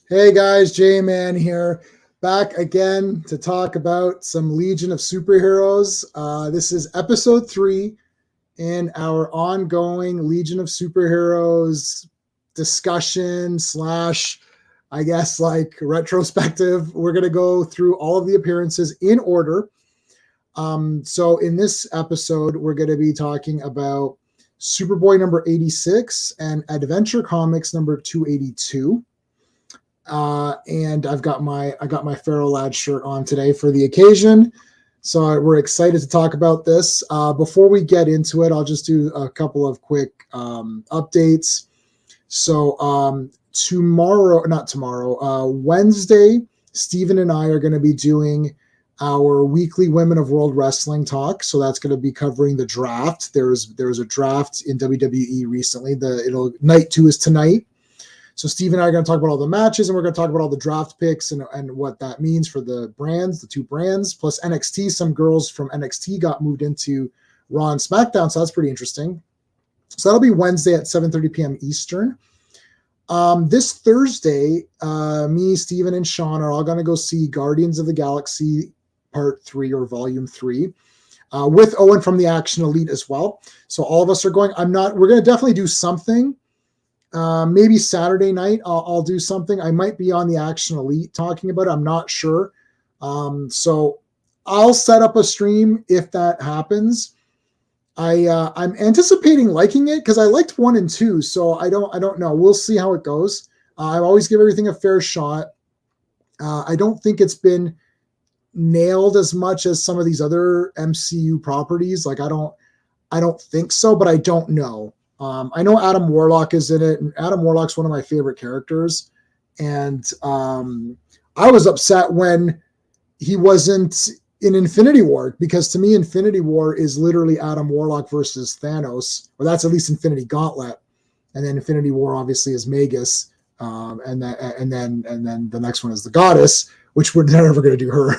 Hey guys, J-Man here, back again to talk about some Legion of Superheroes. This is episode 3 in our ongoing Legion of Superheroes discussion slash, I guess, like retrospective. We're going to go through all of the appearances in order. So in this episode, we're going to be talking about Superboy number 86 and Adventure Comics number 282. And I got my Feral Lad shirt on today for the occasion. So we're excited to talk about this. Before we get into it, I'll just do a couple of quick updates. So Wednesday, Steven and I are going to be doing our weekly Women of World Wrestling talk. So that's going to be covering the draft. There was a draft in WWE recently. Night 2 is tonight. So Steve and I are going to talk about all the matches, and we're going to talk about all the draft picks and what that means for the brands, the two brands, plus NXT. Some girls from NXT got moved into Raw and SmackDown, so that's pretty interesting. So that'll be Wednesday at 7:30 p.m. Eastern. This Thursday, me, Steven, and Sean are all going to go see Guardians of the Galaxy Part 3 or Volume 3 with Owen from the Action Elite as well. So all of us are going. We're going to definitely do something. Maybe Saturday night I'll do something. I might be on the Action Elite talking about it. I'm not sure. So I'll set up a stream if that happens. I'm anticipating liking it because I liked 1 and 2. So I don't know. We'll see how it goes. I always give everything a fair shot. I don't think it's been nailed as much as some of these other MCU properties. Like I don't think so, but I don't know. I know Adam Warlock is in it, and Adam Warlock's one of my favorite characters. And I was upset when he wasn't in Infinity War, because to me, Infinity War is literally Adam Warlock versus Thanos, or that's at least Infinity Gauntlet. And then Infinity War obviously is Magus, and then the next one is the Goddess, which we're never going to do her.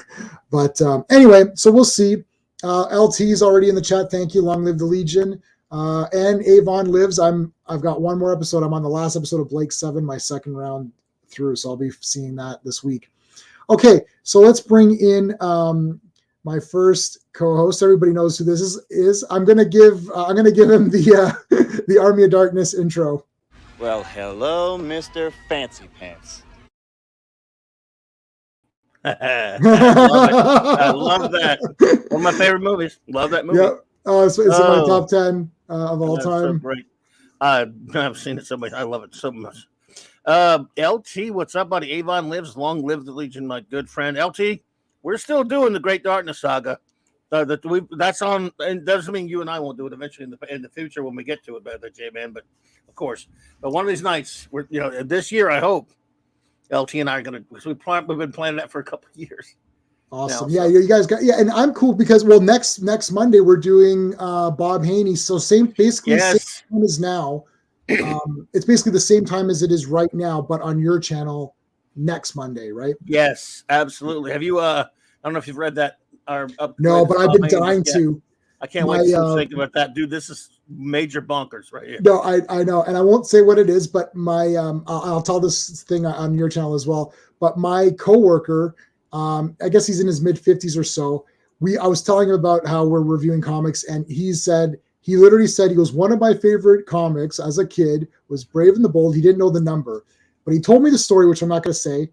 But anyway, so we'll see. LT's already in the chat. Thank you. Long live the Legion. And Avon lives. I've got one more episode. I'm on the last episode of Blake 7, my second round through. So I'll be seeing that this week. Okay. So let's bring in, my first co-host. Everybody knows who this is. I'm going to give him the, the Army of Darkness intro. Well, hello, Mr. Fancy Pants. I love that. One of my favorite movies. Love that movie. Yep. It's in my top 10 of all time. So great. I've seen it so much. I love it so much. LT, what's up, buddy? Avon lives. Long live the Legion, my good friend. LT, we're still doing the Great Darkness Saga. That's on, and doesn't mean you and I won't do it eventually in the future when we get to it, but J-Man. But of course, but one of these nights, this year, I hope LT and I are gonna. We've been planning that for a couple of years. Awesome. Now, you guys got, and I'm cool because, next Monday we're doing Bob Haney. So same time as now. It's basically the same time as it is right now, but on your channel next Monday, right? Yes, absolutely. Have you, I don't know if you've read that. No, but I've been dying to. I can't wait to think about that. Dude, this is major bonkers right here. No, I know. And I won't say what it is, but I'll tell this thing on your channel as well. But my coworker, I guess he's in his mid 50s or so. I was telling him about how we're reviewing comics, and he literally said, he goes, one of my favorite comics as a kid was Brave and the Bold. He didn't know the number, but he told me the story, which I'm not going to say.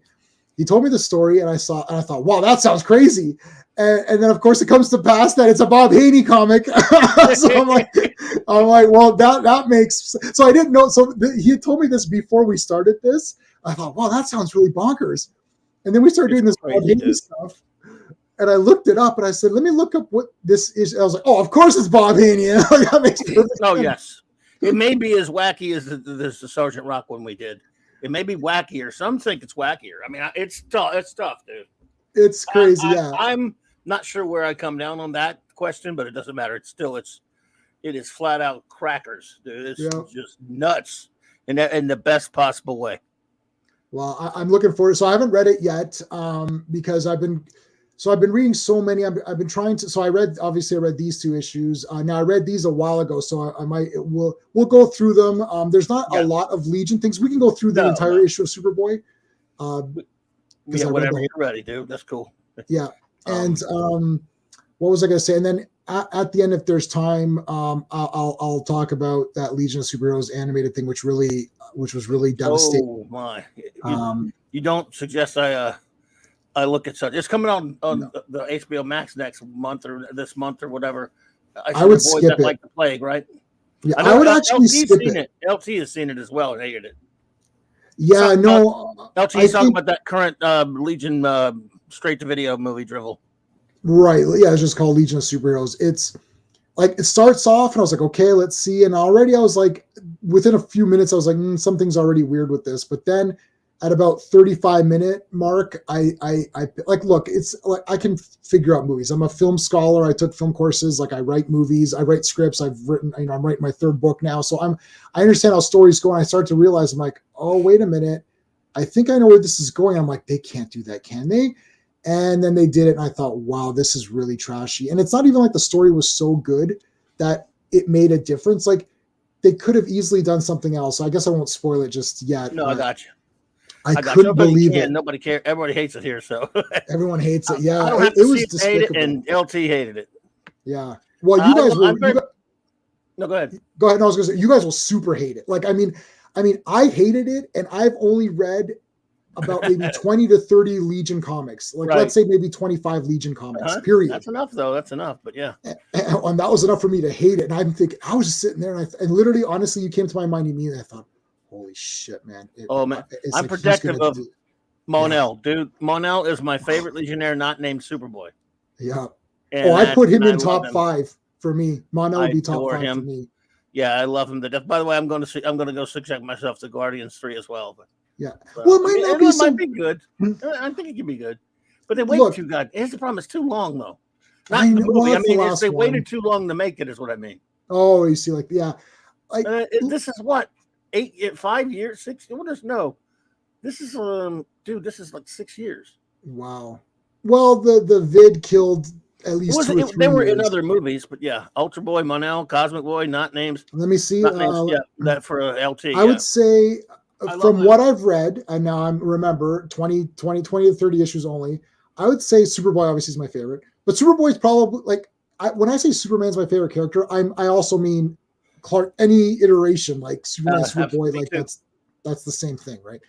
He told me the story, and I thought, wow, that sounds crazy. And then of course it comes to pass that it's a Bob Haney comic. So I'm like, well, that makes, so I didn't know. So he had told me this before we started this. I thought, wow, that sounds really bonkers. And then we started doing this Bob Haney stuff. And I looked it up and I said, let me look up what this is. I was like, oh, of course it's Bob Haney. That makes perfect sense. Oh, yes. It may be as wacky as the Sergeant Rock one we did. It may be wackier. Some think it's wackier. I mean, it's tough. It's tough, dude. It's crazy, yeah. I'm not sure where I come down on that question, but it doesn't matter. It is flat out crackers, dude. It's just nuts in the best possible way. Well, I'm looking forward. So I haven't read it yet because I've been reading so many. I've been trying to. So I read these 2 issues. Now I read these a while ago, so we'll go through them. There's not a lot of Legion things. We can go through the entire issue of Superboy. because I read whatever the you're ready, dude. That's cool. yeah. And what was I going to say? And then at the end, if there's time, I'll talk about that Legion of Superheroes animated thing, which was really devastating. Oh my! You don't suggest I look at such. It's coming on No. the HBO Max next month or this month or whatever. I would skip it like the plague, right? Yeah, I would actually skip it. LT has seen it as well and hated it. Yeah, no. LT's talking about that current Legion straight to video movie drivel. Right. Yeah, it's just called Legion of Superheroes. It's like it starts off and I was like, okay, let's see. And already I was like, within a few minutes, I was like, something's already weird with this. But then at about 35-minute mark, I like, look, it's like I can figure out movies. I'm a film scholar. I took film courses. Like I write movies, I write scripts. I'm writing my third book now. So I understand how stories go. And I start to realize I'm like, oh, wait a minute. I think I know where this is going. I'm like, they can't do that, can they? And then they did it, and I thought, wow, this is really trashy. And it's not even like the story was so good that it made a difference. Like, they could have easily done something else. So I guess I won't spoil it just yet. No, I got you. I couldn't believe it. Nobody cares. Everybody hates it here, so. Everyone hates it, yeah. I don't have to see it, hate it, and LT hated it. Yeah. Well, you guys will. No, go ahead. Go ahead. No, I was going to say, you guys will super hate it. Like, I mean, I hated it, and I've only read about maybe 20 to 30 Legion comics. Like, let's say maybe 25 Legion comics, period. That's enough, though. That's enough, but yeah. And that was enough for me to hate it. And I'm thinking, I was just sitting there, and literally, honestly, you came to my mind immediately. I thought, holy shit, man. Man. I'm protective of Monel. Yeah. Dude, Monel is my favorite Legionnaire not named Superboy. Yeah. And I put him in top 5 for me. Monel would be top 5 for me. Yeah, I love him to death. By the way, I'm going to go subject myself to Guardians 3 as well, but yeah. Well, it might be good. I think it can be good. But they waited too good. Here's the problem. It's too long, though. Not the movie. I mean, they waited too long to make it is what I mean. Oh, you see, like, yeah. Like, this is what? 5 years? 6? What is no? This is, dude, this is like 6 years. Wow. Well, the vid killed at least 2 or 3 They were years. in other movies, but yeah. Ultra Boy, Monel, Cosmic Boy, not names. Let me see. That for LT. I would say... From what I've read, and now I'm remember 20 to 30 issues only, I would say Superboy obviously is my favorite. But Superboy is probably like when I say Superman's my favorite character, I also mean Clark, any iteration like Superman, Superboy, like too. That's the same thing, right?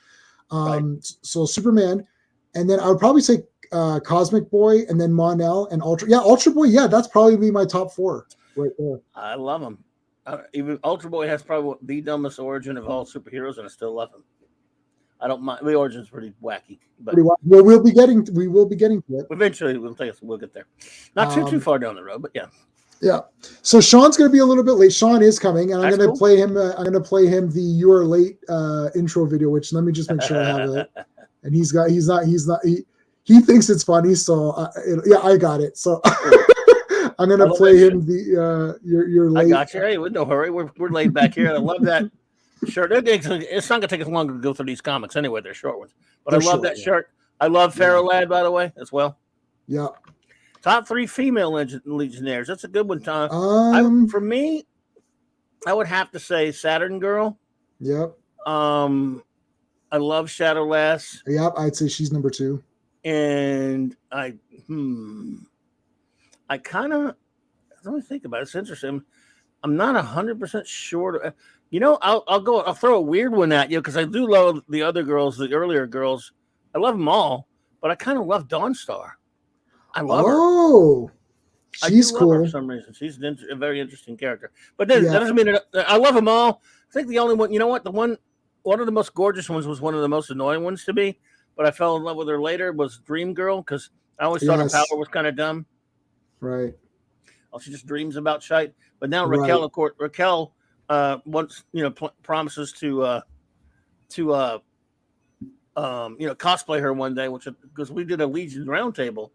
So Superman, and then I would probably say Cosmic Boy, and then Mon-El and Ultra. Yeah, Ultra Boy. Yeah, that's probably be my top 4 right there. I love him. Even Ultra Boy has probably the dumbest origin of all superheroes, and I still love him. I don't mind. The origin's pretty wacky, but well, we'll be getting to it eventually. We'll get there. Not too far down the road, but yeah. Yeah. So Sean's going to be a little bit late. Sean is coming, and I'm going to play him. I'm going to play him the "You Are Late" intro video. Which let me just make sure I have it. And he thinks it's funny, so yeah, I got it. So. I'm gonna play him the you're late. I got you. Hey, with no hurry. We're laid back here. I love that shirt. It's not gonna take us long to go through these comics anyway. They're short ones, but I love that shirt. I love Pharaoh Lad, by the way, as well. Yeah. Top 3 female Legionnaires. That's a good one, Tom. For me, I would have to say Saturn Girl. Yep. I love Shadow Lass. Yep, I'd say she's number 2. And I kind of let me think about it. It's interesting. I'm not 100% sure. I'll throw a weird one at you because I do love the other girls, the earlier girls. I love them all, but I kind of love Dawnstar. I love her. Oh, she's cool for some reason. She's a very interesting character. But that doesn't mean I love them all. I think the only one, you know what? One of the most gorgeous ones was one of the most annoying ones to me. But I fell in love with her later. Was Dream Girl because I always thought her power was kind of dumb. Right. Oh, she just dreams about shite. But now Raquel, of course, once promises to cosplay her one day, because we did a Legion roundtable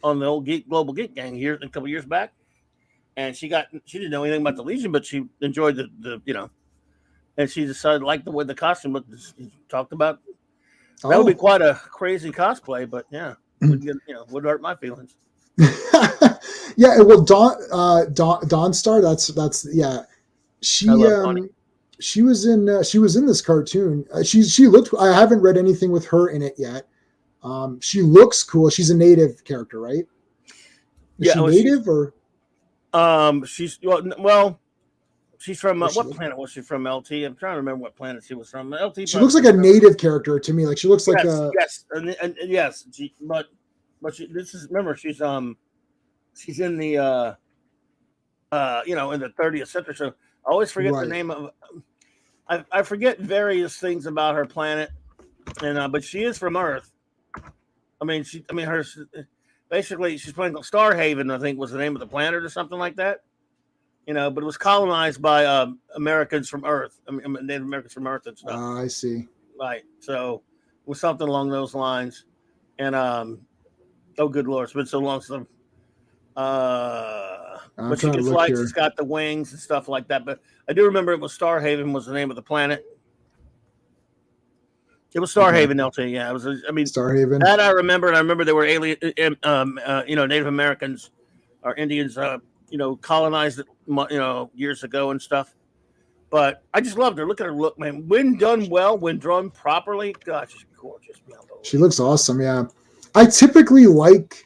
on the old Global Geek Gang here a couple years back, and she didn't know anything about the Legion, but she enjoyed the and she decided to like the way the costume looked. Talked about that would be quite a crazy cosplay, but yeah, would hurt my feelings. Yeah, well, Dawnstar. That's yeah. she was in this cartoon. She looked. I haven't read anything with her in it yet. She looks cool. She's a native character, right? Is she native or? She's well. She's from what look? planet was she from? LT. I'm trying to remember what planet she was from. LT. She looks like a native character to me. Like she looks like a and yes. But this is remember she's in the in the 30th century. So I always forget the name of. I forget various things about her planet, and but she is from Earth. Her basically she's playing Starhaven. I think was the name of the planet or something like that. But it was colonized by Americans from Earth. Native Americans from Earth and stuff. I see. Right. So it was something along those lines. And oh, good Lord, it's been so long since but she gets lights. It's got the wings and stuff like that. But I do remember it was Starhaven was the name of the planet. It was Starhaven, LT. Yeah, it was. Starhaven. That I remember, and I remember there were alien, Native Americans or Indians, colonized it, years ago and stuff. But I just loved her. Look at her look, man. When done well, when drawn properly, gosh, she's gorgeous. She looks awesome. Yeah, I typically like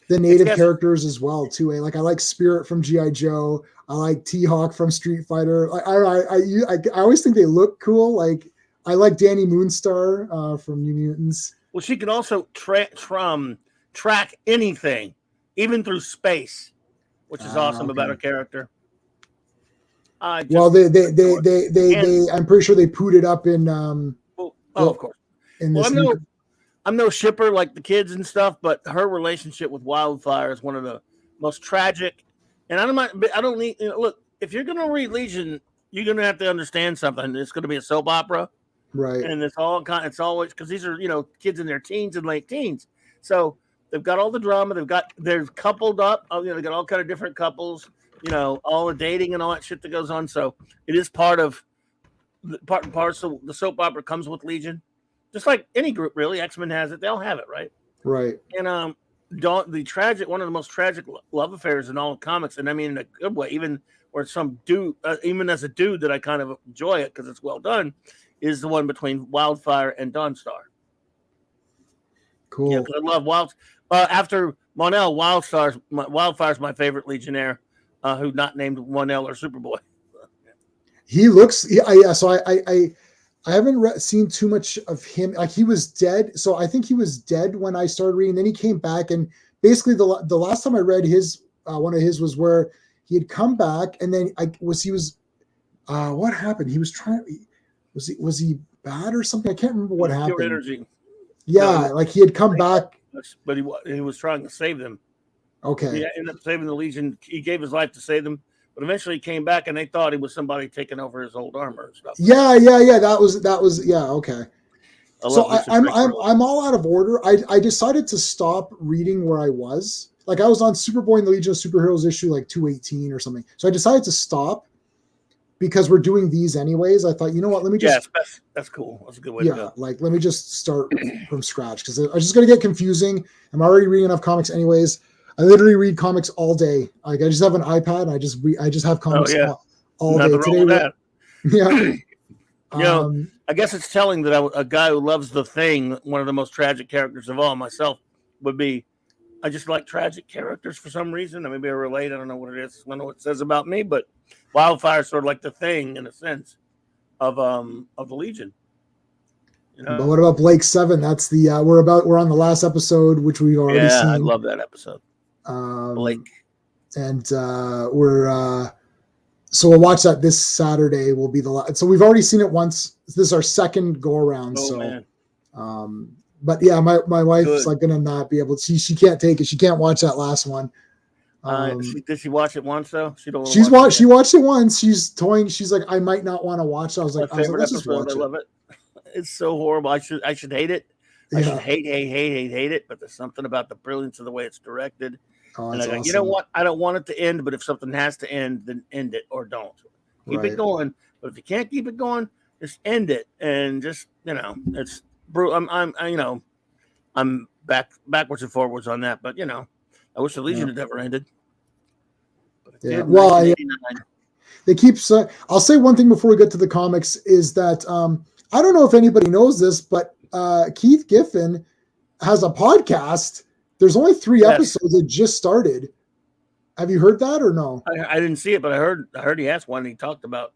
the native characters as well too. Like I like Spirit from G.I. Joe. I like T-Hawk from Street Fighter. I always think they look cool. Like I like Danny Moonstar from New Mutants. Well, she can also track anything, even through space, which is awesome about her character. Well, they I'm pretty sure they put it up in. Of course. I'm no shipper like the kids and stuff, but her relationship with Wildfire is one of the most tragic. And I don't need. Look, if you're going to read Legion, you're going to have to understand something. It's going to be a soap opera, right? And it's always because these are kids in their teens and late teens, so they've got all the drama. They're coupled up. They got all kind of different couples. All the dating and all that shit that goes on. So it is part of parcel. The soap opera comes with Legion, just like any group. Really, X-Men has it. They all have it, right? Right. And one of the most tragic love affairs in all of comics, and I mean in a good way, even where some dude, even as a dude, that I kind of enjoy it because it's well done, is the one between Wildfire and Dawnstar. Cool. I love after Mon-El, Wildfire's my favorite Legionnaire. Who not named Mon-El or Superboy. He looks. So I haven't seen too much of him. Like he was dead. So I think he was dead when I started reading. Then he came back, and basically the last time I read his one of his was where he had come back, and then what happened? He was trying. Was he bad or something? I can't remember what happened. Pure energy. Yeah, like he had come back, but he was trying to save them. Okay. He ended up saving the Legion. He gave his life to save them, but eventually he came back, and they thought he was somebody taking over his old armor and stuff. Yeah. That was yeah. Okay. So I'm all out of order. I decided to stop reading where I was. Like I was on Superboy and the Legion of Superheroes issue like 218 or something. So I decided to stop because we're doing these anyways. I thought, you know what? Let me just. Yeah, that's cool. That's a good way to go. Like let me just start from scratch because it's just gonna get confusing. I'm already reading enough comics anyways. I literally read comics all day. Like I just have an iPad. And I just have comics all day. Today, yeah. I guess it's telling that a guy who loves The Thing, one of the most tragic characters of all, myself, would be. I just like tragic characters for some reason. Maybe I relate. I don't know what it is. I don't know what it says about me, but Wildfire is sort of like The Thing in a sense of the Legion. But what about Blake 7? That's the we're on the last episode, which we've already seen. I love that episode. Blake. And so we'll watch that this Saturday. Will be the last. So we've already seen it once. This is our second go around. Man. But yeah, my wife's like gonna not be able to. She can't take it. She can't watch that last one. Did she watch it once though? She watched it once. She's toying. She's like, I might not want to watch it. I was like, let's just watch it. I love it. It's so horrible. I should hate it. I should hate it. But there's something about the brilliance of the way it's directed. And I go, awesome. You know what? I don't want it to end, but if something has to end, then end it or don't. Keep it going. But if you can't keep it going, just end it and just it's brutal. I'm backwards and forwards on that, but I wish the Legion had never ended. But well, They keep. I'll say one thing before we get to the comics is that I don't know if anybody knows this, but Keith Giffen has a podcast. There's only 3 episodes. It just started. Have you heard that or no? I didn't see it, but I heard he has one. He's talked about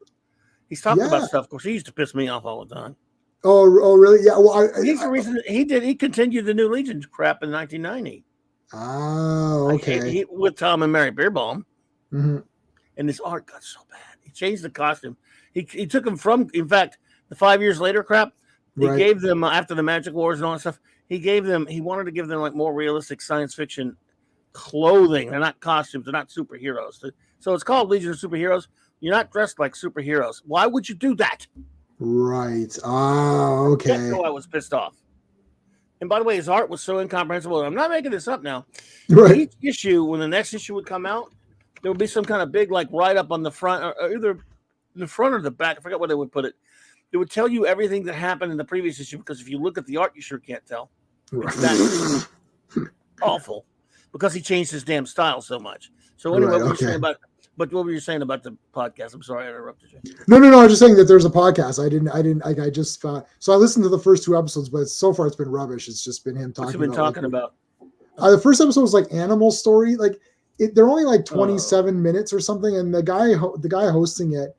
stuff. Of course, he used to piss me off all the time. Oh, really? Yeah. Well, he's the reason he continued the New Legion crap in 1990. Oh, okay. With Tom and Mary Beerbaum. Mm-hmm. And his art got so bad. He changed the costume. He took him from, in fact, the 5 years later crap. He gave them after the Magic Wars and all that stuff. He wanted to give them like more realistic science fiction clothing. They're not costumes. They're not superheroes. So it's called Legion of Superheroes. You're not dressed like superheroes. Why would you do that? Right. Oh, okay. That's why I was pissed off. And by the way, his art was so incomprehensible. I'm not making this up now. Right. Each issue, when the next issue would come out, there would be some kind of big like write up on the front, or either the front or the back. I forgot where they would put it. It would tell you everything that happened in the previous issue, because if you look at the art, you sure can't tell. Right. That's awful, because he changed his damn style so much. So anyway, what were you saying about? But what were you saying about the podcast? I'm sorry I interrupted you. No. I was just saying that there's a podcast. I just so I listened to the first 2 episodes, but so far it's been rubbish. It's just been him talking. What you been talking about? The first episode was like Animal Story. Like they're only like 27 minutes or something, and the guy hosting it,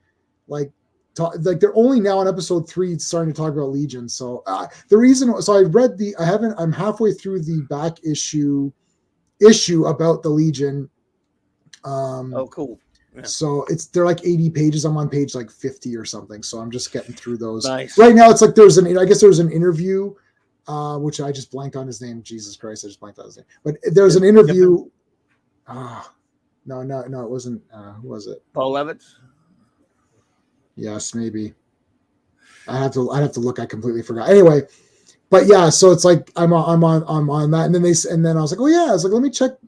like they're only now on episode 3 starting to talk about Legion. So the reason, so I read I'm halfway through the back issue about the Legion. Oh, cool. Yeah. So they're like 80 pages. I'm on page like 50 or something. So I'm just getting through those. Nice. Right now it's like I guess there was an interview, which I just blanked on his name. Jesus Christ, I just blanked on his name. But there was an interview. No, it wasn't. Who was it? Paul Levitz? Yes, maybe. I'd have to look. I completely forgot. Anyway, but yeah, so it's like I'm on that, and then I was like, oh yeah, I was like,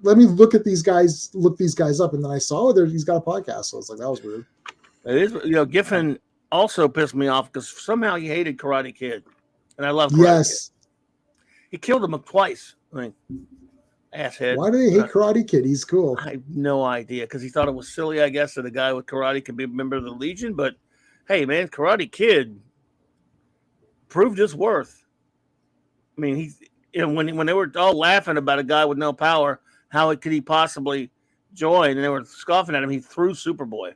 let me look these guys up, and then I saw he's got a podcast, so it's like that was weird. It is, Giffen also pissed me off because somehow he hated Karate Kid, and I love Karate Kid. He killed him twice. I mean, asshead. Why do they hate Karate Kid? He's cool. I have no idea, because he thought it was silly, I guess, that a guy with karate could be a member of the Legion. But hey, man, Karate Kid proved his worth. I mean, when they were all laughing about a guy with no power, how could he possibly join? And they were scoffing at him. He threw Superboy.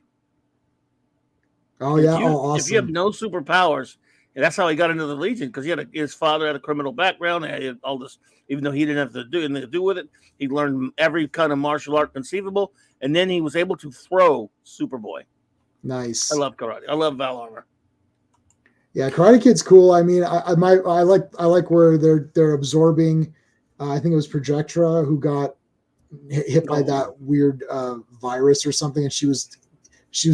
Oh yeah! Awesome. If you have no superpowers, and that's how he got into the Legion, because his father had a criminal background. He had all this, even though he didn't have to do anything to do with it. He learned every kind of martial art conceivable, and then he was able to throw Superboy. Nice. I love karate. I love Val Armour. Yeah, Karate Kid's cool. I mean, I like where they're absorbing. I think it was Projectra who got hit by that weird virus or something, and she was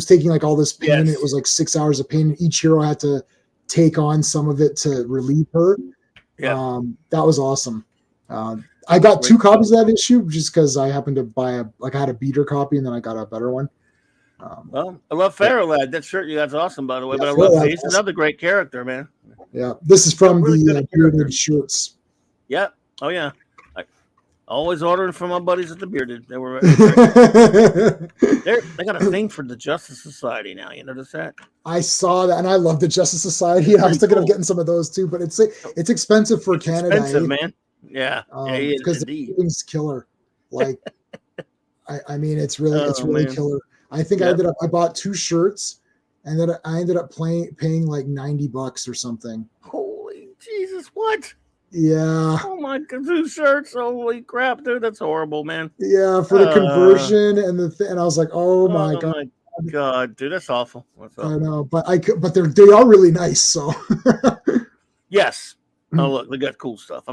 taking like all this pain. Yes. And it was like 6 hours of pain. And each hero had to take on some of it to relieve her. Yeah, that was awesome. I got 2 copies of that issue just because I happened to buy I had a beater copy, and then I got a better one. Well, I love Pharaoh Lad. That shirt you got's awesome, by the way. Yeah, but he's another great character, man. Yeah, this is from the Bearded shirts. Yeah. Oh yeah. Always ordering from my buddies at the Bearded. They were. They got a thing for the Justice Society now. You notice that? I saw that, and I love the Justice Society. I was thinking of getting some of those too, but it's expensive for Canada. Expensive, man. Yeah. Because the thing's killer. Like, I mean, it's really killer. I think I bought 2 shirts, and then I ended up paying like $90 or something. Holy Jesus, what? Yeah. Oh my God, 2 shirts. Holy crap, dude, that's horrible, man. Yeah, for the conversion and and I was like, oh my God. My God, dude, that's awful. I know, but they are really nice. So. Yes. Oh look, they got cool stuff.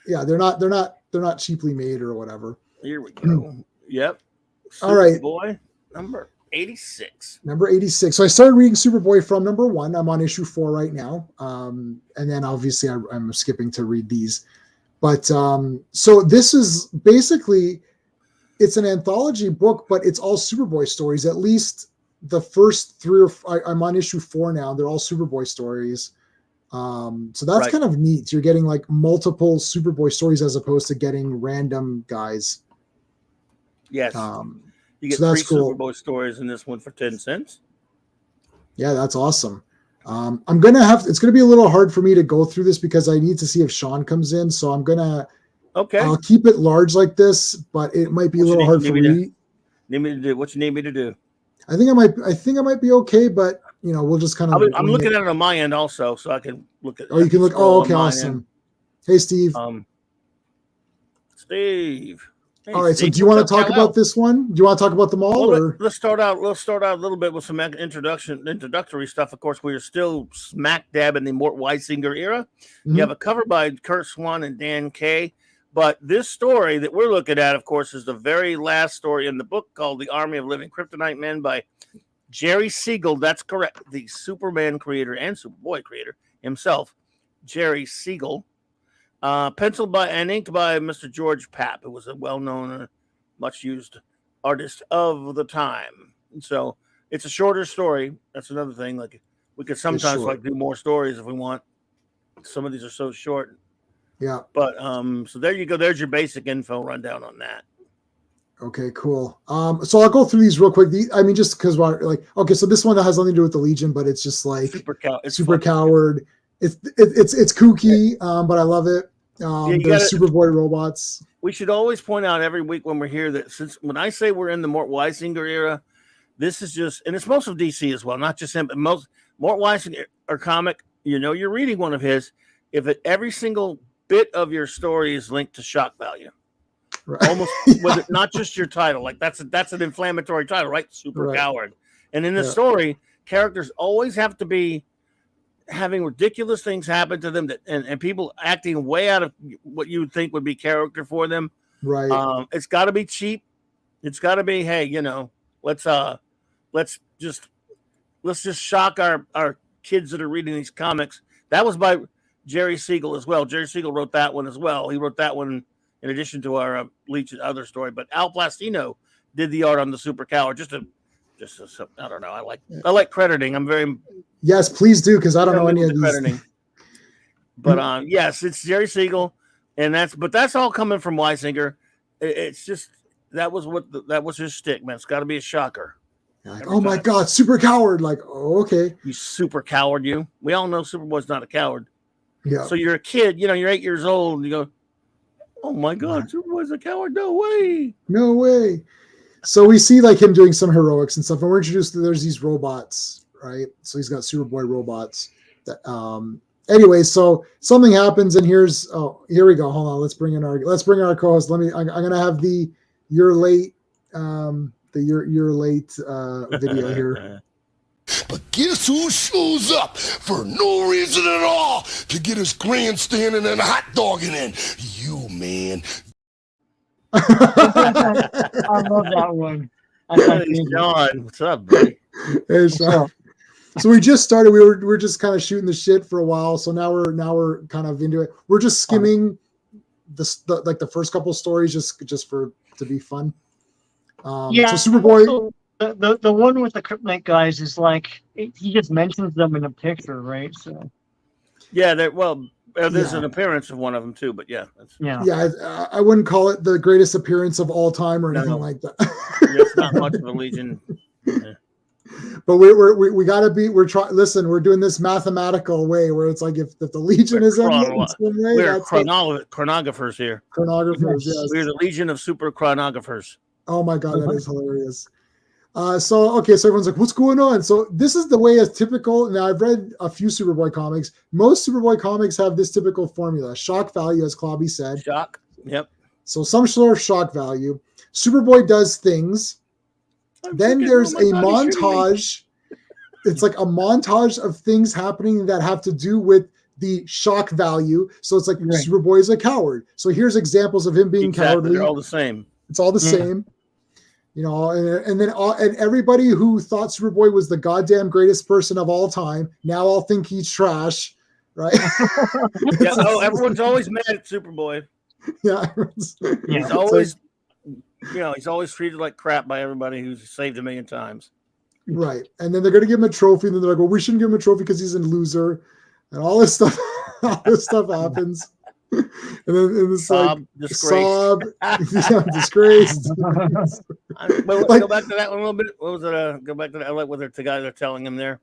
Yeah, they're not cheaply made or whatever. Here we go. Yep. All right. Boy, number 86. Number 86. So I started reading Superboy from number 1. I'm on issue 4 right now. And then obviously I'm skipping to read these. But so this is basically, it's an anthology book, but it's all Superboy stories. At least the first 3 or 4, I'm on issue 4 now. They're all Superboy stories. So that's kind of neat. You're getting like multiple Superboy stories as opposed to getting random guys. Yes. You get So that's three cool. Superboy stories in this one for 10 cents. Yeah, that's awesome. I'm gonna have. It's gonna be a little hard for me to go through this because I need to see if Sean comes in. So I'm gonna. Okay. I'll keep it large like this, but it might be a little hard for me. Need me to do what you need me to do. I think I might be okay, but we'll just kind of. I'm looking at it on my end also, so I can look at. Oh, you can look. Oh, okay, awesome. End. Hey, Steve. Steve. Hey, all right. Steve, so, do you want to talk about this one? Do you want to talk about them all, or let's start out? Let's start out a little bit with some introductory stuff. Of course, we are still smack dab in the Mort Weisinger era. Mm-hmm. You have a cover by Kurt Swan and Dan Kay. But this story that we're looking at, of course, is the very last story in the book called "The Army of Living Kryptonite Men" by Jerry Siegel. That's correct. The Superman creator and Superboy creator himself, Jerry Siegel. Penciled by and inked by Mr. George Papp, who was a well-known, much-used artist of the time. And so it's a shorter story. That's another thing. Like we could sometimes do more stories if we want. Some of these are so short. Yeah. But so there you go. There's your basic info rundown on that. Okay, cool. So I'll go through these real quick. Just because okay, so this one has nothing to do with the Legion, but it's just like super coward. It's kooky, but I love it. There's Superboy robots. We should always point out every week when we're here that when I say we're in the Mort Weisinger era, this is just, and it's most of DC as well, not just him, but Mort Weisinger comic. You're reading one of his. If every single bit of your story is linked to shock value, right. Almost with it, not just your title. Like that's an inflammatory title, right? Super coward. And in the story, characters always have to be having ridiculous things happen to them and people acting way out of what you would think would be character for them. Right. It's got to be cheap. It's got to be, hey, let's just shock our kids that are reading these comics. That was by Jerry Siegel as well. Jerry Siegel wrote that one as well. He wrote that one in addition to our Legion other story. But Al Plastino did the art on the Super Coward. I don't know. I like crediting. I'm very. Yes, please do, because I don't know any of these. Crediting. But yes, it's Jerry Siegel, and that's all coming from Weisinger. It's just that was his stick, man. It's got to be a shocker. Oh my God, Super Coward! Like, oh, okay, you super coward, you. We all know Superboy's not a coward. Yeah. So you're a kid, you're 8 years old, and you go, "Oh my God, Superboy's a coward! No way! No way!" So we see like him doing some heroics and stuff, and we're introduced to there's these robots, right? So he's got Superboy robots. That anyway, so something happens, and here we go. Hold on, let's bring our co-host. I'm gonna have you're late video here. But guess who shows up for no reason at all to get his grandstanding and hot dogging in? You, man. I love that one. Hey, Sean, what's up, buddy? Hey, Sean. So we just started. We were just kind of shooting the shit for a while. So now we're kind of into it. We're just skimming the first couple stories just to be fun. So Superboy. Also, the one with the Kryptonite guys is like he just mentions them in a picture, right? So yeah, there's an appearance of one of them too, but yeah. I wouldn't call it the greatest appearance of all time or anything like that. It's not much of a Legion. Yeah. But we gotta be. We're doing this mathematical way where it's like if the Legion is in some way, we're chronographers here. Chronographers, yes. We're the Legion of super chronographers. Oh my God, that is hilarious. So everyone's like, what's going on? So this is the way as typical. Now I've read a few Superboy comics. Most Superboy comics have this typical formula: shock value, as Clobby said. Shock. Yep. So some sort of shock value. Superboy does things. Then there's a montage. It's like a montage of things happening that have to do with the shock value. So it's like Superboy is a coward. So here's examples of him being cowardly. They're all the same. It's all the same. And everybody who thought Superboy was the goddamn greatest person of all time now all think he's trash, right? Everyone's always mad at Superboy. Yeah, he's always, he's always treated like crap by everybody who's saved a million times. Right, and then they're gonna give him a trophy, and then they're like, "Well, we shouldn't give him a trophy because he's a loser," and all this stuff. All this stuff happens. And then it's disgraced. Disgraced. Go back to that one a little bit. What was it? Go back to that. I like what the guys are telling him there.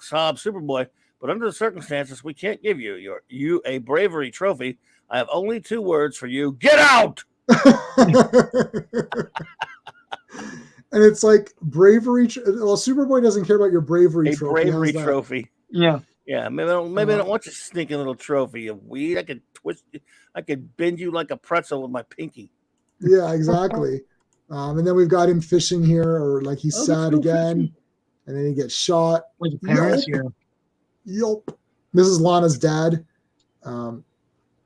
Sob Superboy. But under the circumstances, we can't give you a bravery trophy. I have only 2 words for you. Get out! And it's like bravery. Well, Superboy doesn't care about your bravery a trophy. Bravery trophy. Yeah. Yeah, maybe I don't want your sneaking little trophy of weed. I could twist you. I could bend you like a pretzel with my pinky. Yeah, exactly. And then we've got him fishing here, or like he's sad again, fishing. And then he gets shot. With the parents here. Yup. This is Lana's dad. Yeah,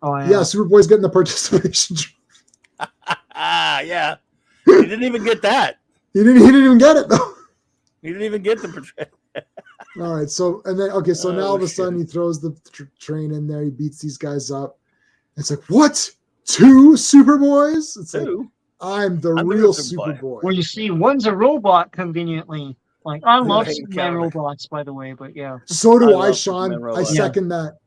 Superboy's getting the participation trophy. Yeah. He didn't even get that. He didn't even get it though. He didn't even get the All right, so now all of a sudden he throws the train in there. He beats these guys up. It's like, what? 2 Superboys? It's 2? Like, I'm the real Superboy. Well, you see, one's a robot conveniently. Like, I love Superman robots, by the way, but yeah. So do I Sean. I second that.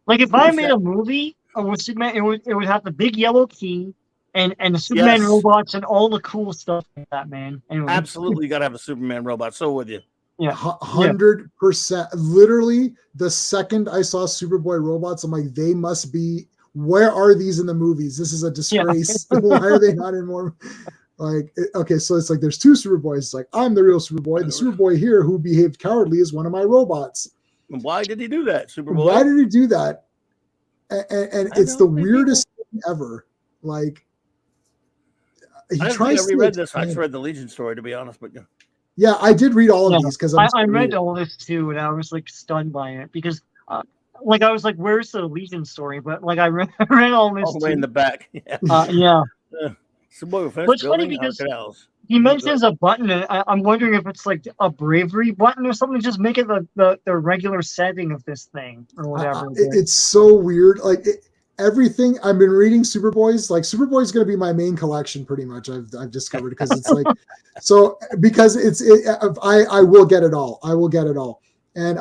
Like, if I made a movie with Superman, it would have the big yellow key and the Superman robots and all the cool stuff like that, man. Anyway. Absolutely, you got to have a Superman robot. So would you? Yeah, 100%. Literally, the second I saw Superboy robots, I'm like, they must be. Where are these in the movies? This is a disgrace. Why are they not in more? Like, okay, so it's like there's 2 Superboys. It's like, I'm the real Superboy. The Superboy here who behaved cowardly is one of my robots. Why did he do that, Superboy? Why did he do that? And it's the weirdest thing ever. Like, I read this. I just read the Legion story, to be honest with you. Yeah, I did read all of these because I read all this too, and I was like stunned by it because, like, I was like, "Where's the Legion story?" But like, I read all this all the way in the back. Yeah. So it's funny because he mentions a button, and I'm wondering if it's like a bravery button or something. Just make it the regular setting of this thing or whatever. It's so weird. Like everything I've been reading Superboy's, like Superboy's going to be my main collection pretty much. I've discovered because it's like because I will get it all. I will get it all. And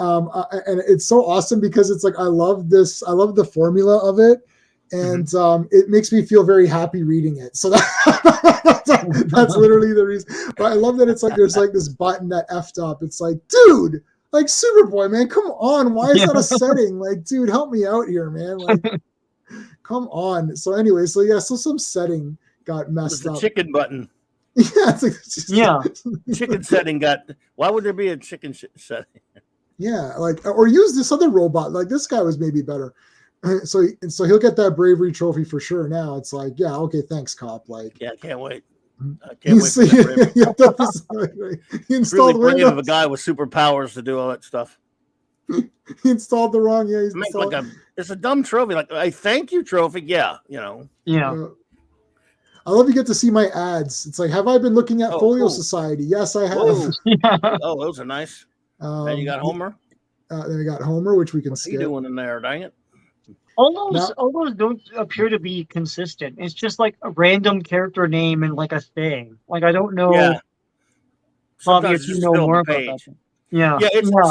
it's so awesome because it's like I love the formula of it. And it makes me feel very happy reading it. So that's literally the reason. But I love that it's like there's like this button that effed up. It's like, dude, like Superboy, man, come on. Why is that a setting? Like, dude, help me out here, man. Like, come on. So anyway, so some setting got messed up. The chicken button. Yeah, chicken setting got. Why would there be a chicken setting? Yeah, like or use this other robot. Like this guy was maybe better. So he'll get that bravery trophy for sure. Now it's like, yeah, okay, thanks, cop. Like, yeah, I can't wait. I can't wait. For that he installed really brilliant of a guy with superpowers to do all that stuff. He installed the wrong. Yeah, it's a dumb trophy. Like a thank you trophy. Yeah, you know. Yeah. I love you get to see my ads. It's like, have I been looking at Folio Society? Yes, I have. Oh, those are nice. Then you got Homer. Then we got Homer, which we can What's he doing in there? Dang it. All those don't appear to be consistent. It's just like a random character name and like a thing. Like I don't know. Yeah. Bobby, if you know more about that. Yeah.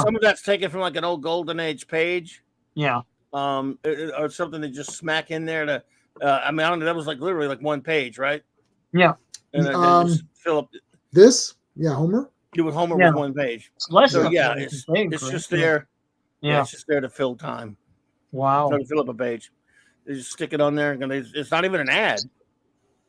Some of that's taken from like an old Golden Age page. Yeah. Or something they just smack in there to. I don't know. That was like literally like one page, right? Yeah. And then just fill up this. Yeah, Homer. Do with Homer with one page. It's just there. Yeah, it's just there to fill time. Wow. To fill up a page. They just stick it on there, and it's not even an ad.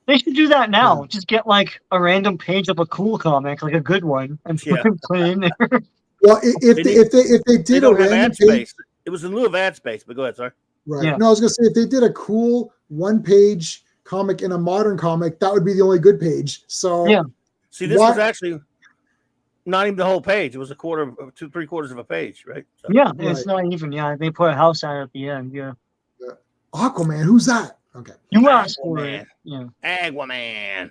They should do that now. Yeah. Just get like a random page of a cool comic, like a good one, and put it in there. Well, if they did a random ad space, it was in lieu of ad space. But go ahead, sorry. Right. Yeah. No, I was gonna say if they did a cool one-page comic in a modern comic, that would be the only good page. So yeah. See, this was actually not even the whole page. It was a quarter, 3/4 of a page, right? So, yeah, it's not even. Yeah, they put a house out at the end. Yeah. Aquaman. Who's that? Okay. You asked for it. Yeah. Aquaman.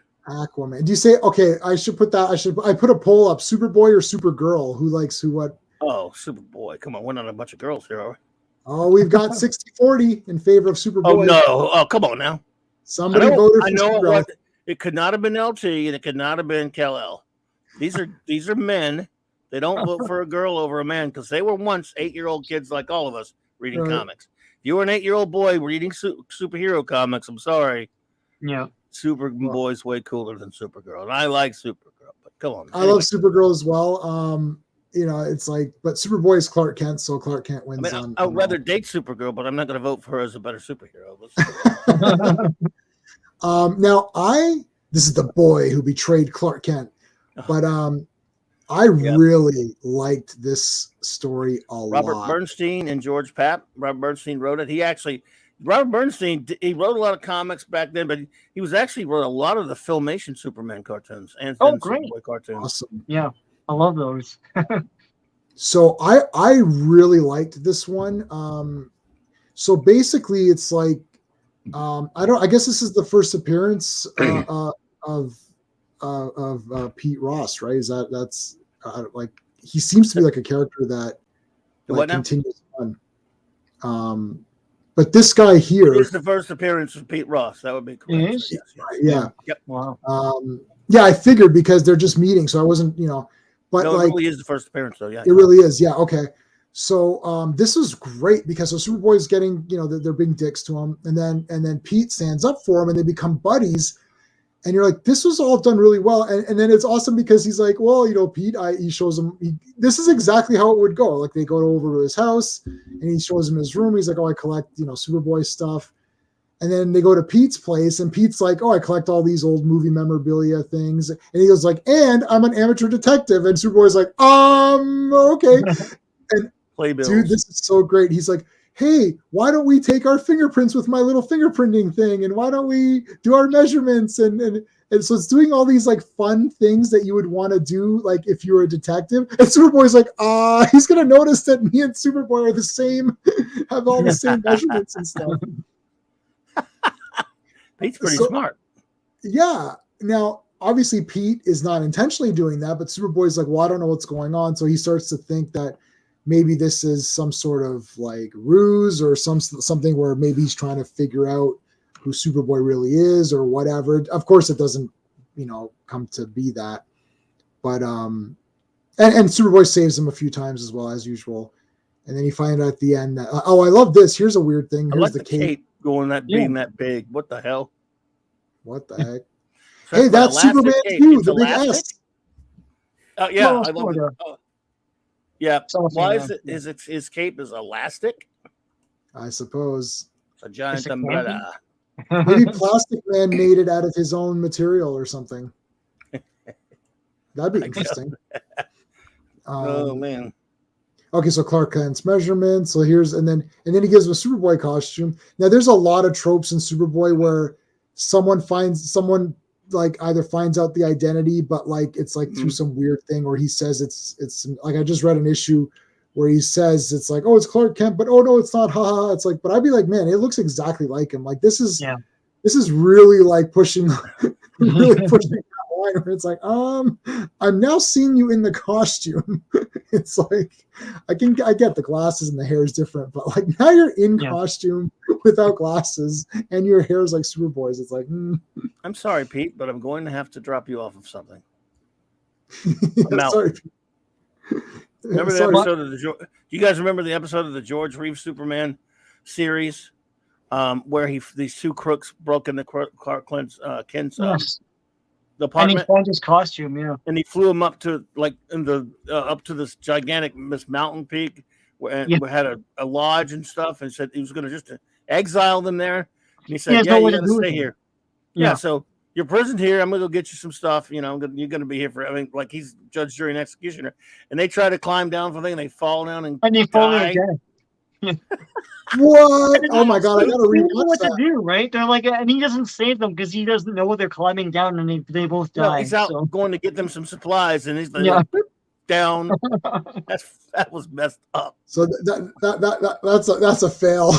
Do you say okay? I should put that. I put a poll up. Superboy or Supergirl? Who likes who? What? Oh, Superboy. Come on, we're not a bunch of girls here, are we? Oh, we've got 60-40 in favor of Superboy. Oh no! Oh, come on now. Somebody voted for Supergirl. It could not have been LT, and it could not have been Kal-El. These are men. They don't vote for a girl over a man because they were once 8-year-old kids like all of us reading comics. If you were an 8-year-old boy reading superhero comics, I'm sorry. Yeah. Superboy's way cooler than Supergirl, and I like Supergirl. But come on, I love Supergirl as well. It's like, but Superboy is Clark Kent, so Clark Kent wins. I would rather date Supergirl, but I'm not going to vote for her as a better superhero. Now this is the boy who betrayed Clark Kent, but I really liked this story a lot. Robert Bernstein and George Papp. Robert Bernstein wrote it. Robert Bernstein, he wrote a lot of comics back then, but he was actually wrote a lot of the Filmation Superman cartoons and great Superboy cartoons. Awesome. Yeah, I love those. So I really liked this one. So basically, it's like I guess this is the first appearance of Pete Ross, right? That's like he seems to be like a character that continues on. But this guy here is the first appearance of Pete Ross. That would be correct. Yes. Yeah. Yep. Wow. Yeah, I figured because they're just meeting, so I wasn't, but no, like it really is the first appearance, though. Yeah, it really is. Yeah. Okay. So this is great because Superboy's getting, they're being dicks to him, and then Pete stands up for him, and they become buddies. And you're like, this was all done really well. And then it's awesome because he's like, well, Pete, he shows him, this is exactly how it would go. Like they go over to his house and he shows him his room. He's like, oh, I collect, Superboy stuff. And then they go to Pete's place and Pete's like, oh, I collect all these old movie memorabilia things. And he goes like, and I'm an amateur detective. And Superboy's like, okay. And dude, this is so great. He's like, hey, why don't we take our fingerprints with my little fingerprinting thing? And why don't we do our measurements? And so it's doing all these like fun things that you would want to do, like if you were a detective. And Superboy's like, he's going to notice that me and Superboy are the same, have all the same measurements and stuff. Pete's pretty smart. Yeah. Now, obviously Pete is not intentionally doing that, but Superboy's like, well, I don't know what's going on. So he starts to think that maybe this is some sort of like ruse or something where maybe he's trying to figure out who Superboy really is or whatever. Of course, it doesn't, come to be that. But and Superboy saves him a few times as well as usual. And then you find out at the end that I love this. Here's a weird thing. Here's the cape going being that big. What the hell? What the heck? Hey, that's Superman too. The big S. Yeah, I love it. Yeah. Why is it? Is it his cape is elastic? I suppose. It's a giant umbrella. Maybe Plastic Man made it out of his own material or something. That'd be interesting. Oh man. Okay, so Clark Kent's measurements. So and then he gives him a Superboy costume. Now there's a lot of tropes in Superboy where someone like either finds out the identity, but like it's like through some weird thing, or he says it's like I just read an issue where he says it's like, oh, it's Clark Kent, but oh no, it's not. Ha. It's like, but I'd be like, man, it looks exactly like him. Like this is really like pushing really pushing that line where it's like, I'm now seeing you in the costume. It's like I get the glasses and the hair is different, but like now you're in costume without glasses and your hair is like Superboy's. It's like I'm sorry, Pete, but I'm going to have to drop you off of something. Sorry. Remember the episode of do you guys remember the episode of the George Reeves Superman series where these two crooks broke into Clark Kent's the apartment? And he found his costume, and he flew him up to like up to this gigantic mountain peak where we had a lodge and stuff, and said he was going to just exile them there. And he said, "Yeah, you got to stay here." Yeah, so you're prisoned here. I'm going to go get you some stuff. You're going to be here for. I mean, like he's judge, jury, and executioner. And they try to climb down from the thing, and they fall down and they fall again. What? Oh my god! I gotta read what to do, right? They're like, and he doesn't save them because he doesn't know they're climbing down, and they both die. No, he's out going to get them some supplies, and he's like, down. That was messed up. So that's a fail.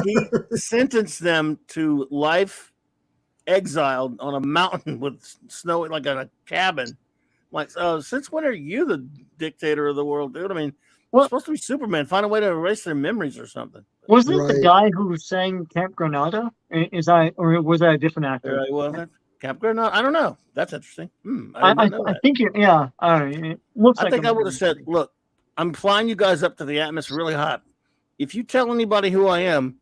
He sentenced them to life exiled on a mountain with snow, like in a cabin. Like, since when are you the dictator of the world, dude? I mean. Well, it's supposed to be Superman. Find a way to erase their memories or something. Wasn't it the guy who sang Camp Granada? Or was that a different actor? Was it Camp Granada? I don't know. That's interesting. I think I think I would have said, look, I'm flying you guys up to the atmosphere really hot. If you tell anybody who I am,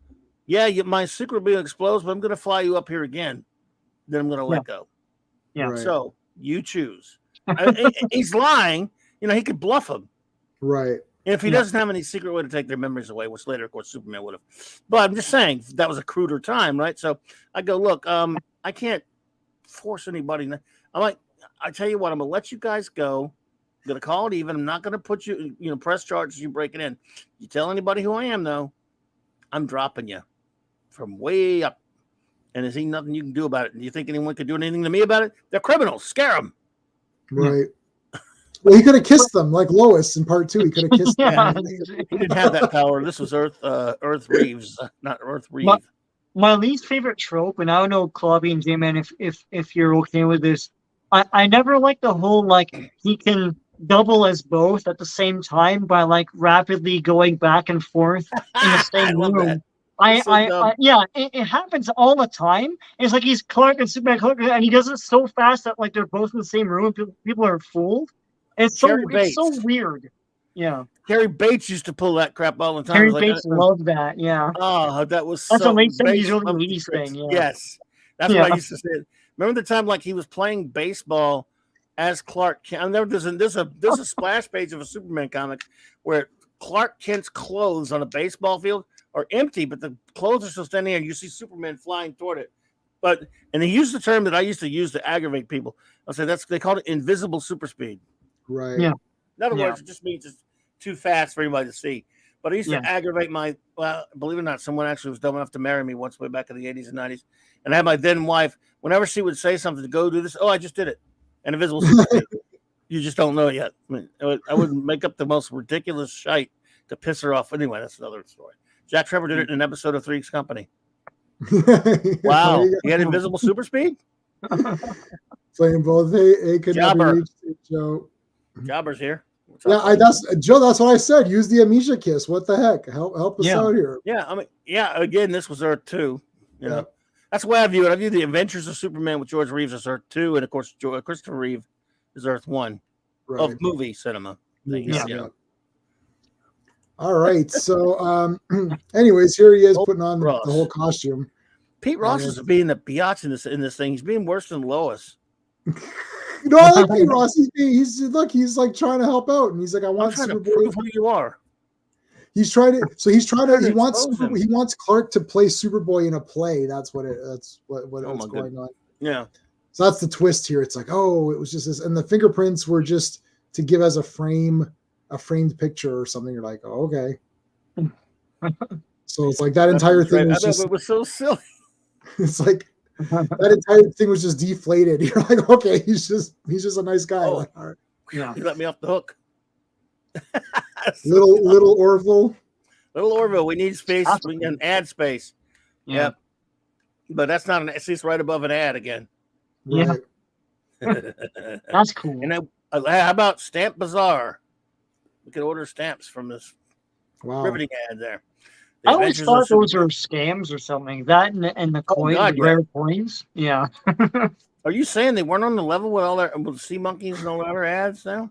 my secret will explodes, but I'm going to fly you up here again. then I'm going to let go. Yeah. Right. So you choose. He's lying. He could bluff him. Right. And if he doesn't have any secret way to take their memories away, which later, of course, Superman would have. But I'm just saying that was a cruder time, right? So I go, look, I can't force anybody. I'm like, I tell you what, I'm going to let you guys go. I'm going to call it even. I'm not going to put you, press charges. You break it in. You tell anybody who I am, though, I'm dropping you from way up. And there's nothing you can do about it. Do you think anyone could do anything to me about it? They're criminals. Scare them. Right. Well, he could have kissed them like Lois in part 2. He could have kissed them. He didn't have that power. This was Earth Reeves, not Earth Reeve. My least favorite trope, and I don't know, Clobberin and J-Man, if you're okay with this, I never liked the whole, like, he can double as both at the same time by, like, rapidly going back and forth in the same room. It happens all the time. It's like he's Clark and Superman, and he does it so fast that, like, they're both in the same room. People are fooled. It's so weird. Yeah. Harry Bates used to pull that crap all the time. Harry Bates loved that. Yeah. Oh, that was that's so a late 70s, early 80s thing. Yeah. Yes, that's what I used to say. Remember the time like he was playing baseball as Clark Kent? I remember there's a splash page of a Superman comic where Clark Kent's clothes on a baseball field are empty, but the clothes are still standing there, and you see Superman flying toward it. And he used the term that I used to use to aggravate people. I'll say they called it invisible super speed. Right. Yeah. In other words, it just means it's too fast for anybody to see. But I used to aggravate believe it or not, someone actually was dumb enough to marry me once way back in the 80s and 90s. And I had my then wife, whenever she would say something to go do this, I just did it. An invisible super speed. You just don't know it yet. I would make up the most ridiculous shite to piss her off. Anyway, that's another story. Jack Trevor did it in an episode of Three's Company. Wow. He had invisible super speed? Playing both. Hey, could Jobber. never reach Joe. Jobber's here. That's Joe. That's what I said. Use the Amisha kiss. What the heck? Help us out here. Yeah. Again, this was Earth 2. You know, that's the way I view it. I view the Adventures of Superman with George Reeves as Earth 2, and of course, Christopher Reeve is Earth 1 of movie cinema. All right. So, anyways, here he is putting on the whole costume. Pete Ross is being a biatch in this thing. He's being worse than Lois. No, I like Pete Ross. He's like trying to help out, and he's like, I want Superboy. To prove who you are. He wants Clark to play Superboy in a play. That's what's going on. Yeah. So that's the twist here. It's like, it was just this, and the fingerprints were just to give as a framed picture or something. You're like, okay. So it's like that entire thing was just. It was so silly. It's like that entire thing was just deflated. You're like, okay, he's just a nice guy. Like, all right. Yeah, he let me off the hook. little Orville. Little Orville. We need space. We can add space. Yeah. Yep. But that's not an. It's right above an ad again. Yeah. Right. That's cool. And how about Stamp Bazaar? We could order stamps from this riveting ad there. I always thought those are scams or something. That and the coins, rare coins. Yeah. Are you saying they weren't on the level with all their sea monkeys and all their other ads now?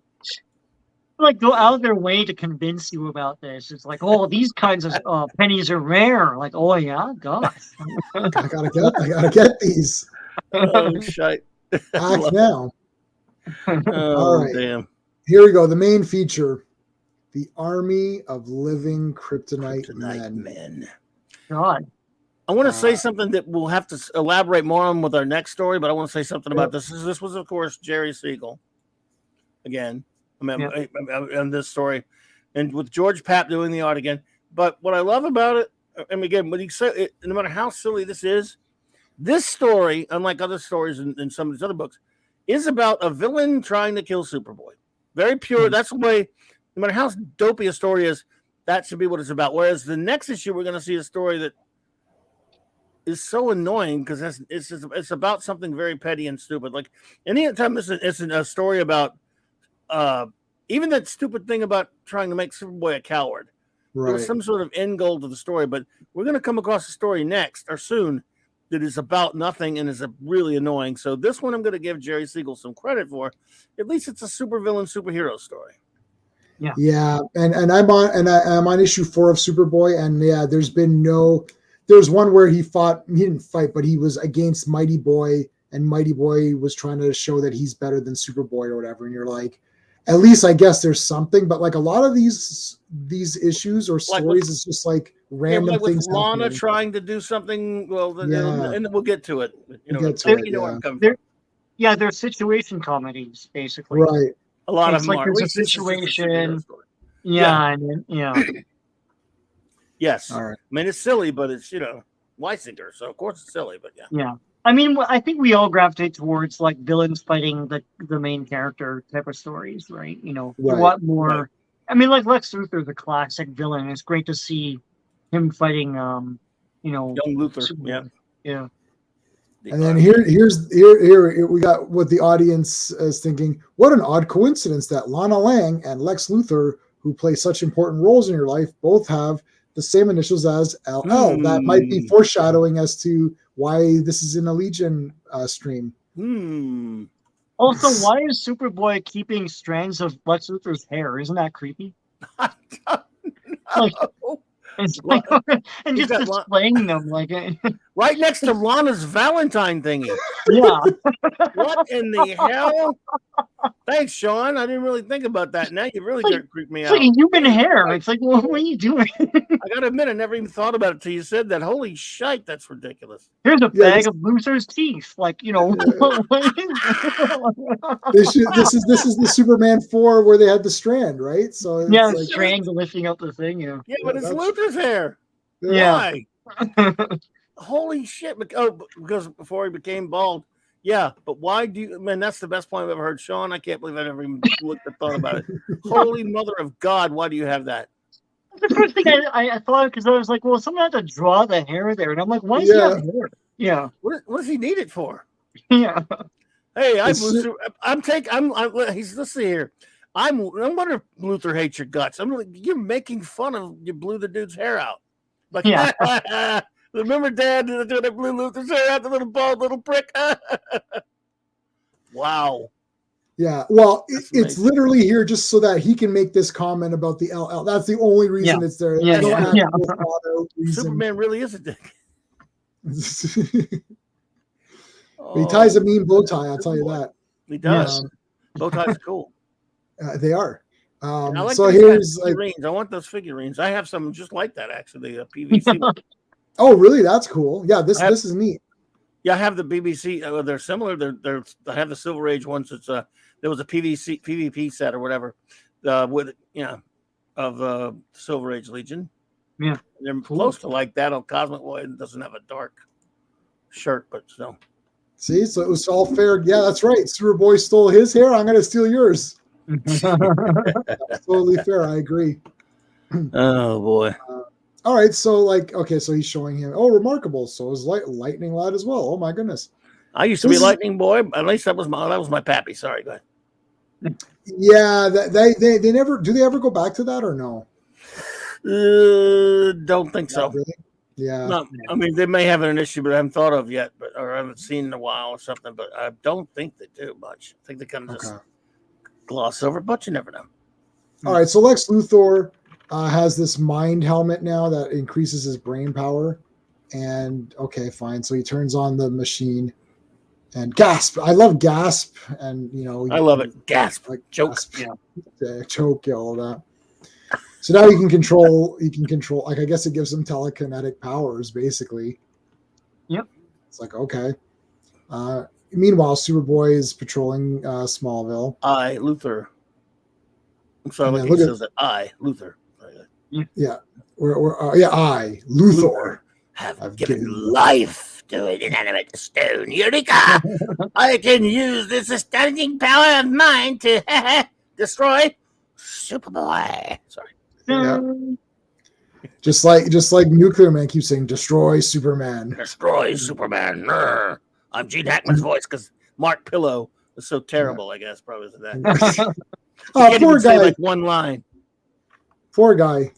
Like go out of their way to convince you about this. It's like, these kinds of pennies are rare. Like, gosh. I gotta get these. Oh shit! Act now. All right, damn. Here we go. The main feature. The Army of Living Kryptonite Men. God. I want to say something that we'll have to elaborate more on with our next story, but I want to say something about this. This was, of course, Jerry Siegel. Again, on this story. And with George Papp doing the art again. But what I love about it, and again, when he said, no matter how silly this is, this story, unlike other stories in some of these other books, is about a villain trying to kill Superboy. Very pure. Mm-hmm. That's the way. No matter how dopey a story is, that should be what it's about. Whereas the next issue, we're going to see a story that is so annoying because it's about something very petty and stupid. Like anytime it's a story about even that stupid thing about trying to make Superboy a coward. Right. There was some sort of end goal to the story, but we're going to come across a story next or soon that is about nothing and is really annoying. So this one I'm going to give Jerry Siegel some credit for. At least it's a supervillain superhero story. Yeah, and I'm on issue 4 of Superboy, and there's one where he didn't fight, but he was against Mighty Boy and Mighty Boy was trying to show that he's better than Superboy or whatever, and you're like, at least I guess there's something, but like a lot of these issues or stories is just like random like things with Lana happening. trying to do something. Well, Yeah. and we'll get to it. You know, We'll get to it, you know where yeah. I'm coming from. Yeah, they're situation comedies, basically. Right. A lot It's of them like are. there's At a least this is just a situation. superhero story. Yeah, and then, yeah. Yes. All right. I mean, it's silly, but it's, Weisinger, so of course it's silly, but yeah. Yeah. I mean, I think we all gravitate towards like villains fighting the main character type of stories, right? You know, Right. what more? Right. I mean, like Lex Luthor's a classic villain. It's great to see him fighting, Young Luthor. Superman. Yeah. And then here we got what the audience is thinking. What an odd coincidence that Lana Lang and Lex Luthor, who play such important roles in your life, both have the same initials as LL. That might be foreshadowing as to why this is in a Legion stream. Also, why is Superboy keeping strands of Lex Luthor's hair? Isn't that creepy? Like, it's like, and just displaying them like right next to Lana's Valentine thingy. Yeah. What in the hell? Thanks, Sean. I didn't really think about that. Now you really creeped me It's out. like human hair. It's like, well, what are you doing? I gotta admit, I never even thought about it till you said that. Holy shite, that's ridiculous. Here's a bag of Luthor's teeth. Like, This is the Superman 4 where they had the strand, right? So it's yeah, like, strands lifting up the thing. Yeah, but it's Luthor's hair. Yeah. Why? Holy shit! Because before he became bald. Yeah, but why do you? Man, that's the best point I've ever heard, Sean. I can't believe I never even thought about it. Holy mother of God! Why do you have that? The first thing I thought, because I was like, well, someone had to draw the hair there, and I'm like, why does he have hair? Yeah. What does he need it for? Yeah. Hey, let's see here. I wonder if Luthor hates your guts. I'm like, you're making fun of you blew the dude's hair out. Like, yeah. Remember Dad doing that blew Luthor's hair out, the little bald little prick? Wow. Yeah, well, it's literally here just so that he can make this comment about the LL. That's the only reason it's there. Yeah, Superman really is a dick. He ties a mean bow tie, I'll tell you that. He does. Bow ties are cool. They are. I like so here's figurines. I want those figurines. I have some just like that, actually. The PVC. Oh, really? That's cool. Yeah, this is neat. Yeah, I have the BBC. They're similar. I have the Silver Age ones. It's there was a PvP set or whatever with of Silver Age Legion. Yeah, they're close to like that. On Cosmic Boy doesn't have a dark shirt, but still. See, so it was all fair. Yeah, that's right. Superboy stole his hair. I'm going to steal yours. That's totally fair. I agree. Oh boy. All right, so so he's showing him. Oh, remarkable. So is Lightning Lad as well. Oh my goodness. I used to be Lightning Boy. At least that was my pappy. Sorry, go ahead. Yeah, they never do. They ever go back to that or no? Don't think so. Really? Yeah. No, I mean they may have an issue, but I haven't thought of yet, or I haven't seen in a while or something. But I don't think they do much. I think they kind of just gloss over, but you never know. All right, so Lex Luthor has this mind helmet now that increases his brain power, and okay, fine. So he turns on the machine, and gasp! I love gasp, and I love it. Gasp, like choke, gasp, choke, all that. So now he can control. Like I guess it gives him telekinetic powers, basically. Yep. It's like okay. Meanwhile, Superboy is patrolling Smallville. Luthor. I'm sorry, look, he says that Luthor. Yeah, I, Luthor, have given life to an inanimate stone. Eureka! I can use this astonishing power of mine to destroy Superboy. Sorry. Yeah. Just like Nuclear Man keeps saying, "Destroy Superman." Destroy Superman. I'm Gene Hackman's voice because Mark Pillow was so terrible. I guess probably isn't that. Poor guy. Like one line. Poor guy.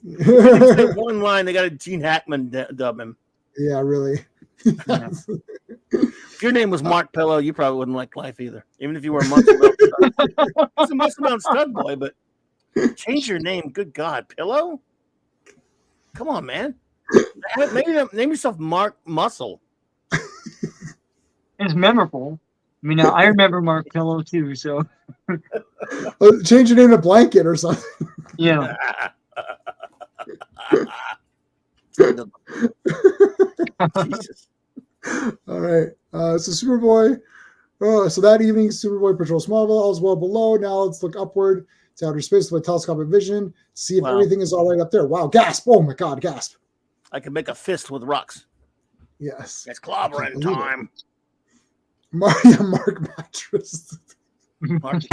One line. They got a Gene Hackman dub him. Yeah, really. If your name was Mark Pillow, you probably wouldn't like life either. Even if you were a muscle bound it's a muscle bound stud boy, but change your name. Good God, Pillow. Come on, man. Maybe name yourself Mark Muscle. It's memorable. I mean, I remember Mark Pillow too. So Change your name to Blanket or something. yeah. Jesus. All right. So Superboy. So that evening, Superboy patrols Smallville. All's well below. Now let's look upward to outer space with telescopic vision. See if everything is all right up there. Wow! Gasp! Oh my God! Gasp! I can make a fist with rocks. Yes. It's clobbering time. Mark Mattress. Mark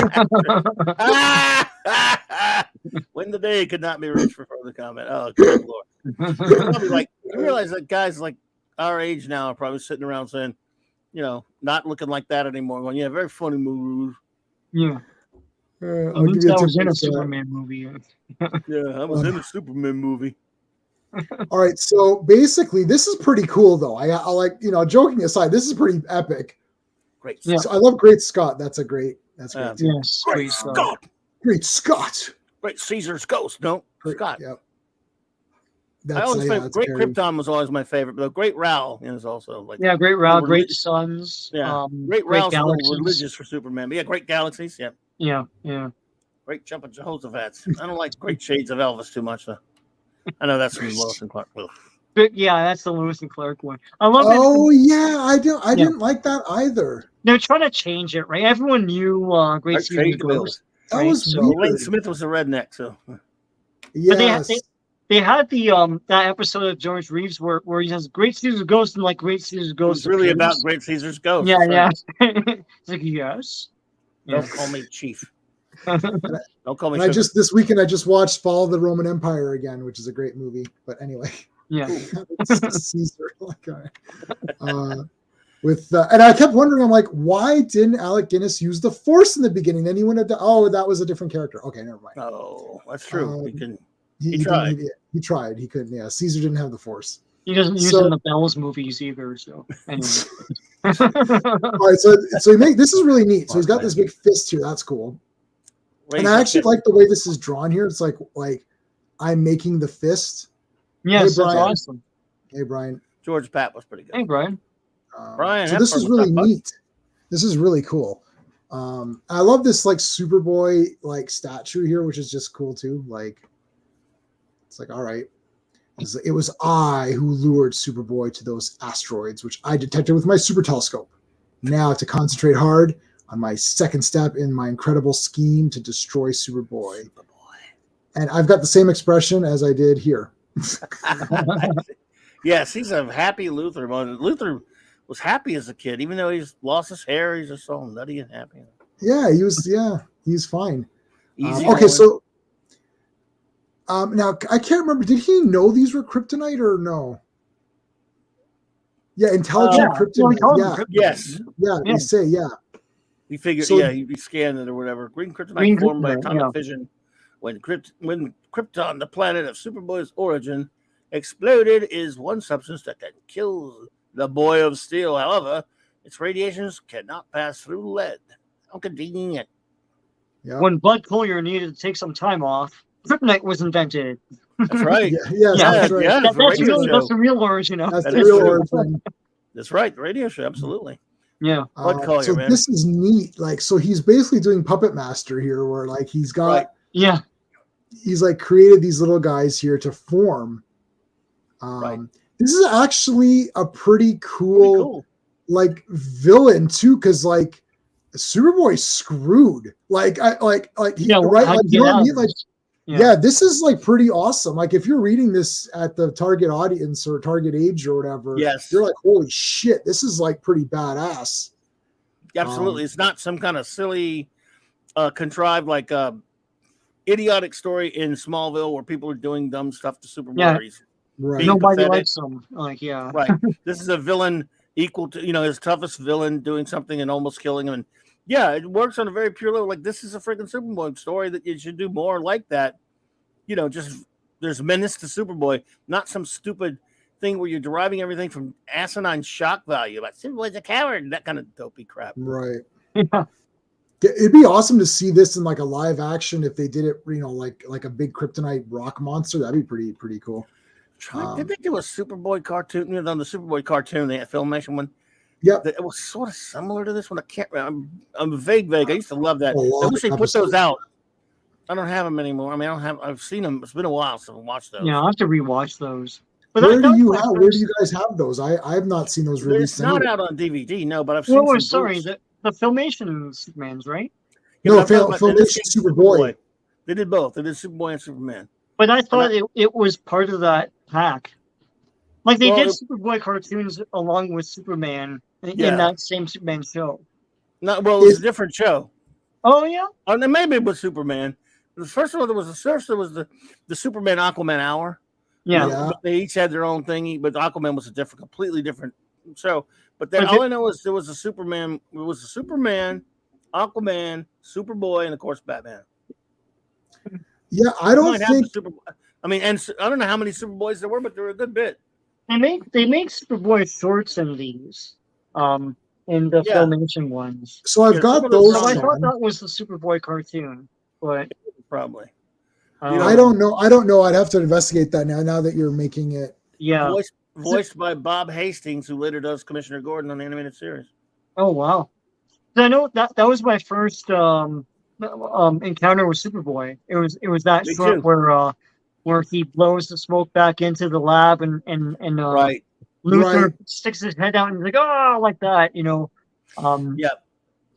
When the day could not be reached for further comment. Oh, good Lord. Probably like, you realize that guys like our age now are probably sitting around saying, you know, not looking like that anymore. Going, yeah, very funny move. Yeah. I'll give you I was in a a Superman movie. Yeah, I was in a Superman movie. All right, so basically, this is pretty cool, though. I like, you know, joking aside, this is pretty epic. Great. Yeah. So I love Great Scott. That's great. Too. Yes. Great Scott. Great Scott. Great Caesar's ghost. No, Scott. Yep. I always think Great Krypton was always my favorite, but Great Ral is also like Great Ral, Great Suns. Yeah, Great Ral's a little religious for Superman, but yeah, Great Galaxies. Yeah. Great Jumping Jehoshaphat's. I don't like Great Shades of Elvis too much though. I know that's from Lewis and Clark. But yeah, that's the Lewis and Clark one. I love it. Oh yeah, I didn't like that either. They're trying to change it, right? Everyone knew Great Caesar's Ghost. That was weird. Lane Smith was a redneck, so yes. But they had the that episode of George Reeves where he says Great Caesar's Ghost and like Great Caesar's Ghost. It's really about Great Caesar's Ghost. Yeah. It's like yes. Don't call me Chief. Don't call me. And this weekend I just watched Fall of the Roman Empire again, which is a great movie. But anyway, yeah, Caesar. And I kept wondering, I'm like, why didn't Alec Guinness use the Force in the beginning? Then he went up to, that was a different character. Okay, never mind. Oh, that's true. He tried. He tried. He couldn't. Yeah, Caesar didn't have the Force. He doesn't use it in the Bells movies either. So anyway. All right, so this is really neat. So he's got this big fist here. That's cool. And I actually like the way this is drawn here. It's like I'm making the fist. Yes, hey, Brian. that's awesome. Hey, Brian. George Pat was pretty good. Hey, Brian. Brian. So this is really neat. This is really cool. I love this like Superboy like statue here, which is just cool too. Like, it's like, all right. It was I who lured Superboy to those asteroids, which I detected with my super telescope. Now to concentrate hard on my second step in my incredible scheme to destroy Superboy. And I've got the same expression as I did here. Yes, he's a happy Luthor. Luthor was happy as a kid, even though he's lost his hair. He's just all nutty and happy. Yeah, he's fine. Easy okay, so now I can't remember. Did he know these were kryptonite or no? Yeah, intelligent kryptonite. Yes. Yeah, they say, yeah. He figured, he scanned it or whatever. Green kryptonite formed by atomic fission. When Krypton, the planet of Superboy's origin, exploded, is one substance that can kill the Boy of Steel. However, its radiations cannot pass through lead. How convenient. Yeah. When Bud Collyer needed to take some time off, kryptonite was invented. That's right. That's right. That's the real origin. That's the real origin. That's right. The radio show, absolutely. Yeah. Bud Collyer, so man. This is neat. Like, so he's basically doing Puppet Master here, where like he's got, he's like created these little guys here to form. This is actually a pretty cool like villain too, because like Superboy's screwed. Like you know what I mean? Like, this is like pretty awesome. Like if you're reading this at the target audience or target age or whatever, you're like, holy shit, this is like pretty badass. Absolutely. It's not some kind of silly, contrived, like idiotic story in Smallville where people are doing dumb stuff to Superboy. Yeah. Right. Nobody likes him. Like, yeah. Right. This is a villain equal to, his toughest villain doing something and almost killing him. And it works on a very pure level. Like, this is a freaking Superboy story that you should do more like that. Just there's menace to Superboy, not some stupid thing where you're deriving everything from asinine shock value. Like, Superboy's a coward, that kind of dopey crap. Right. Yeah. It'd be awesome to see this in like a live action if they did it, like a big kryptonite rock monster. That'd be pretty cool. Did they do a Superboy cartoon? On the Superboy cartoon, the filmation one, Yep. It was sort of similar to this one. I can't. I'm vague. I used to love that. A lot I wish they of put those episodes. out. I don't have them anymore. I mean, I don't have. I've seen them. It's been a while since I watched those. Yeah, I'll have to rewatch those. But Where do was you my have? Where do first- you guys have those? I have not seen those It's released not anywhere. out on DVD, no, but I've seen. Oh, some sorry, boots. the Filmation Supermans, right? Yeah, No, but I'm talking about- in this Filmation case, Superboy. They did both. They did Superboy and Superman. But I thought it was part of that pack. Like they Well, did Superboy cartoons along with Superman in Yeah. that same Superman show. No, well, it was a different show. Oh yeah. Oh, then maybe it was Superman. The first one, there was the Superman Aquaman hour. Yeah. Yeah. But they each had their own thingy, but Aquaman was completely different show. But then But all I know is there was a Superman. It was a Superman, Aquaman, Superboy, and of course Batman. Yeah, I You don't might have think. the I mean, and I don't know how many Superboys there were, but there were a good bit. They make Superboy shorts in these. In the Yeah. Filmation ones. So I've Yeah, got some of those those. So I Sean. thought that was the Superboy cartoon, but Probably. I don't know. I'd have to investigate that now that you're making it. Yeah. Voiced by Bob Hastings, who later does Commissioner Gordon on the animated series. Oh wow. So I know that was my first encounter with Superboy. It was that Me short too. where he blows the smoke back into the lab and Right. Luther Right. sticks his head out and he's like, oh, like that, Yep.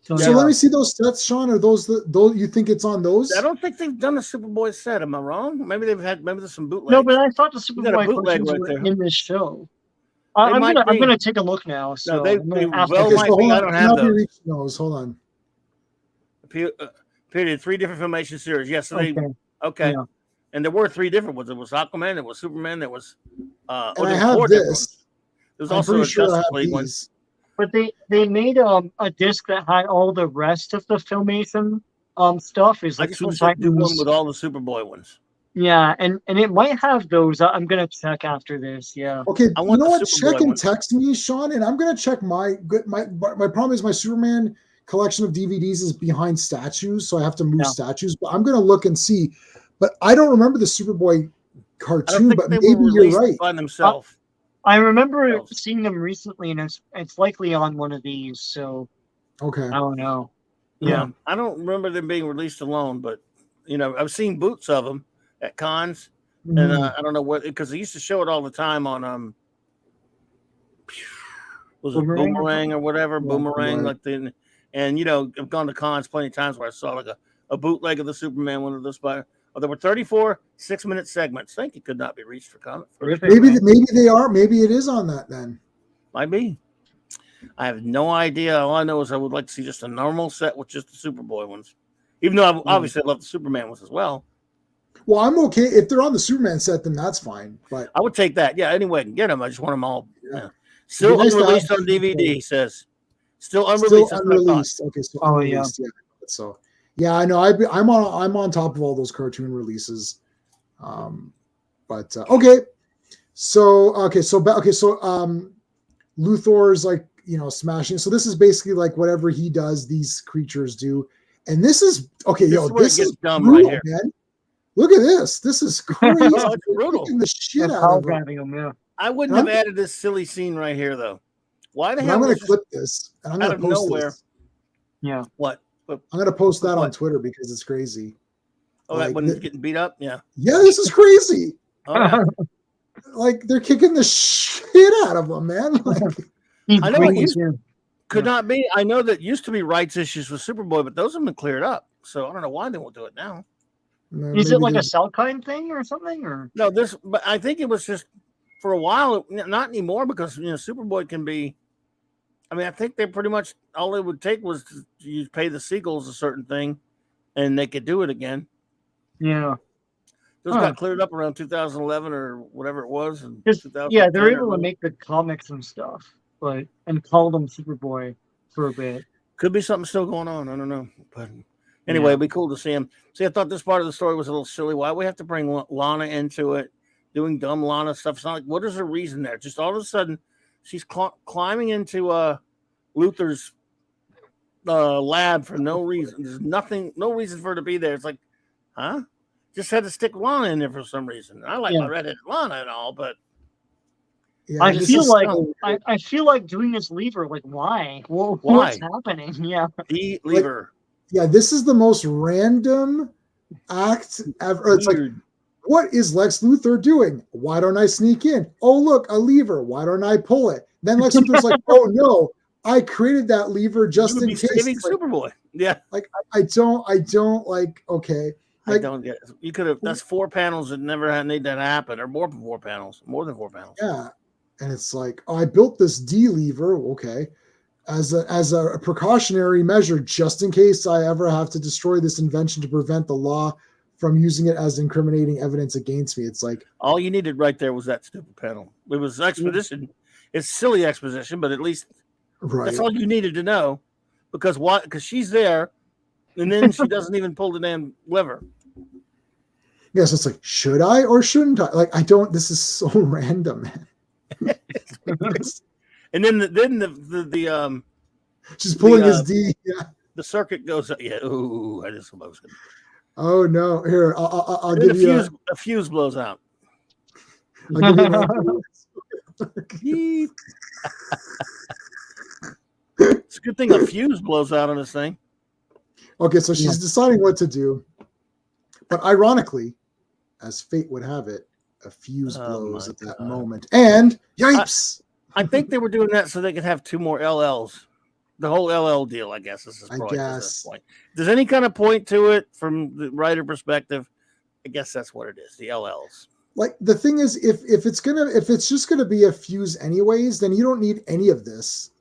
So, So let me see those sets, Sean. Are those you think it's on those? I don't think they've done a Superboy set. Am I wrong? Maybe there's some bootlegs. no, but I thought the You got a Superboy bootleg cartoons right were there. in this show. They I'm might be. gonna take a look now. So they I'm gonna ask well Okay, my- might so be. hold I on. don't Can have help you those. reach those. Hold on. Appeared in 3 different Filmation series. Yes, so they Okay. okay. Yeah. And there were 3 different ones. There was Aquaman, there was Superman, there was And there I were have 4 different this. ones. There was I'm also pretty a sure I Justice have League one. these. But they made a disc that had all the rest of the Filmation stuff. Is I like just Teen wish I could do one Titans. with all the Superboy ones. Yeah, and it might have those. I'm gonna check after this. Yeah. Okay, I you want know the what? Superboy Check and ones. text me, Sean, and I'm gonna check my problem is my Superman collection of DVDs is behind statues, so I have to move Yeah. statues. But I'm gonna look and see. But I don't remember the Superboy I don't cartoon. think But they maybe were you're released right. by themselves. I remember Themselves. seeing them recently, and it's likely on one of these. So Okay. I don't know. Yeah, I don't remember them being released alone, but I've seen boots of them at cons, and Mhm. I don't know what because they used to show it all the time on was it Boomerang or Boomerang or whatever, Yeah, Boomerang right. I've gone to cons plenty of times where I saw like a bootleg of the Superman one of those there were 34 6-minute segments. Thank you could not be reached for comment. Terrific. Maybe they are. Maybe it is on that then. Might be. I have no idea. All I know is I would like to see just a normal set with just the Superboy ones. Even though obviously I love the Superman ones as well. Well, I'm okay if they're on the Superman set, then that's fine. But I would take that. Yeah, anyway, I can get them. I just want them all. Yeah. Yeah. Still nice to unreleased have on DVD, he says. Still still unreleased. That's what I thought. unreleased. Okay, so Oh, yeah. unreleased. Yeah. So yeah, I know. I'm on top of all those cartoon releases. But okay. So Luthor's like smashing. So this is basically like whatever he does, these creatures do. And this is okay. This is where it This gets is dumb brutal, right here. man. Look at this. This is crazy. Oh, it's brutal. Kicking the shit Yeah, out power of him. grabbing them, yeah. I wouldn't And have added this silly scene right here, though. Why the And hell? I'm going was to this- clip this, and I'm out going of to post nowhere. this. Yeah. What? I'm going to post that on What? Twitter because it's crazy. Oh, Like that when he's getting beat up? Yeah. Yeah, this is crazy. Oh, yeah. Like they're kicking the shit out of him, man. Like, He I know it breathes used- in. Could not be. I know that used to be rights issues with Superboy, but those have been cleared up. So I don't know why they won't do it now. Is it maybe like a they- Salkind thing or something? Or No, but I think it was just for a while, not anymore because Superboy can be. I mean, I think they pretty much all it would take was you pay the sequels a certain thing, and they could do it again. yeah. Those Huh. got cleared up around 2011 or whatever it was. And Yeah, they're able to make the comics and stuff, and call them Superboy for a bit. Could be something still going on. I don't know. But anyway, it'd be cool to see him. See, I thought this part of the story was a little silly. Why we have to bring Lana into it, doing dumb Lana stuff? It's not like, what is her reason there? Just all of a sudden, she's climbing into Luther's lab for no reason. There's no reason for her to be there. It's like, huh? Just had to stick Lana in there for some reason. I like my redheaded Lana and all, but Yeah, I this feel is like so weird. I feel like doing this lever. Like, why? Well, Why? what's happening? Yeah. The lever. Yeah, this is the most random act ever. It's like, Weird. what is Lex Luthor doing? Why don't I sneak in? Oh, look, a lever. Why don't I pull it? Then Lex Luthor's like, oh no, I created that lever You just would in be case. saving It's like, Superboy. Yeah. I don't like, okay. I Like, don't get it. You could have. That's 4 panels that never had need that happen, or more than 4 panels. More than 4 panels. yeah. And it's like, oh, I built this D lever, okay, as a precautionary measure, just in case I ever have to destroy this invention to prevent the law from using it as incriminating evidence against me. It's like, All you needed right there was that stupid panel. It was exposition. It's silly exposition, but at least right. that's all you needed to know. Because what? Because she's there, and then she doesn't even pull the damn lever. Yes, it's like, should I or shouldn't I? Like, I don't. This is so random, man. And then the She's pulling his the D. Yeah. the circuit goes. Yeah. Ooh, I just almost. Oh no! Here, I'll And give you a fuse blows out. I'll give you Beep. It's a good thing a fuse blows out on this thing. Okay, so she's deciding what to do, but ironically, as fate would have it, a fuse blows at that moment, and yipes! I think they were doing that so they could have 2 more LLs. The whole LL deal, I guess, is I probably at guess. this point. If there's any kind of point to it from the writer perspective, I guess that's what it is. The LLs. Like, the thing is, if it's just gonna be a fuse anyways, then you don't need any of this.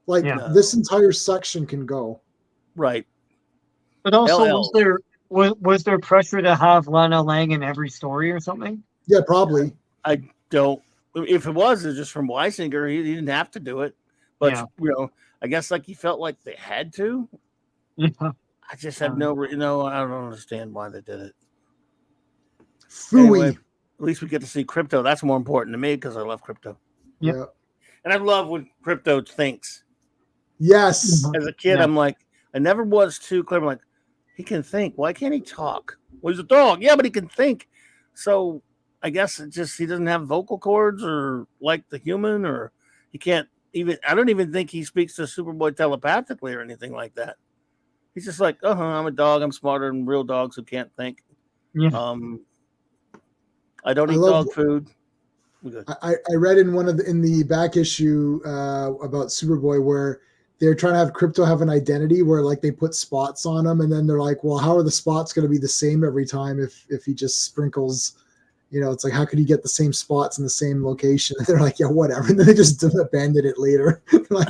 Like, this entire section can go. Right. But also, LL. was there pressure to have Lana Lang in every story or something? Yeah, probably. I don't. If it was just from Weisinger, he didn't have to do it. But I guess like he felt like they had to. Yeah. I just have I don't understand why they did it. Phooey. Anyway, at least we get to see Crypto. That's more important to me because I love Crypto. Yeah. And I love when Crypto thinks. Yes. As a kid, I'm like, I never was too clever. I'm like, he can think. Why can't he talk? Well, he's a dog. Yeah, but he can think. So I guess it just he doesn't have vocal cords or like the human, or he can't even. I don't even think he speaks to Superboy telepathically or anything like that. He's just like, I'm a dog. I'm smarter than real dogs who can't think. Yeah. I don't eat dog food. I read in in the back issue about Superboy where they're trying to have Crypto have an identity where like they put spots on him, and then they're like, well, how are the spots going to be the same every time if he just sprinkles? It's like, how could he get the same spots in the same location? And they're like, yeah, whatever. And then they just abandoned it later. Like,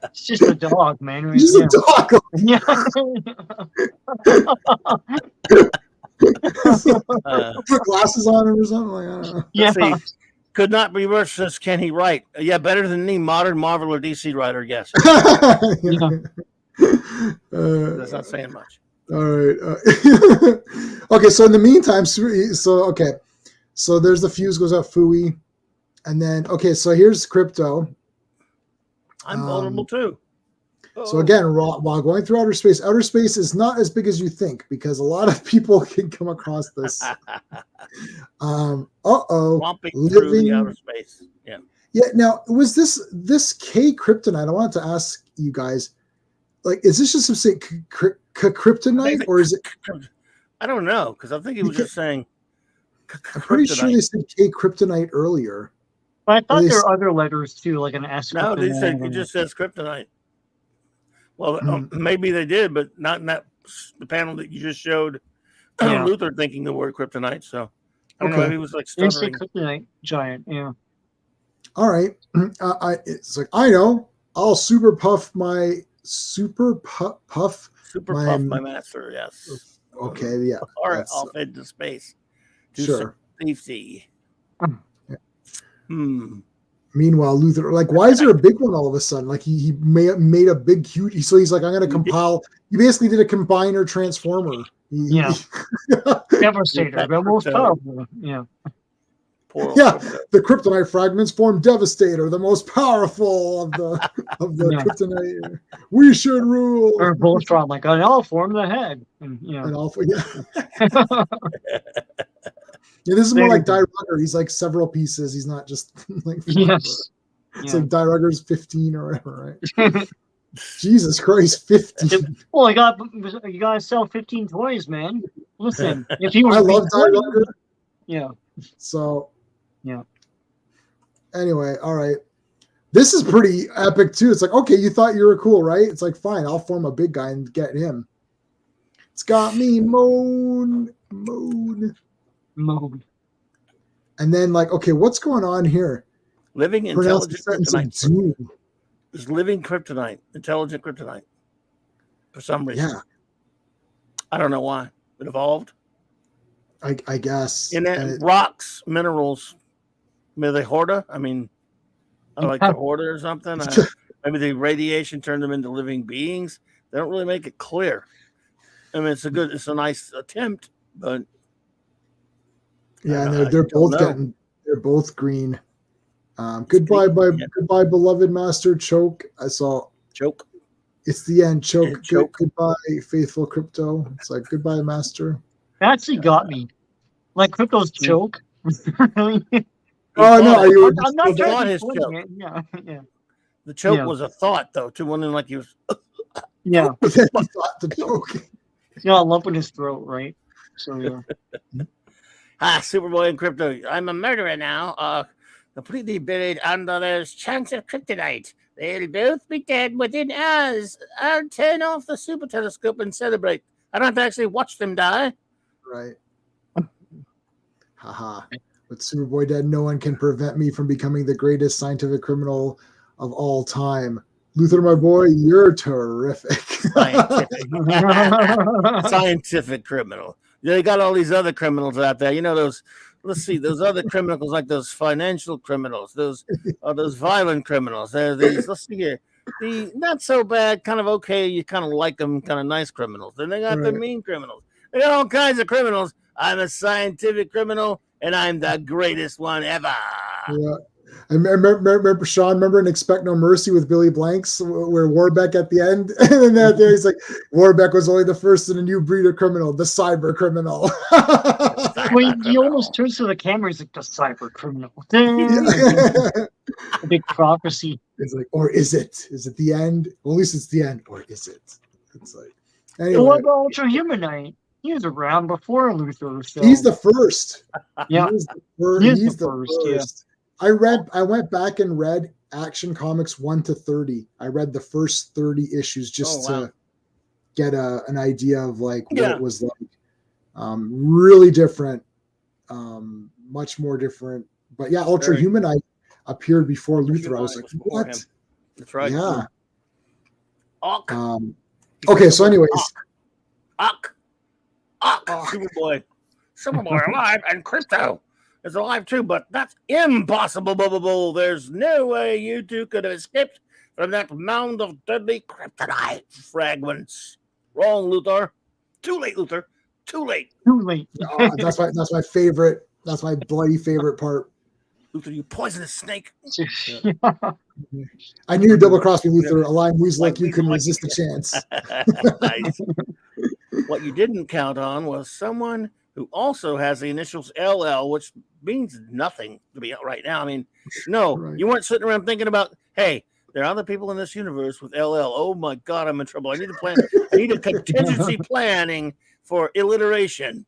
it's just a dog, man. It's just a dog. Yeah. Put glasses on him or something. Like, I don't know. Yeah. See, could not be worse. Says, can he write? Yeah, better than any modern Marvel or DC writer. Yes. That's not saying much. All right. Okay. So in the meantime, so there's the fuse goes out, Fooey, and then so here's Crypto. I'm vulnerable too. So again, while going through outer space is not as big as you think because a lot of people can come across this. Swamping through the outer space. Yeah. Yeah. Now, was this K kryptonite? I wanted to ask you guys, like, is this just some say kryptonite or is it? I don't know because I think he was just saying. I'm pretty sure they said K kryptonite earlier. But I thought there were other letters too, like an S. No, they said it just says kryptonite. Well, maybe they did, but not in the panel that you just showed. Luthor thinking the word kryptonite. So I don't know if he was like stuttering. Kryptonite giant. Yeah. All right. It's like, I know. I'll super puff my master. Yes. Okay. Yeah. All right. Off into space. Sure. Safety. Meanwhile, Luthor, like, why is there a big one all of a sudden? Like, he made a big, huge. So he's like, I'm going to compile. He basically did a combiner transformer. Devastator, the most powerful. Yeah. The kryptonite fragments form Devastator, the most powerful of the kryptonite. We should rule. Or Voltron, like, I'll form the head. And, And all, Yeah, this is There more you like go. Die Rugger. He's like several pieces. He's not just like Yes. It's Yeah. like Die Rugger's 15 or whatever, right? Jesus Christ, 15. Well, you gotta sell 15 toys, man. Listen, if you I would be love Die good, Rugger. yeah, So yeah. anyway, all right. This is pretty epic too. It's like, okay, you thought you were cool, right? It's like, fine, I'll form a big guy and get him. It's got me moan. Mode. And then like, okay, what's going on here? Living Pronounce the intelligent sentence of kryptonite. doom. Is living kryptonite, intelligent kryptonite. For some reason. Yeah, I don't know why. It evolved. I guess. And then And rocks, minerals. Maybe they hoarder. I mean, I like the hoarder or something. Maybe the radiation turned them into living beings. They don't really make it clear. I mean, it's a nice attempt, but yeah, and I they're don't both know. they're both green. Goodbye, goodbye, beloved master. Choke. I saw. Choke. It's the end. Choke. And choke. Goodbye, faithful crypto. It's like goodbye, master. That actually got me. Like Crypto's choke. Really? Oh no, you were I'm not he trying thought to be his funny, choke. man. Yeah, yeah, The choke Yeah. was a thought, though, too. One like he was. yeah. he thought the joke. He's got a lump in his throat, right? So yeah. Superboy and Crypto. I'm a murderer now. Completely buried under those chunks of kryptonite. They'll both be dead within hours. I'll turn off the super telescope and celebrate. I don't have to actually watch them die. Right. Haha. With Superboy dead, no one can prevent me from becoming the greatest scientific criminal of all time. Luther, my boy, you're terrific. Scientific criminal. They got all these other criminals out there. You know those. Let's see, those other criminals, like those financial criminals, those violent criminals. There's these. Let's see here. The not so bad, kind of okay. You kind of like them, kind of nice criminals. Then they got the Right. mean criminals. They got all kinds of criminals. I'm a scientific criminal, and I'm the greatest one ever. Yeah. I remember Sean, remember in Expect No Mercy with Billy Blanks, where Warbeck at the end, and then there he's like, Warbeck was only the first in a new breed of criminal, the cyber criminal. Well, he almost turns to the camera. He's like the cyber criminal. A big prophecy. It's like, or is it? Is it the end? Well, at least it's the end, or is it? It's like, What anyway, about Ultra Humanite? He was around before Luther. So. he's the first. Yeah. He's the first. I went back and read Action Comics 1 to 30. I read the first 30 issues just to get an idea of like what it was like. Really different, much more different. But yeah, Ultra Humanite appeared before Luther. I was like, what? That's right. Yeah. Ock. Okay, so anyways. Ock. Superboy alive, and Crypto is alive too, but that's impossible. There's no way you two could have escaped from that mound of deadly kryptonite fragments. Wrong, Luther. Too late, Luther. Too late. That's my favorite. That's my bloody favorite part. Luther, you poisonous snake. I knew you'd double cross me, Luther. A lying weasel like you couldn't resist the chance. Nice. What you didn't count on was someone who also has the initials LL, which means nothing to me right now. I mean, no, Right. You weren't sitting around thinking about, hey, there are other people in this universe with LL. Oh my God, I'm in trouble. I need a plan. I need a contingency planning for alliteration.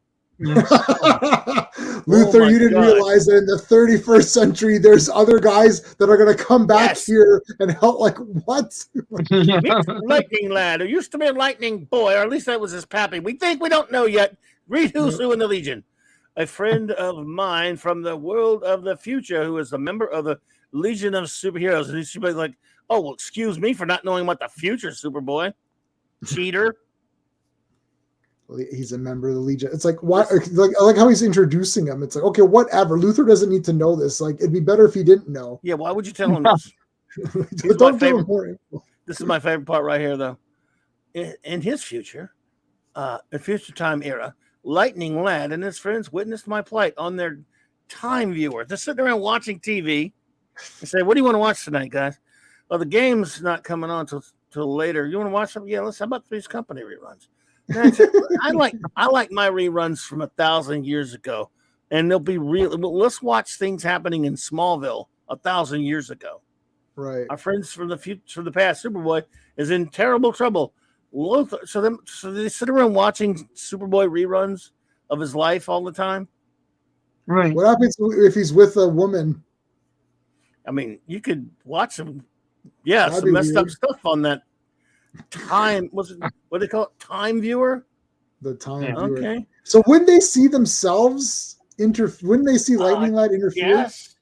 Luther, you didn't God. realize that in the 31st century, there's other guys that are going to come back here and help. Like, what? Lightning Lad, who used to be a lightning boy, or at least that was his pappy. We think we don't know yet. Read who's who in the Legion. A friend of mine from the world of the future who is a member of the Legion of Superheroes. And he should be like, oh, well, excuse me for not knowing about the future, Superboy. Cheater. He's a member of the Legion. It's like, why? Like, I like how he's introducing him. It's like, okay, whatever. Luther doesn't need to know this. Like, it'd be better if he didn't know. Yeah, why would you tell him this? Don't give him more info. This is my favorite part right here, though. In his future, in future time era, Lightning Lad and his friends witnessed my plight on their time viewer. They're sitting around watching TV and say, what do you want to watch tonight, guys? Well, the game's not coming on till later. You want to watch something? Yeah, how about Three's Company reruns? I like my reruns from 1,000 years ago. and they'll be real. Well, let's watch things happening in Smallville 1,000 years ago. Right. Our friends from the future, from the past, Superboy is in terrible trouble. So they sit around watching Superboy reruns of his life all the time. Right. What happens if he's with a woman? I mean, you could watch some, yeah, That'd some be messed up weird. stuff on that time. Was it what do they call it? Time viewer. The time Yeah. viewer. Okay. So wouldn't they see themselves wouldn't they see Lightning Lad interfere? Yes.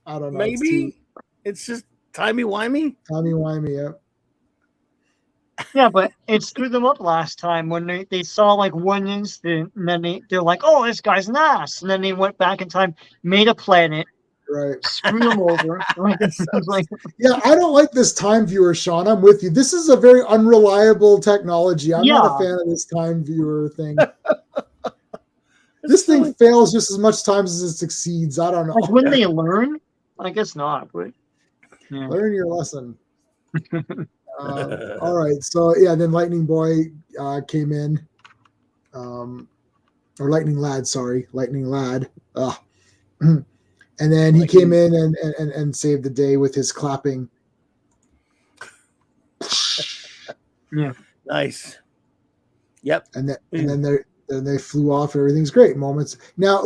I don't know. Maybe it's just timey-wimey. Timey-wimey, yeah. Yeah, but it screwed them up last time when they saw like one instant, and then they're like, "Oh, this guy's an ass," and then they went back in time, made a planet, Right. screwed them over. Like, Yeah, I don't like this time viewer, Sean. I'm with you. This is a very unreliable technology. I'm not a fan of this time viewer thing. This thing fails just as much times as it succeeds. I don't know. like when they learn, I guess not. But yeah. Learn your lesson. All right. So yeah, then Lightning Boy came in, or Lightning Lad. Sorry, Lightning Lad. And then he came in and saved the day with his clapping. Yeah. Nice. Yep. And then they flew off. Everything's great. Moments now.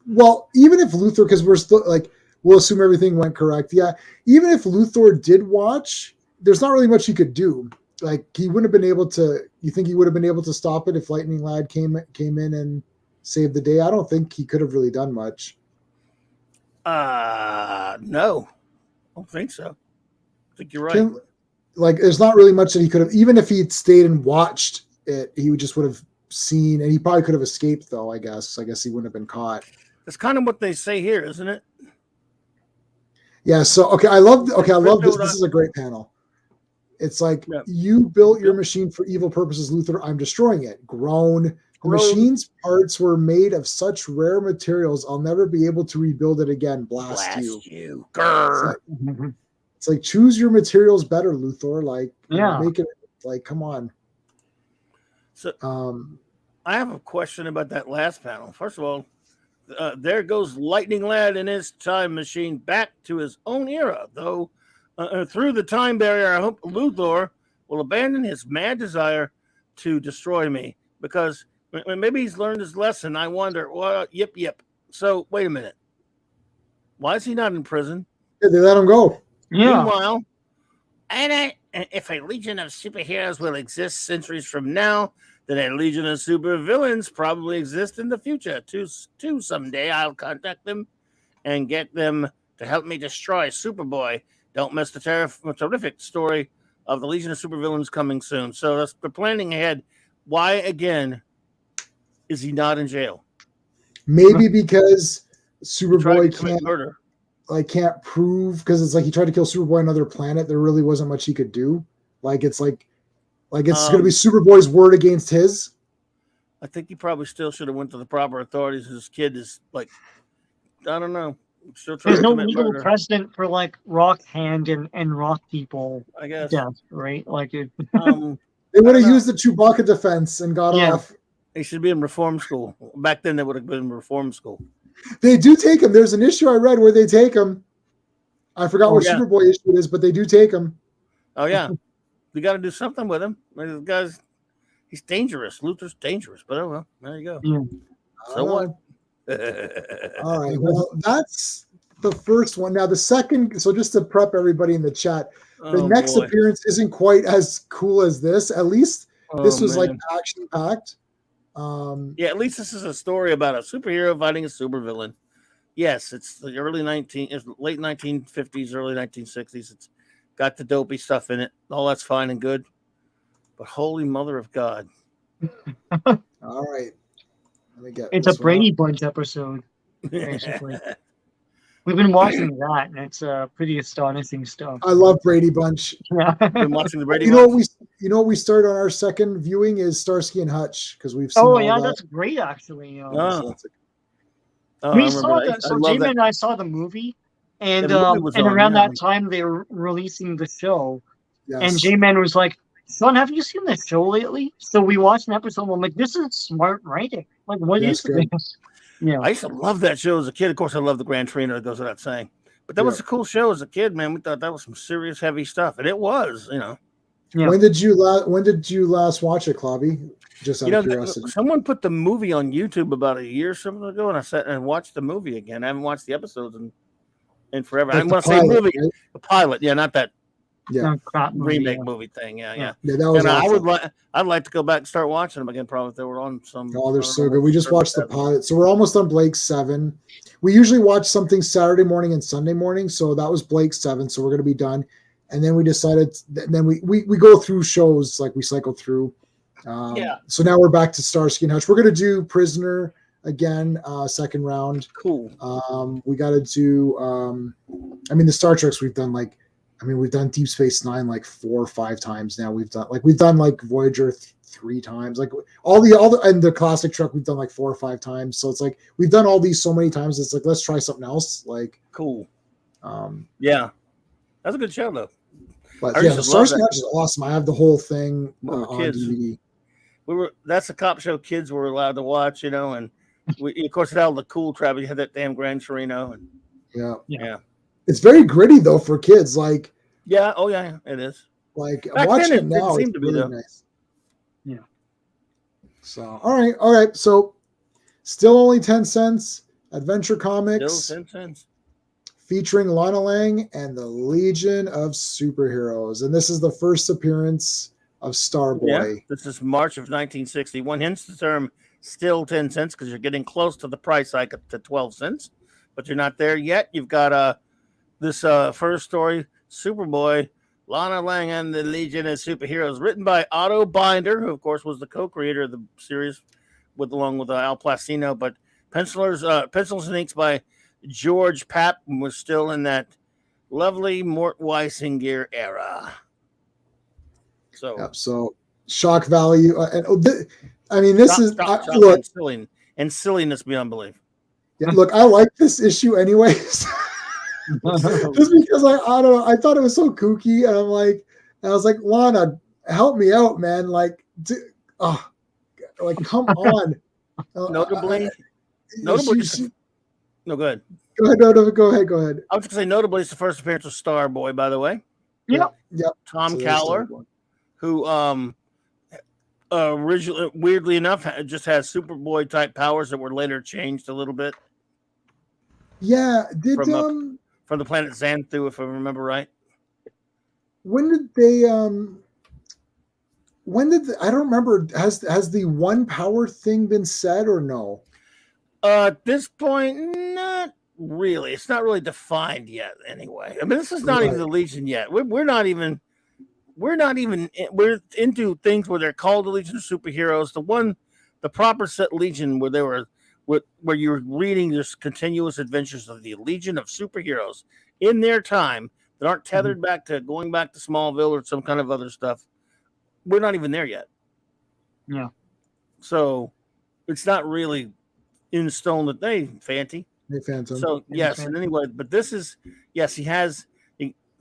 Well, even if Luthor, because we're still like, we'll assume everything went correct. Yeah. Even if Luthor did watch, there's not really much he could do. Like he wouldn't have been able to. You think he would have been able to stop it if Lightning Lad came in and saved the day? I don't think he could have really done much. No, I don't think so. I think you're right. Like, there's not really much that he could have. Even if he'd stayed and watched it, he would have seen, and he probably could have escaped. Though I guess he wouldn't have been caught. That's kind of what they say here, isn't it? Yeah. So I love this. This is a great panel. It's like, you built your machine for evil purposes, Luthor. I'm destroying it. Groan. The machine's parts were made of such rare materials, I'll never be able to rebuild it again. Blast you. It's like, choose your materials better, Luthor. Like, make it like, come on. So I have a question about that last panel. First of all, there goes Lightning Lad in his time machine back to his own era, though through the time barrier, I hope Luthor will abandon his mad desire to destroy me, because maybe he's learned his lesson. I wonder. Well, yip. So wait a minute. Why is he not in prison? Yeah, they let him go. Yeah. Meanwhile, if a legion of superheroes will exist centuries from now, then a legion of supervillains probably exist in the future. Too someday I'll contact them and get them to help me destroy Superboy. Don't miss the terrific story of the Legion of Supervillains coming soon. So they're planning ahead. Why again is he not in jail? Maybe because Superboy can't prove, because it's like he tried to kill Superboy on another planet. There really wasn't much he could do. Like it's going to be Superboy's word against his. I think he probably still should have went to the proper authorities. His kid is like, I don't know. Still trying There's to no commit legal murder. precedent for like rock hand and rock people. I guess. Death, right? Like it. They would have used the Chewbacca defense and got off. He should be in reform school. Back then, they would have been in reform school. They do take him. There's an issue I read where they take him. I forgot what Superboy issue it is, but they do take him. Oh, yeah. We got to do something with him. He's dangerous. Luthor's dangerous. But oh, well, there you go. Yeah. So what? All right. Well, that's the first one. Now, the second, so just to prep everybody in the chat, the next appearance isn't quite as cool as this. At least this was like action packed. Yeah, at least this is a story about a superhero fighting a supervillain. Yes, it's the late 1950s, early 1960s. It's got the dopey stuff in it. All that's fine and good. But holy mother of God. All right. It's a Brady Bunch episode, basically. We've been watching that, and it's pretty astonishing stuff. I love Brady Bunch. Yeah. Been watching the Brady Bunch. What we started on our second viewing is Starsky and Hutch, because we've seen. Oh yeah, that's great actually. We saw that. So Jamie and I saw the movie, and around that time they were releasing the show, and J-Man was like, "Son, have you seen the show lately?" So we watched an episode. And I'm like, "This is smart writing. Like, what is this?" Yeah. I used to love that show as a kid. Of course, I love the Gran Torino. It goes without saying. But that was a cool show as a kid, man. We thought that was some serious heavy stuff, and it was, Yeah. When did you last watch it, Clobby? Just out of curiosity. Someone put the movie on YouTube about a year or something ago, and I sat and watched the movie again. I haven't watched the episodes in forever. Like I want to say movie, right? the pilot, not that No, crap remake movie thing. Yeah. Yeah, that was And awful. I'd like to go back and start watching them again. Probably if they were on some. Oh, they're so good. We just watched the pilot, so we're almost on Blake's 7. We usually watch something Saturday morning and Sunday morning, so that was Blake's 7. So we're going to be done, and then we decided. Then we go through shows, like we cycle through. So now we're back to Starsky and Hutch. We're going to do Prisoner again, second round. Cool. We got to do. The Star Treks we've done we've done Deep Space Nine like 4 or 5 times now. We've done like Voyager 3 times. Like all the and the classic Trek we've done like 4 or 5 times. So it's like we've done all these so many times. It's like let's try something else. Like cool. Yeah, that's a good show though. But yeah, the Starsky and Hutch is awesome. I have the whole thing on kids. DVD. That's a cop show kids were allowed to watch, and of course it had all the cool trap. You had that damn Gran Torino, and yeah. It's very gritty though for kids. Like it is. Like back watching then, it now, seemed it's to be really though. nice. Yeah. So all right. So still only 10 cents. Adventure Comics. Still 10 cents. Featuring Lana Lang and the Legion of Superheroes, and this is the first appearance of Starboy. Yeah, this is March of 1961. Hence the term "still 10 cents" because you're getting close to the price hike up to 12 cents, but you're not there yet. You've got this first story, Superboy, Lana Lang and the Legion of Superheroes, written by Otto Binder, who of course was the co-creator of the series, along with Al Placino. But pencils and inks by George Papp was still in that lovely Mort Weisinger era. So shock value, this is look and silliness beyond belief. Yeah, look, I like this issue anyways, just because I thought it was so kooky, and I was like, Lana, help me out, man, come on. Notably. No, go ahead. Go ahead. I was just gonna say, notably, it's the first appearance of Starboy, by the way. Yep. Tom Cowler, who originally, weirdly enough, just has Superboy type powers that were later changed a little bit. Yeah, from the planet Xanthu, if I remember right. When did they? I don't remember. Has the one power thing been said or no? At this point, not really. It's not really defined yet. Anyway, this is not even the Legion yet. We're not even. We're into things where they're called the Legion of Superheroes. The proper set Legion where you're reading this continuous adventures of the Legion of Superheroes in their time that aren't tethered back to going back to Smallville or some kind of other stuff. We're not even there yet. Yeah. So it's not really in stone that they Phantom. So yes, and anyway, but this is he has.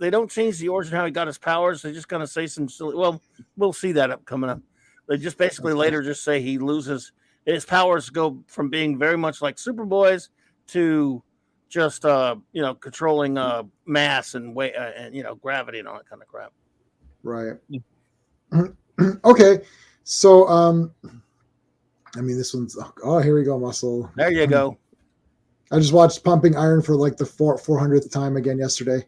They don't change the origin how he got his powers. They just kind of say some silly. Well, we'll see that coming up. They just basically later just say he loses his powers, go from being very much like Superboy's to just controlling mass and weight and gravity and all that kind of crap. Right. Okay. So this one's here we go, Muscle. There you go. I just watched Pumping Iron for like the 400th time again yesterday.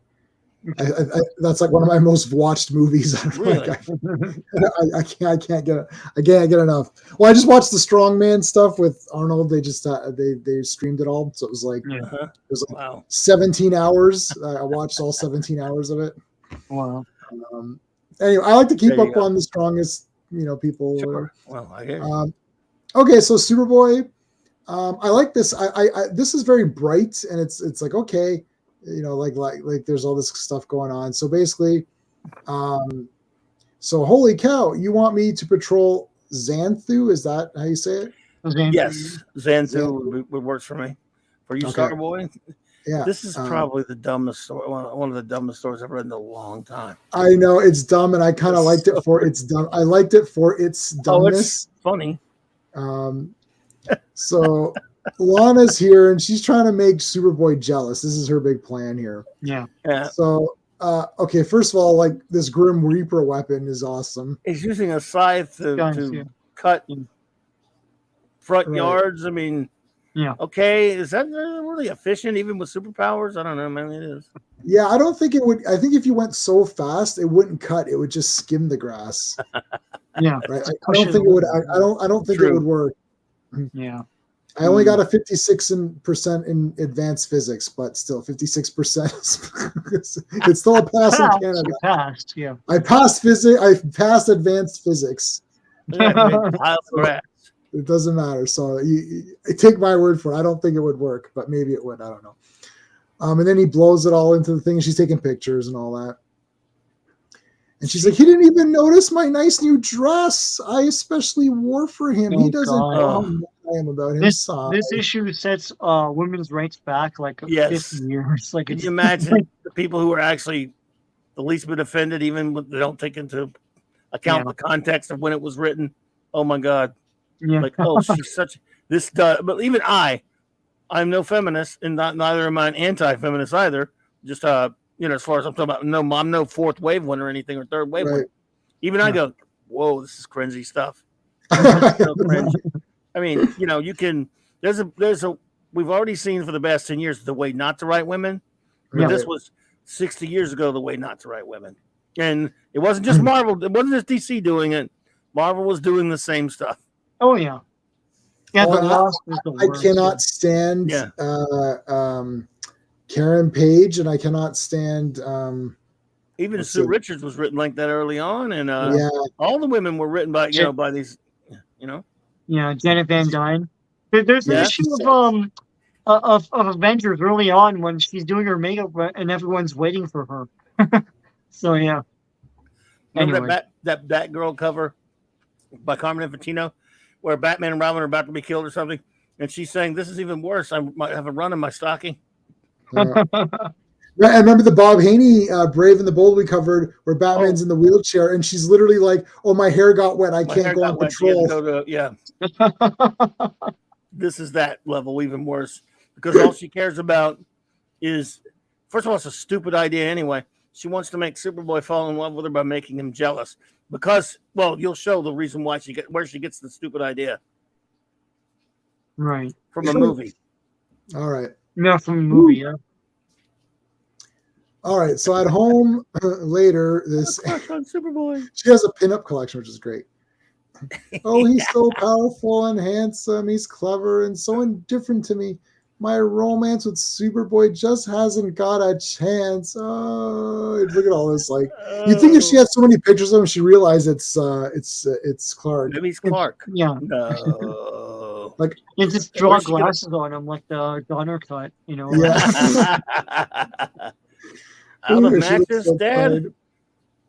That's like one of my most watched movies. Really? I can't get enough. Well, I just watched the Strongman stuff with Arnold. They just they streamed it all, so it was like it was like wow. 17 hours. I watched all 17 hours of it. Wow. Anyway, I like to keep up on the strongest people. Sure. Well, I hear you. Okay, so Superboy. I like this. I this is very bright, and it's like okay. Like there's all this stuff going on. So basically, so holy cow, you want me to patrol Xanthu? Is that how you say it? Xanthu. Yes, Xanthu works for me. For you, Starboy. Yeah. This is probably the dumbest story. One of the dumbest stories I've read in a long time. I know it's dumb, and I kind of liked it for its dumb. I liked it for its dumbness. Oh, it's funny. So Lana's here, and she's trying to make Superboy jealous. This is her big plan here. Yeah. So, okay, first of all, like this Grim Reaper weapon is awesome. He's using a scythe to cut front yards. I mean, okay, is that really efficient even with superpowers? I don't know, man. It is. Yeah, I don't think it would. I think if you went so fast, it wouldn't cut. It would just skim the grass. Yeah, right. I don't think it would. I don't think it would work. Yeah. I only got a 56% in advanced physics, but still 56%. It's still a pass in Canada. You passed, yeah. I passed physics. I passed advanced physics. It doesn't matter. So you take my word for it. I don't think it would work, but maybe it would. I don't know. And then he blows it all into the thing. And she's taking pictures and all that. And she's like, he didn't even notice my nice new dress I especially wore for him. He doesn't know how mad I am about him. This issue sets women's rights back like 50 years. Like, can you imagine the people who are actually the least bit offended, even when they don't take into account the context of when it was written? Oh my God. Yeah. Like, oh, she's such this but even I'm no feminist, and neither am I an anti-feminist either. Just as far as I'm talking about, I'm no fourth wave one or anything or third wave one. Even I go, whoa, this is cringy stuff. So cringe. I mean, you can. There's a. We've already seen for the past 10 years the way not to write women. But this was 60 years ago the way not to write women, and it wasn't just Marvel. It wasn't just DC doing it. Marvel was doing the same stuff. Oh yeah. Yeah, I cannot stand Karen Page, and I cannot stand even Sue Richards was written like that early on, and all the women were written by by these, Yeah, Janet Van Dyne. There's an issue of Avengers early on when she's doing her makeup and everyone's waiting for her. So yeah. Remember that Batgirl cover by Carmen Infantino, where Batman and Robin are about to be killed or something, and she's saying, "This is even worse. I might have a run in my stocking." I remember the Bob Haney Brave and the Bold we covered, where Batman's in the wheelchair, and she's literally like, "Oh, my hair got wet. I can't go on patrol." This is that level, even worse, because all she cares about is, first of all, it's a stupid idea anyway. She wants to make Superboy fall in love with her by making him jealous. Because, you'll show the reason why where she gets the stupid idea. Right. From a movie. All right. Yeah, from a movie, yeah. All right. So at home later, on Superboy. She has a pinup collection, which is great. Oh, he's so powerful and handsome. He's clever and so indifferent to me. My romance with Superboy just hasn't got a chance. Oh, look at all this! Like, you think if she had so many pictures of him, she realized it's Clark. Maybe it's Clark. Yeah. No. Like, you just draw glasses on him like the Donner cut, Yeah. Out of matches, Dad.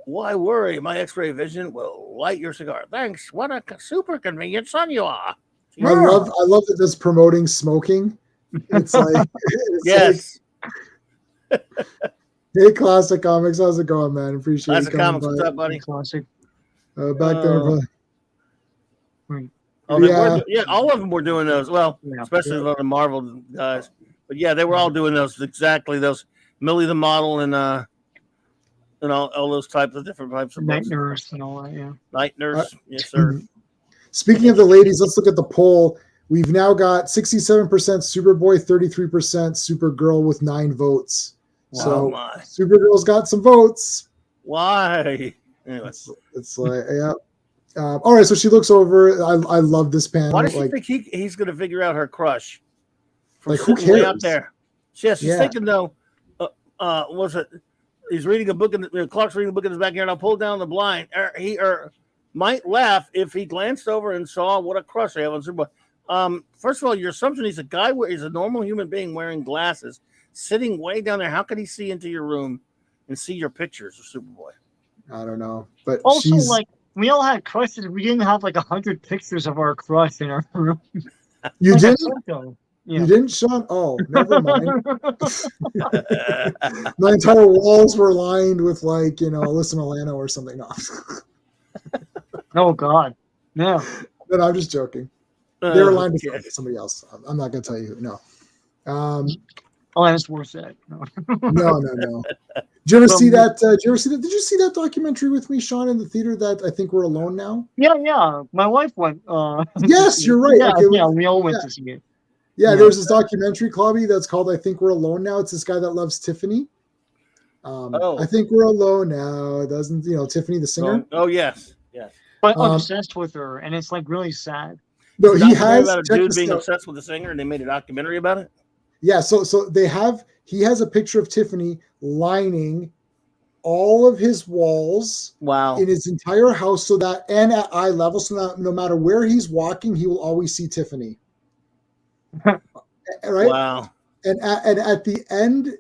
Why worry? My X-ray vision will light your cigar. Thanks. What a super convenient son you are. I love that this promoting smoking. It's like yes. Like, hey, Classic Comics, how's it going, man? Appreciate Classic Comics, what's up, buddy? Classic. Back there. All of them were doing those. Well, especially the Marvel guys. But they were all doing those exactly. Those Millie the Model and all those types of different types of Night Nurse and all that. Yeah. Night Nurse, yes, sir. Speaking of the ladies, let's look at the poll. We've now got 67% Superboy, 33% Supergirl with 9 votes. Wow, so Supergirl's got some votes. Why? Anyway. It's like, all right, so she looks over. I love this panel. Why does she think he's going to figure out her crush? Like, who cares? Out there. She's thinking, though, was it? He's reading a book, Clark's reading a book in his backyard. I'll pull down the blind. He might laugh if he glanced over and saw what a crush I have on Superboy. First of all, your assumption he's a guy he's a normal human being wearing glasses, sitting way down there. How can he see into your room and see your pictures of Superboy? I don't know, but also like we all had crushes. We didn't have like 100 pictures of our crush in our room. You didn't? Yeah. You didn't, Sean? Oh, never mind. My entire walls were lined with Alyssa Milano or something. No. Oh God, no. No, I'm just joking. They're aligned with yeah. somebody else. I'm not going to tell you. No. Alanis Morissette. No. No. Did you ever see that? Did you ever see that documentary with me, Sean, in the theater? That I think we're alone now. Yeah. My wife went. Yes, you're right. Yeah, Okay, we all went to see it. Yeah, there's this documentary, Clobby, that's called "I Think We're Alone Now." It's this guy that loves Tiffany. I think we're alone now. Doesn't Tiffany the singer? Oh yes. But obsessed with her, and it's like really sad. No, he has about a dude being obsessed with the singer, and they made a documentary about it. Yeah, so he has a picture of Tiffany lining all of his walls. Wow. In his entire house, so that and at eye level, so that no matter where he's walking, he will always see Tiffany. Right? Wow. And at the end,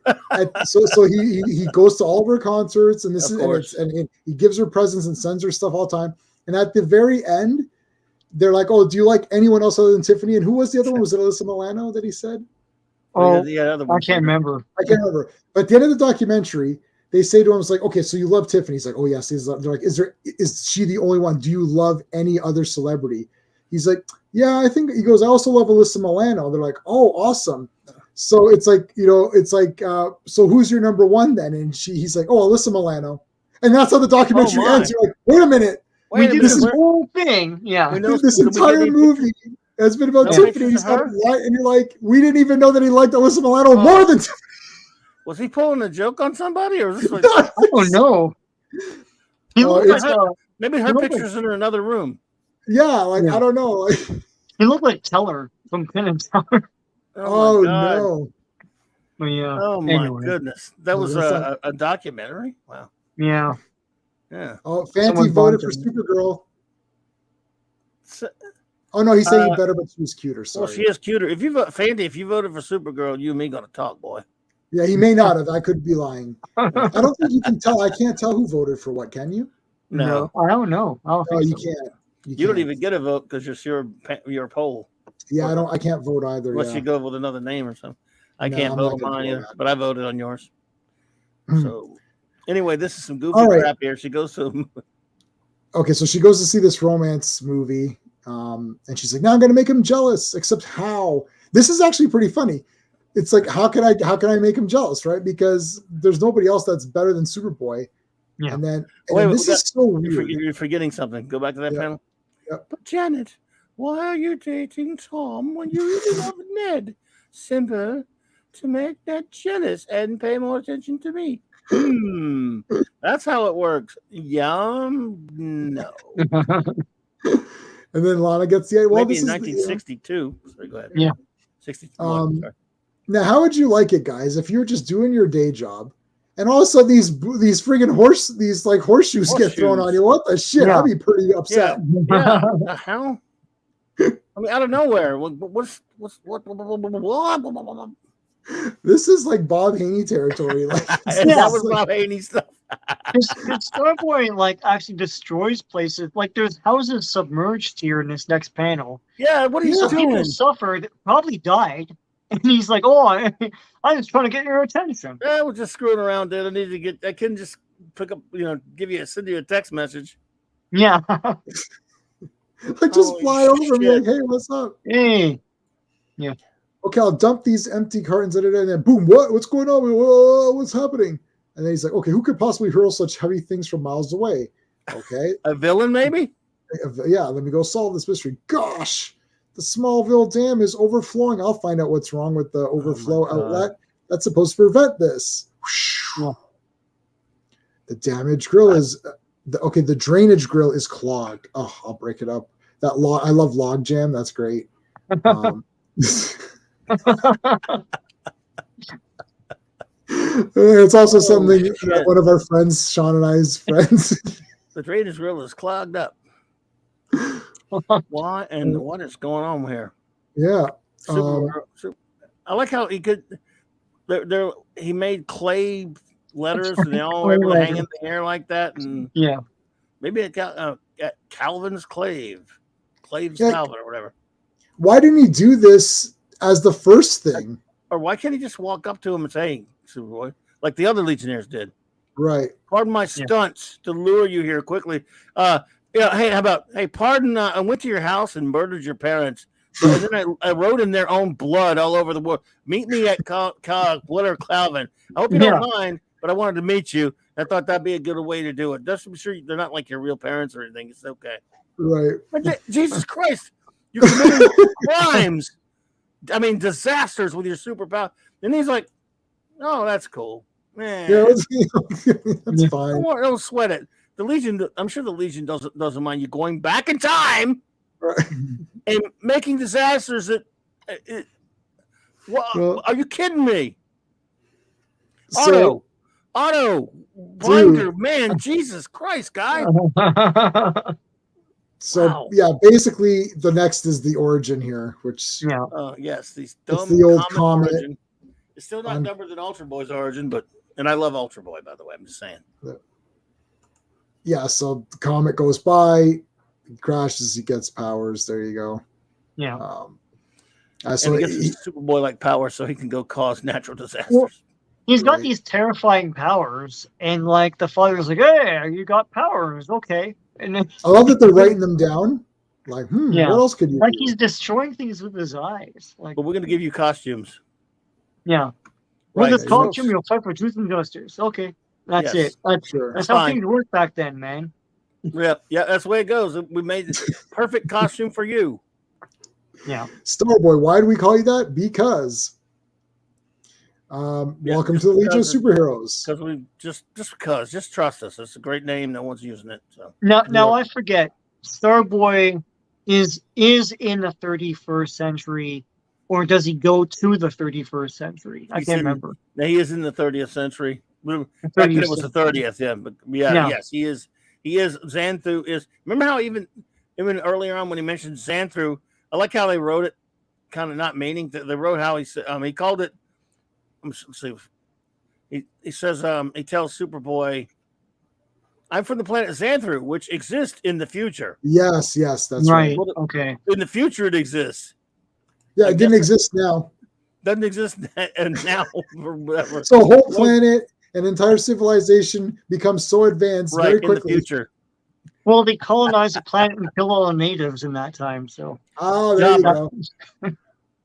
so he goes to all of her concerts, and and he gives her presents and sends her stuff all the time. And at the very end, they're like, "Oh, do you like anyone else other than Tiffany?" And who was the other one? Was it Alyssa Milano that he said? Oh, I can't remember. But at the end of the documentary, they say to him, "It's like, okay, so you love Tiffany?" He's like, "Oh yes." They're like, "Is she the only one? Do you love any other celebrity?" He's like, "Yeah, I think." He goes, "I also love Alyssa Milano." They're like, "Oh, awesome." So it's like, so who's your number one then? And he's like, "Oh, Alyssa Milano." And that's how the documentary ends. You're like, wait a minute. We did this whole thing. Yeah. This entire movie has been about Tiffany. And you're like, we didn't even know that he liked Alyssa Milano more than Tiffany. Was he pulling a joke on somebody? Or was this like, I don't know. Maybe her picture's in another room. Yeah, I don't know. He looked like Teller from Penn and Teller. Oh no! But yeah. Oh my goodness, that was a documentary. Wow. Yeah. Oh, Fancy voted for Supergirl. Oh no, he's saying better, but she was cuter. Sorry. Well, she is cuter. If you vote, Fandy, if you voted for Supergirl, you and me gonna talk, boy. Yeah, he may not have. I could be lying. I don't think you can tell. I can't tell who voted for what. Can you? No, I don't know. You can't. You don't even get a vote because it's your poll. Yeah, I can't vote either. Unless you go with another name or something. I can't vote on mine either, but I voted on yours. So, anyway, this is some goofy crap here. She goes to. Okay, so she goes to see this romance movie, and she's like, "Now I'm going to make him jealous." Except how? This is actually pretty funny. It's like, how can I make him jealous, right? Because there's nobody else that's better than Superboy. Yeah. And then this is so weird. You're forgetting something. Go back to that panel. Yep. But Janet, why are you dating Tom when you really love Ned? Simple, to make Ned jealous and pay more attention to me. That's how it works. Yum, no. And then Lana gets the maybe in 1962. Sorry, go ahead. Yeah, 61. Now, how would you like it, guys, if you're just doing your day job, and all of a sudden these friggin' horseshoes get thrown on you? What the shit? I'd be pretty upset. Yeah. The hell? I mean, out of nowhere. What? This is like Bob Haney territory. That was Bob Haney stuff. Starboy actually destroys places. Like there's houses submerged here in this next panel. Yeah, what are you doing? People suffered, probably died, and he's like, "Oh, I'm just trying to get your attention." Yeah, we're just screwing around, dude. I couldn't just pick up, send you a text message. Yeah. Just fly over and be like, "Hey, what's up?" Hey. Yeah. Okay, I'll dump these empty cartons, and then boom, what's going on? Whoa, what's happening? And then he's like, "Okay, who could possibly hurl such heavy things from miles away?" Okay. A villain, maybe? Yeah, let me go solve this mystery. Gosh, the Smallville Dam is overflowing. I'll find out what's wrong with the overflow outlet. That's supposed to prevent this. The damaged grill is... the drainage grill is clogged. Oh, I'll break it up. I love log jam. That's great. It's also something that one of our friends, Sean and I's friends. The drainage grill is clogged up. Why and what is going on here? Yeah. I like how he could. He made clay letters and they all were able to hang in the air like that. And yeah, maybe it got Calvin's Clave's Calvin or whatever. Why didn't he do this as the first thing? Or why can't he just walk up to him and say, Superboy, like the other Legionnaires did? Right. Pardon my stunts to lure you here quickly. Hey, how about, pardon, I went to your house and murdered your parents. And then I wrote in their own blood all over the world. Meet me at Clobberin. I hope you don't mind, but I wanted to meet you. I thought that'd be a good way to do it. Just to be sure they're not like your real parents or anything. It's okay. Right. But Jesus Christ, you're committing crimes. I mean, disasters with your superpower. And he's like, "Oh, that's cool. Yeah, that's fine. Don't sweat it. The Legion. I'm sure the Legion doesn't mind you going back in time Right. and making disasters. Well, are you kidding me? So, Otto, Binder, man, Jesus Christ, guy. So Wow. yeah, basically the next is the origin here, which Yes, these dumb it's the old comet. origin. It's still not dumber than Ultra Boy's origin, and I love Ultra Boy, by the way. I'm just saying. Yeah, so the comet goes by, he crashes, he gets powers. There you go. Yeah. So and he gets Superboy like power, so he can go cause natural disasters. Well, he's got these terrifying powers, and like the father's like, "Hey, you got powers, okay." And then, I love that they're writing them down. Like, what else could you like do? he's destroying things with his eyes. Like, But we're going to give you costumes. yeah. Right. With this costume, you'll fight for truth and justice. Okay, that's it. That's how things worked back then, man. Yeah, that's the way it goes. We made the perfect costume for you. Yeah. Starboy, why do we call you that? Because. Welcome to the Legion of Superheroes. Because we just trust us. It's a great name. No one's using it. So Now I forget. Starboy is in the 31st century, or does he go to the 31st century? I can't remember. No, he is in the 30th century. Back then it was the 30th. Yeah, but yes, he is. He is. Xanthu is. Remember how even earlier on when he mentioned Xanthu, I like how they wrote it, kind of not meaning that they wrote how he said. He called it. Let's see. He says he tells Superboy, "I'm from the planet Xanthu, which exists in the future." Yes, that's right. Well, okay. In the future, it exists. Yeah, it didn't exist now. Doesn't exist and now or whatever. So a whole planet, an entire civilization becomes so advanced very quickly. In the future. Well, they colonized the planet and killed all the natives in that time. So. Oh, there you go.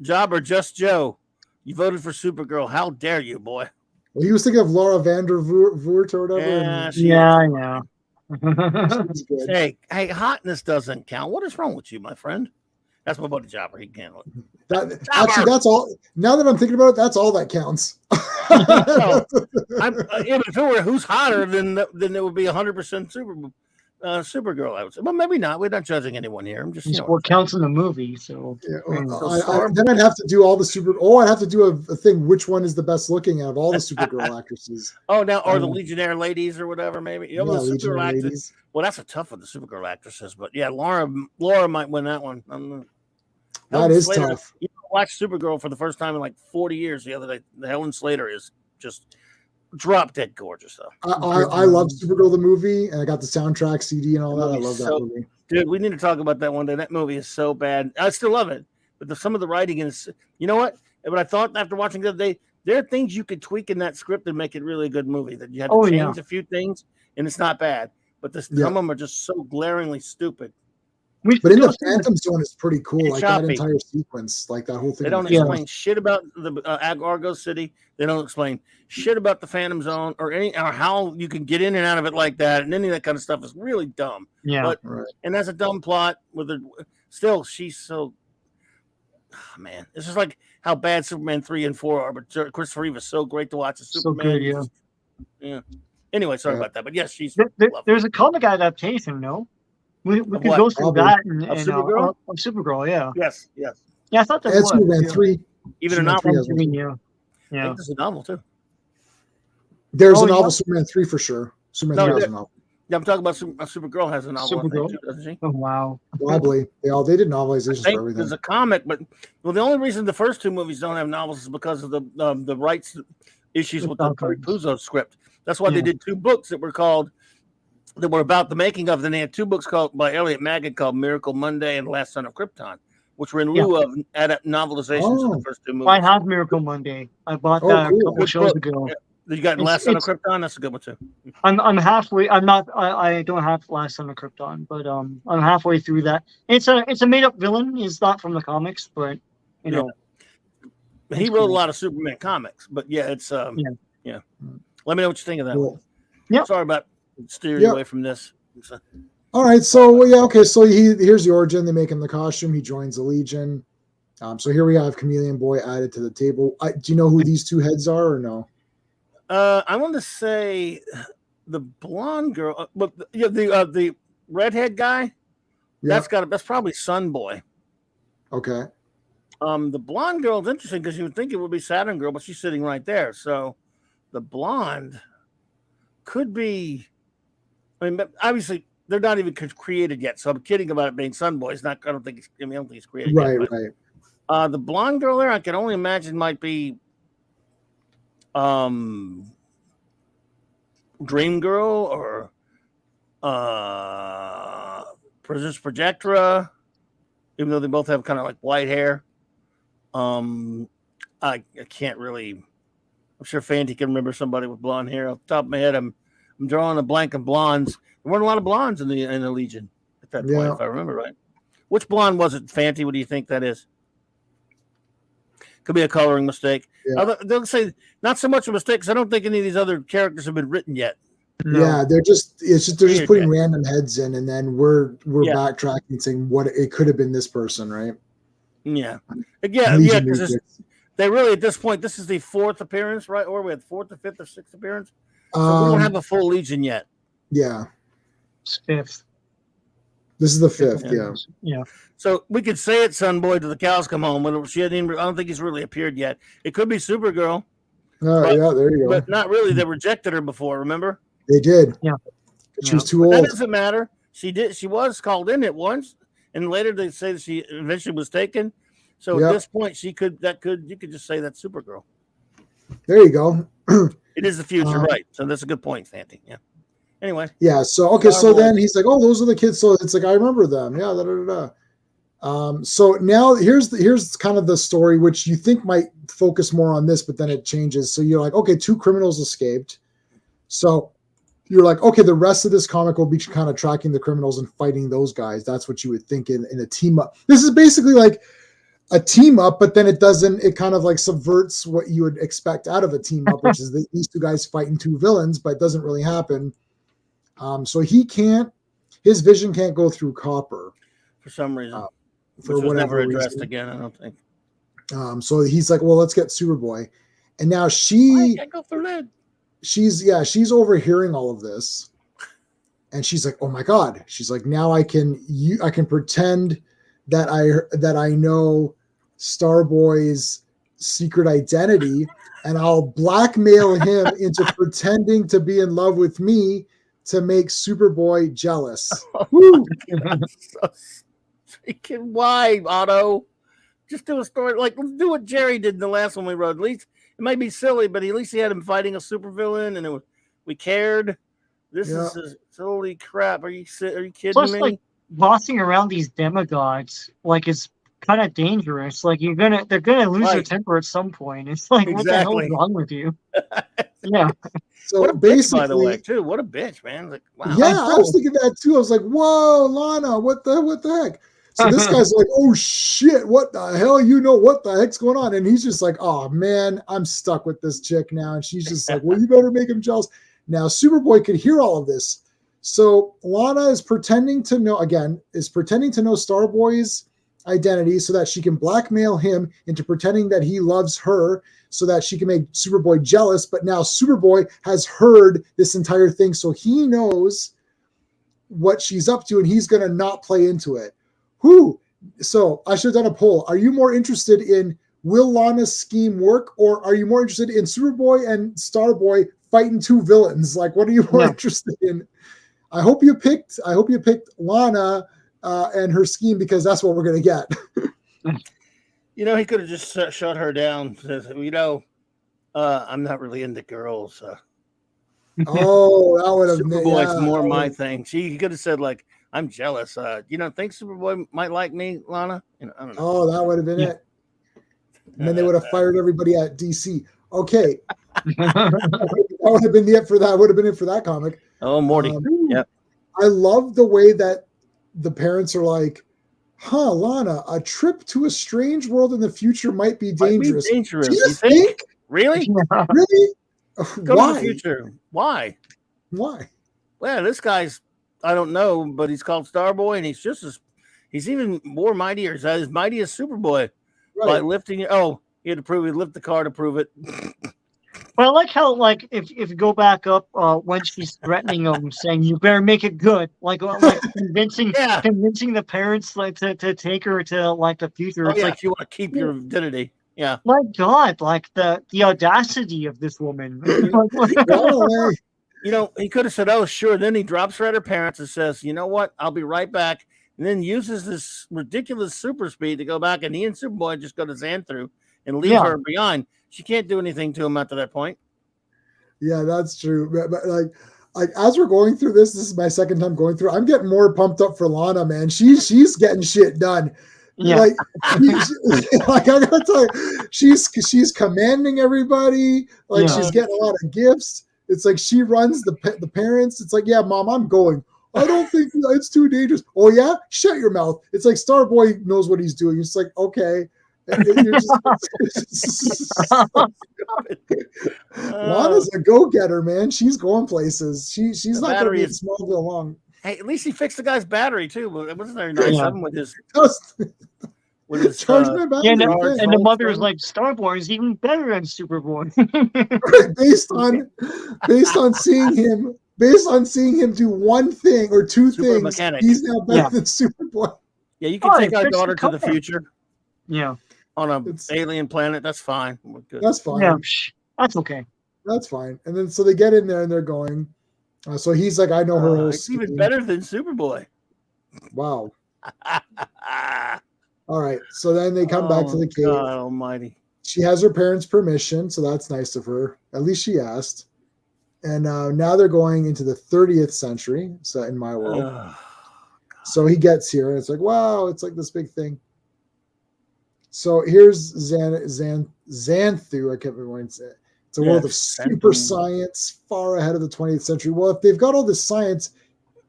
Jobber, Just Joe. You voted for Supergirl. How dare you, boy? Well, he was thinking of Laura Vandervoort or whatever. Yeah, I know. Hey, hotness doesn't count. What is wrong with you, my friend? That's my buddy Jobber. He can't look. Actually, that's all. Now that I'm thinking about it, that's all that counts. If it were who's hotter, then it would be 100% Supergirl, I would say. Well, maybe not. We're not judging anyone here. I'm just what counts in the movie. So then I'd have to do all the I'd have to do a thing. Which one is the best looking out of all the Supergirl actresses? Oh, now or the Legionnaire ladies or whatever, maybe. The Supergirl actress. Ladies. Well, that's a tough one, the Supergirl actresses, but yeah, Laura might win that one. That is tough. You watched Supergirl for the first time in like 40 years the other day. Helen Slater is just drop dead gorgeous though. I love Supergirl the movie, and I got the soundtrack CD and all that. I love that movie. Dude, we need to talk about that one day. That movie is so bad. I still love it, but some of the writing is. You know what? But I thought after watching the other day, there are things you could tweak in that script and make it really a good movie. That you had to change a few things, and it's not bad. But some of them are just so glaringly stupid. But in the Phantom Zone, it's pretty cool. Like choppy. That entire sequence, like that whole thing. They don't explain shit about the Argo City. They don't explain shit about the Phantom Zone or how you can get in and out of it like that. And any of that kind of stuff is really dumb. Yeah. And that's a dumb plot. Still, she's so. Oh, man, this is like how bad Superman 3 and 4 are. But Christopher Reeve is so great to watch. Superman. So good, yeah. Anyway, sorry about that. But yes, she's. There's a comic adaptation, no? We could go through that and Supergirl? Of Supergirl, yeah. Yes. Yeah, I thought that was. Superman 3. Even a novel. Yeah. I think there's a novel, too. There's a novel, Superman 3 for sure. Superman 3 has a novel. Yeah, I'm talking about Supergirl has a novel. Supergirl? Think, doesn't she? Oh, wow. Probably. They did novelizations for everything. There's a comic, but the only reason the first two movies don't have novels is because of the rights issues with the Puzo script. That's why they did two books that were about the making of. Then they had two books by Elliot Maggid called Miracle Monday and Last Son of Krypton, which were in lieu of novelizations of the first two movies. I have Miracle Monday. I bought that a couple shows ago. You got Last Son of Krypton. That's a good one too. I'm halfway. I'm not. I don't have Last Son of Krypton, but I'm halfway through that. It's a made up villain. He's not from the comics, but you know. He wrote a lot of Superman comics, but yeah, it's yeah. Let me know what you think of that one. Yeah. Sorry about steering away from this. All right, so okay. So here's the origin. They make him the costume. He joins the Legion. So here we have Chameleon Boy added to the table. Do you know who these two heads are, or no? I want to say the blonde girl, but the redhead guy. Yeah. That's probably Sunboy. Okay. The blonde girl is interesting because you would think it would be Saturn Girl, but she's sitting right there. So the blonde could be. I mean, obviously they're not even created yet, so I'm kidding about it being Sunboy. It's not. I don't think he's created yet. Right. The blonde girl there, I can only imagine might be Dream Girl or Princess Projectra, even though they both have kind of like white hair. I can't really. I'm sure Fanty can remember somebody with blonde hair. Off the top of my head, I'm drawing a blank of blondes. There weren't a lot of blondes in the Legion at that point, if I remember right. Which blonde was it, Fanty? What do you think that is? Could be a coloring mistake. Yeah. They'll say not so much a mistake because I don't think any of these other characters have been written yet. No. Yeah, they're just putting random heads in, and then we're backtracking, saying what it could have been this person, right? Yeah, because they really at this point this is the fourth appearance, right? Or we had fourth or fifth or sixth appearance, so we don't have a full Legion yet. Yeah, it's fifth. This is the fifth. Yeah. So we could say it's Sunboy to the cows come home, but I don't think he's really appeared yet. It could be Supergirl. There you go. But not really. They rejected her before. Remember? They did. Yeah. She was too old. That doesn't matter. She did. She was called in at once, and later they say that she eventually was taken. So at this point, you could just say that's Supergirl. There you go. It is the future, right? So that's a good point, Fanty. Yeah. Anyway. Yeah. So okay. So then he's like, "Oh, those are the kids." So it's like I remember them. Yeah. Da, da, da, da. So now here's kind of the story, which you think might focus more on this, but then it changes. So you're like, okay, 2 criminals escaped. So you're like, okay, the rest of this comic will be kind of tracking the criminals and fighting those guys. That's what you would think in a team up. This is basically like a team up, but then it kind of like subverts what you would expect out of a team up, which is these 2 guys fighting 2 villains, but it doesn't really happen. So his vision can't go through copper for some reason, which was never addressed again, I don't think. So he's like, well, let's get Superboy. And now I can't go through that. She's overhearing all of this. And she's like, oh my God. She's like, now I can pretend that I know Starboy's secret identity, and I'll blackmail him into pretending to be in love with me to make Superboy jealous. Woo! So freaking why, Otto? Just do a story like let's do what Jerry did in the last one we wrote. At least it might be silly, but at least he had him fighting a supervillain, and we cared. This is holy crap. Are you kidding Plus, me? Like bossing around these demigods, like is kind of dangerous. Like they're gonna lose their temper at some point. It's like what the hell is wrong with you? Yeah. So what a bitch, by the way, too. What a bitch, man. Like, wow. Yeah, I was thinking that too. I was like, whoa, Lana, what the heck? So this guy's like, oh shit, what the hell? You know what the heck's going on? And he's just like, oh man, I'm stuck with this chick now. And she's just like, well, you better make him jealous. Now Superboy could hear all of this. So Lana is pretending to know Starboy's identity so that she can blackmail him into pretending that he loves her so that she can make Superboy jealous. But now Superboy has heard this entire thing, so he knows what she's up to, and he's going to not play into it. So I should have done a poll. Are you more interested in will Lana's scheme work, or are you more interested in Superboy and Starboy fighting 2 villains? Like, what are you more interested in? I hope you picked Lana and her scheme, because that's what we're going to get. He could have just shut her down. Says, I'm not really into girls. Oh, that would have Superboy's more my thing. He could have said, like, I'm jealous. Think Superboy might like me, Lana? I don't know. Oh, that would have been it. And then they would have fired everybody at DC. Okay. That would have been it for that. Would have been it for that comic. Oh, Morty. Yep. I love the way that the parents are like, "Huh, Lana, a trip to a strange world in the future might be dangerous." Might be dangerous. Do You think? Really? Really? Go Why? to the future. Why? Why? Well, this guy's, I don't know, but he's called Starboy, and he's even more mighty, or as mighty as Superboy by lifting it. Oh, he had to prove he lift the car to prove it. But I like how, like, if you go back up when she's threatening him, saying you better make it good, like convincing the parents like to take her to like the future. It's like you want to keep your identity. Yeah. My God, like the audacity of this woman. You know, he could have said, "Oh, sure." Then he drops her at her parents and says, "You know what? I'll be right back." And then uses this ridiculous super speed to go back, and he and Superboy just go to Xanthru and leave her behind. She can't do anything to him after that point. Yeah, that's true. But like as we're going through this is my second time going through. I'm getting more pumped up for Lana, man. She's getting shit done. Yeah. Like I gotta tell you, she's commanding everybody. Like she's getting a lot of gifts. It's like she runs the parents. It's like, yeah, Mom, I'm going. I don't think it's too dangerous. Oh yeah, shut your mouth. It's like Starboy knows what he's doing. It's like, okay. Lana's a go-getter, man. She's going places. She's not going to be small to along. Hey, at least he fixed the guy's battery too. It wasn't very nice of him with his. And the mother's like, Starboy is even better than Superboy. based on seeing him do one thing or two things, mechanic. He's now better than Superboy. Yeah, you can take our daughter to the future. Yeah. On an alien planet, that's fine. We're good. That's fine. Yeah, that's okay. That's fine. And then so they get in there and they're going. So he's like, I know her whole It's even better than Superboy. Wow. All right. So then they come back to the cave. God almighty. She has her parents' permission, so that's nice of her. At least she asked. And now they're going into the 30th century. So in my world. So he gets here and it's like, wow, it's like this big thing. So here's Xanthu. I can't remember what it's. It's a world of super science, far ahead of the 20th century. Well, if they've got all this science,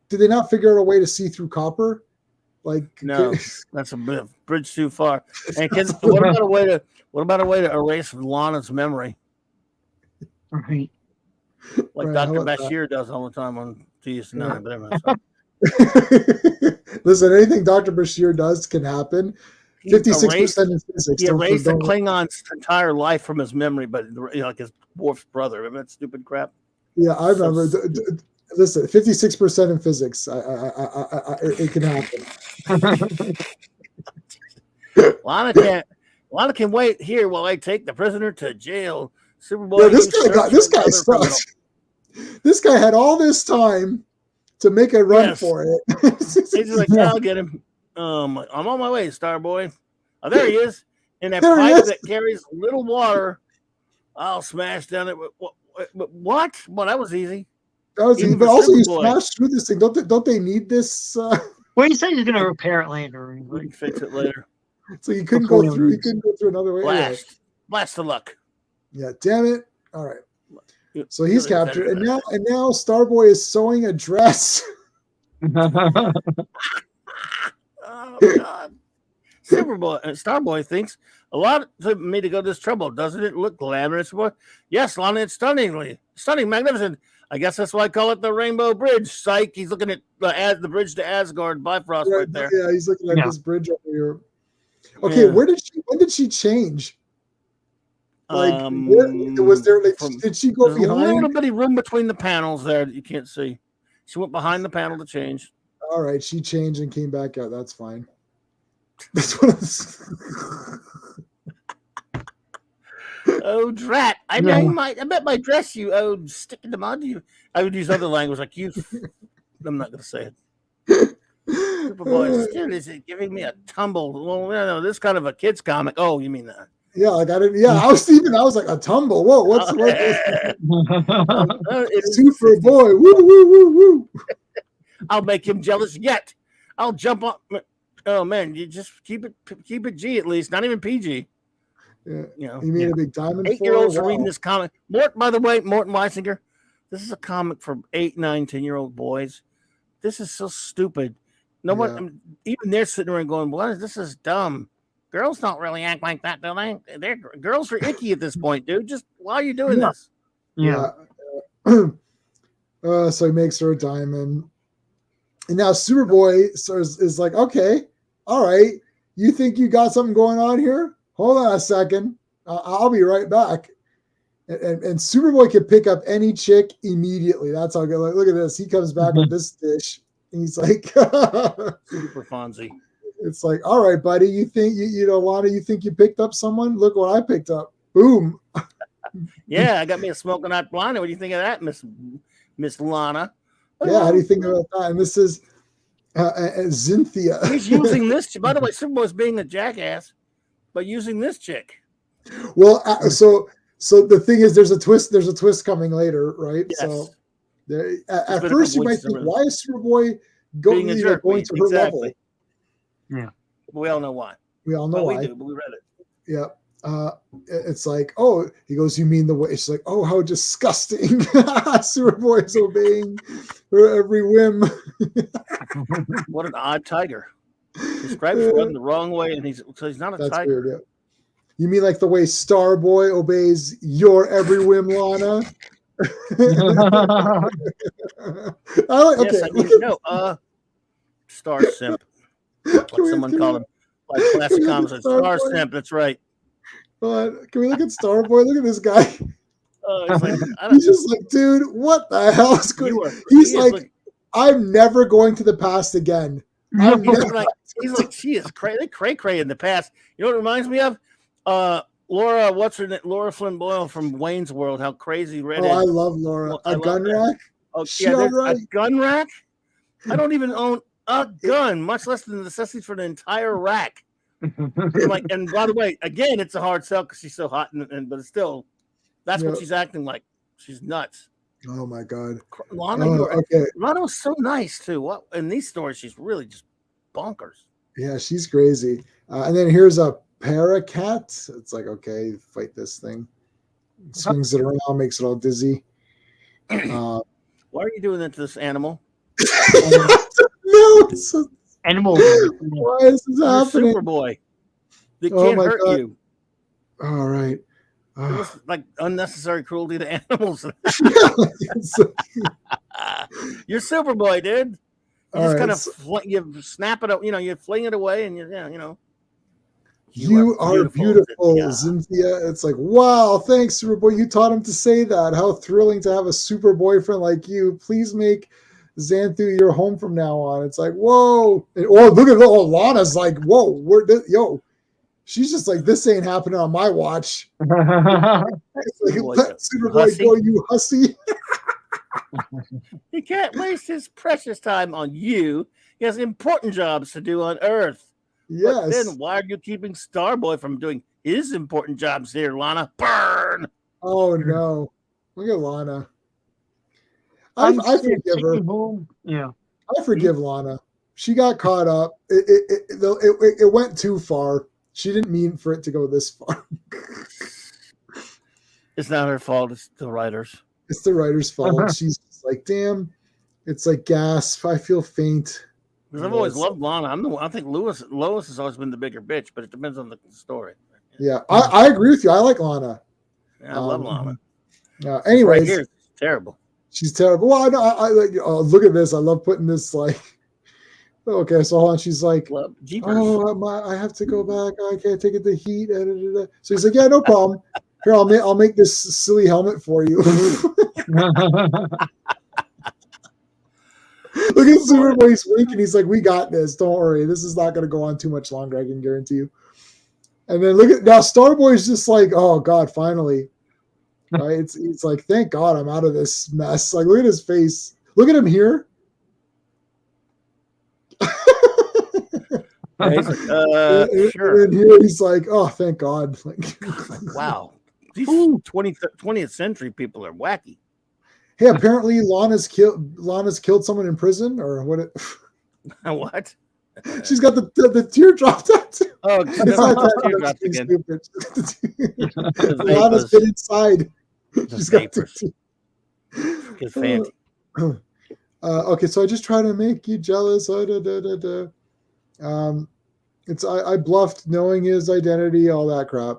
did they not figure out a way to see through copper? Like, no, that's a bridge too far. And what about a way to erase Lana's memory? Right. Like Dr. Bashir does all the time on DS9. Listen, anything Dr. Bashir does can happen. 56% in physics. He erased the Klingon's entire life from his memory, but like his Worf's brother. Remember that stupid crap? Yeah, I remember. Listen, 56% in physics. It can happen. Lana can wait here while I take the prisoner to jail. Superboy. Yeah, this guy sucks. This guy had all this time to make a run for it. He's like, I'll get him. I'm on my way, Starboy. Oh, there he is. In that pipe that carries little water. I'll smash down it. What? Well, that was easy. That was easy. But also, you smashed through this thing. Don't they need this? Well, you said he's going to repair it later. We can fix it later. So you couldn't go through. You couldn't go through another way. Blast the luck. Yeah. Damn it. All right. So he's captured, and now Starboy is sewing a dress. Oh God! Starboy thinks a lot for me to go this trouble. Doesn't it look glamorous, boy? Yes, Lana, it's stunning, magnificent. I guess that's why I call it the Rainbow Bridge. Psych. He's looking at the bridge to Asgard. Bifrost right there. Yeah, he's looking at this bridge over here. Okay, when did she change? Like, was there did she go behind? A little bitty room between the panels there that you can't see. She went behind the panel to change. All right, she changed and came back out. That's fine. That's what Oh, drat. I bet my dress you sticking them onto you. I would use other language like you. I'm not going to say it. Superboy still is giving me a tumble. Well, no, this kind of a kid's comic. Oh, you mean that? Yeah, like I didn't. Yeah, I was like a tumble. Whoa, what's Superboy? Woo, woo, woo, woo. I'll make him jealous yet. I'll jump up. Oh man, you just keep it G at least, not even PG. Yeah. You know, He made a big diamond. 8-year-olds are Wow. reading this comic. Morton, by the way, Morton Weisinger. This is a comic for 8, 9, 10-year-old boys. This is so stupid. No one, Yeah. even they're sitting there and going, "What is this? Is dumb." Girls don't really act like that, do they? Girls are icky at this point, dude. Just why are you doing this? Yeah. So he makes her a diamond. And now Superboy is like, okay, all right. You think you got something going on here? Hold on a second. I'll be right back. And Superboy can pick up any chick immediately. That's how good. Like, look at this. He comes back with this dish. And he's like, Super Fonzie. It's like, all right, buddy. You think you know, Lana? You think you picked up someone? Look what I picked up. Boom. Yeah, I got me a smoking hot blonde. What do you think of that, Miss Lana? Yeah, how do you think about that? And this is Cynthia. He's using this. By the way, Superboy's being a jackass, but using this chick. Well, so the thing is, there's a twist. There's a twist coming later, right? Yes. So at first you might think, why is Superboy being a jerk? going to her level? Yeah, we all know why. We all know why. We do, but we read it. Yeah. It's like, oh, he goes, you mean the way? She's like, oh, how disgusting. Superboy is obeying her every whim. What an odd tiger. He stripes run the wrong way, and he's not a tiger. Weird, yeah. You mean like the way Starboy obeys your every whim, Lana? Star simp. Like someone called him, like classic comics, Star simp. That's right. Can we look at Starboy? Look at this guy. He's just like, dude, what the hell is going on? He's like, I'm never going to the past again. He's like, she is cray in the past. You know what it reminds me of? Laura, what's her name? Laura Flynn Boyle from Wayne's World. How crazy redhead. Oh, I love Laura. A gun rack? Oh, yeah, a gun rack? I don't even own a gun, much less the necessities for an entire rack. And by the way, again, it's a hard sell because she's so hot, but it's still, that's what she's acting like. She's nuts. Oh my god, Lana, Lana's so nice too. What in these stories, she's really just bonkers. Yeah, she's crazy. And then here's a paracat. It's like, okay, fight this thing. Swings it around, makes it all dizzy. Why are you doing that to this animal? No, animal. Why is this happening? Superboy. They can't hurt you. All right. It's like unnecessary cruelty to animals. You're Superboy, dude. You just kind of you snap it up, you fling it away, and you are beautiful, Cynthia. It's like, wow, thanks, Superboy. You taught him to say that. How thrilling to have a super boyfriend like you. Please make Xanthu your home from now on. It's like, whoa. And, look at Lana's like, whoa, she's just like, this ain't happening on my watch. It's like, let Superboy go, you hussy. He can't waste his precious time on you. He has important jobs to do on Earth. Yes. But then why are you keeping Starboy from doing his important jobs here, Lana? Burn! Oh, no. Look at Lana. I forgive her. Yeah. I forgive Lana. She got caught up. It went too far. She didn't mean for it to go this far. It's not her fault. It's the writers. It's the writer's fault. She's like, damn. It's like gasp. I feel faint. Because I've always loved Lana. I think Lois has always been the bigger bitch, but it depends on the story. Yeah, I agree with you. I like Lana. Yeah, I love Lana. Anyways, right here, it's terrible. She's terrible. Well, I like. Oh, look at this. I love putting this like. Okay, so hold on. She's like, I have to go back. I can't take it. The heat. So he's like, yeah, no problem. Here, I'll make this silly helmet for you. Look at Superboy's winking. He's like, we got this. Don't worry. This is not going to go on too much longer. I can guarantee you. And then look at now. Starboy's just like, oh God, finally. Right? It's like, thank God I'm out of this mess. Like, look at his face. Look at him here. He's like, sure. And here he's like, oh, thank God. Like, wow. These 20th century people are wacky. Hey, apparently Lana's killed someone in prison, or what? What? She's got the teardrop tattoo. Oh, It's not that. teardrops That's again. stupid. Lana's been inside. She's got Vapors. Because fancy. Okay, so I just try to make you jealous. It's I bluffed knowing his identity, all that crap.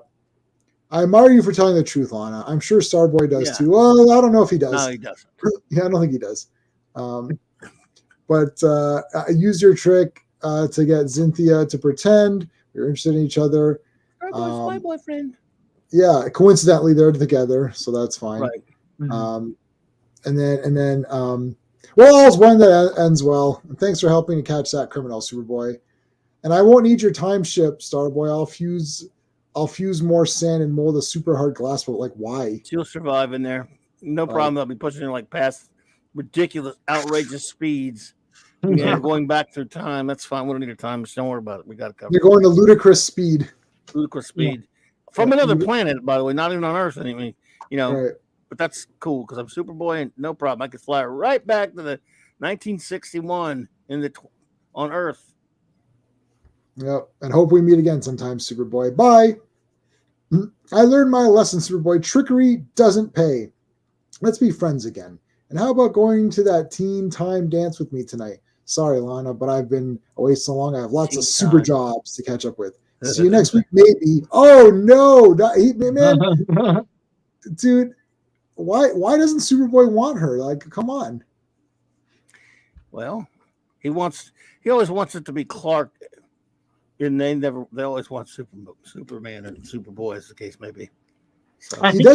I admire you for telling the truth, Lana. I'm sure Starboy does too. Well, I don't know if he does. No, he doesn't. Yeah, I don't think he does. But I used your trick to get Cynthia to pretend we were interested in each other. Starboy's my boyfriend. Yeah, coincidentally they're together, so that's fine. Right. And then well, all's one that ends well. And thanks for helping to catch that criminal, Superboy. And I won't need your time ship, Starboy. I'll fuse more sand and mold a super hard glass boat. Like, why? She'll survive in there. No problem. I'll be pushing her like past ridiculous, outrageous speeds. Yeah, going back through time. That's fine. We don't need her time. Just don't worry about it. We got it covered. You're going to ludicrous speed. Ludicrous speed. From another planet, by the way, not even on Earth anyway. You know, Right. But that's cool because I'm Superboy and no problem. I could fly right back to the 1961 on Earth. Yep. And hope we meet again sometime, Superboy. Bye. I learned my lesson, Superboy. Trickery doesn't pay. Let's be friends again. And how about going to that teen time dance with me tonight? Sorry, Lana, but I've been away so long. I have lots of super jobs to catch up with. See you next week, maybe. Oh no, man, dude. Why doesn't Superboy want her? Like, come on. Well, he always wants it to be Clark, and they always want Superman and Superboy, as the case may be. So. I think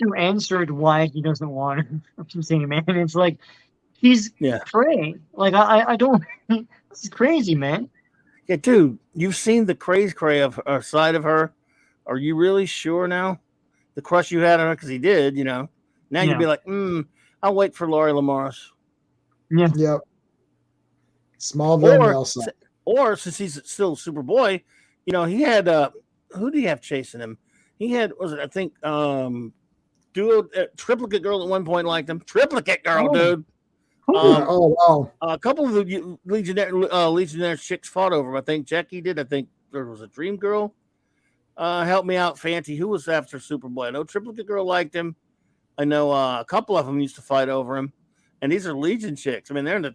you answered why he doesn't want her from seeing man. It's like he's cray. Like I don't. This is crazy, man. Yeah, dude, you've seen the cray of her side of her. Are you really sure now? The crush you had on her, because he did, you know. Now you'd be like, I'll wait for Laurie Lamaris. Yeah. Yep. Small male side. Or since he's still Superboy, you know, he had who did he have chasing him? He had triplicate girl at one point liked him. Triplicate girl, dude. Wow. A couple of the Legionnaire chicks fought over him. I think Jackie did. I think there was a Dream Girl. Help me out, Fancy. Who was after Superboy? I know Triplicate Girl liked him. I know a couple of them used to fight over him. And these are Legion chicks. I mean, they're in the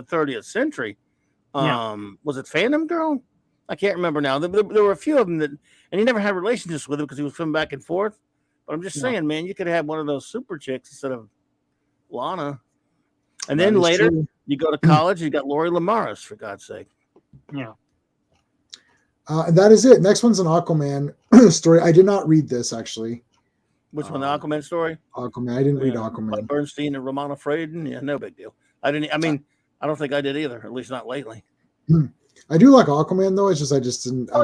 30th century. Was it Phantom Girl? I can't remember now. There were a few of them and he never had relationships with them because he was swimming back and forth. But I'm just saying, man, you could have one of those super chicks instead of Lana. And then later, you go to college, you got Laurie Lamaris, for God's sake. Yeah. That is it. Next one's an Aquaman story. I did not read this, actually. Which one, the Aquaman story? Aquaman. I didn't read Aquaman. By Bernstein and Romana Freyden? Yeah, no big deal. I don't think I did either, at least not lately. I do like Aquaman, though. It's just I didn't. I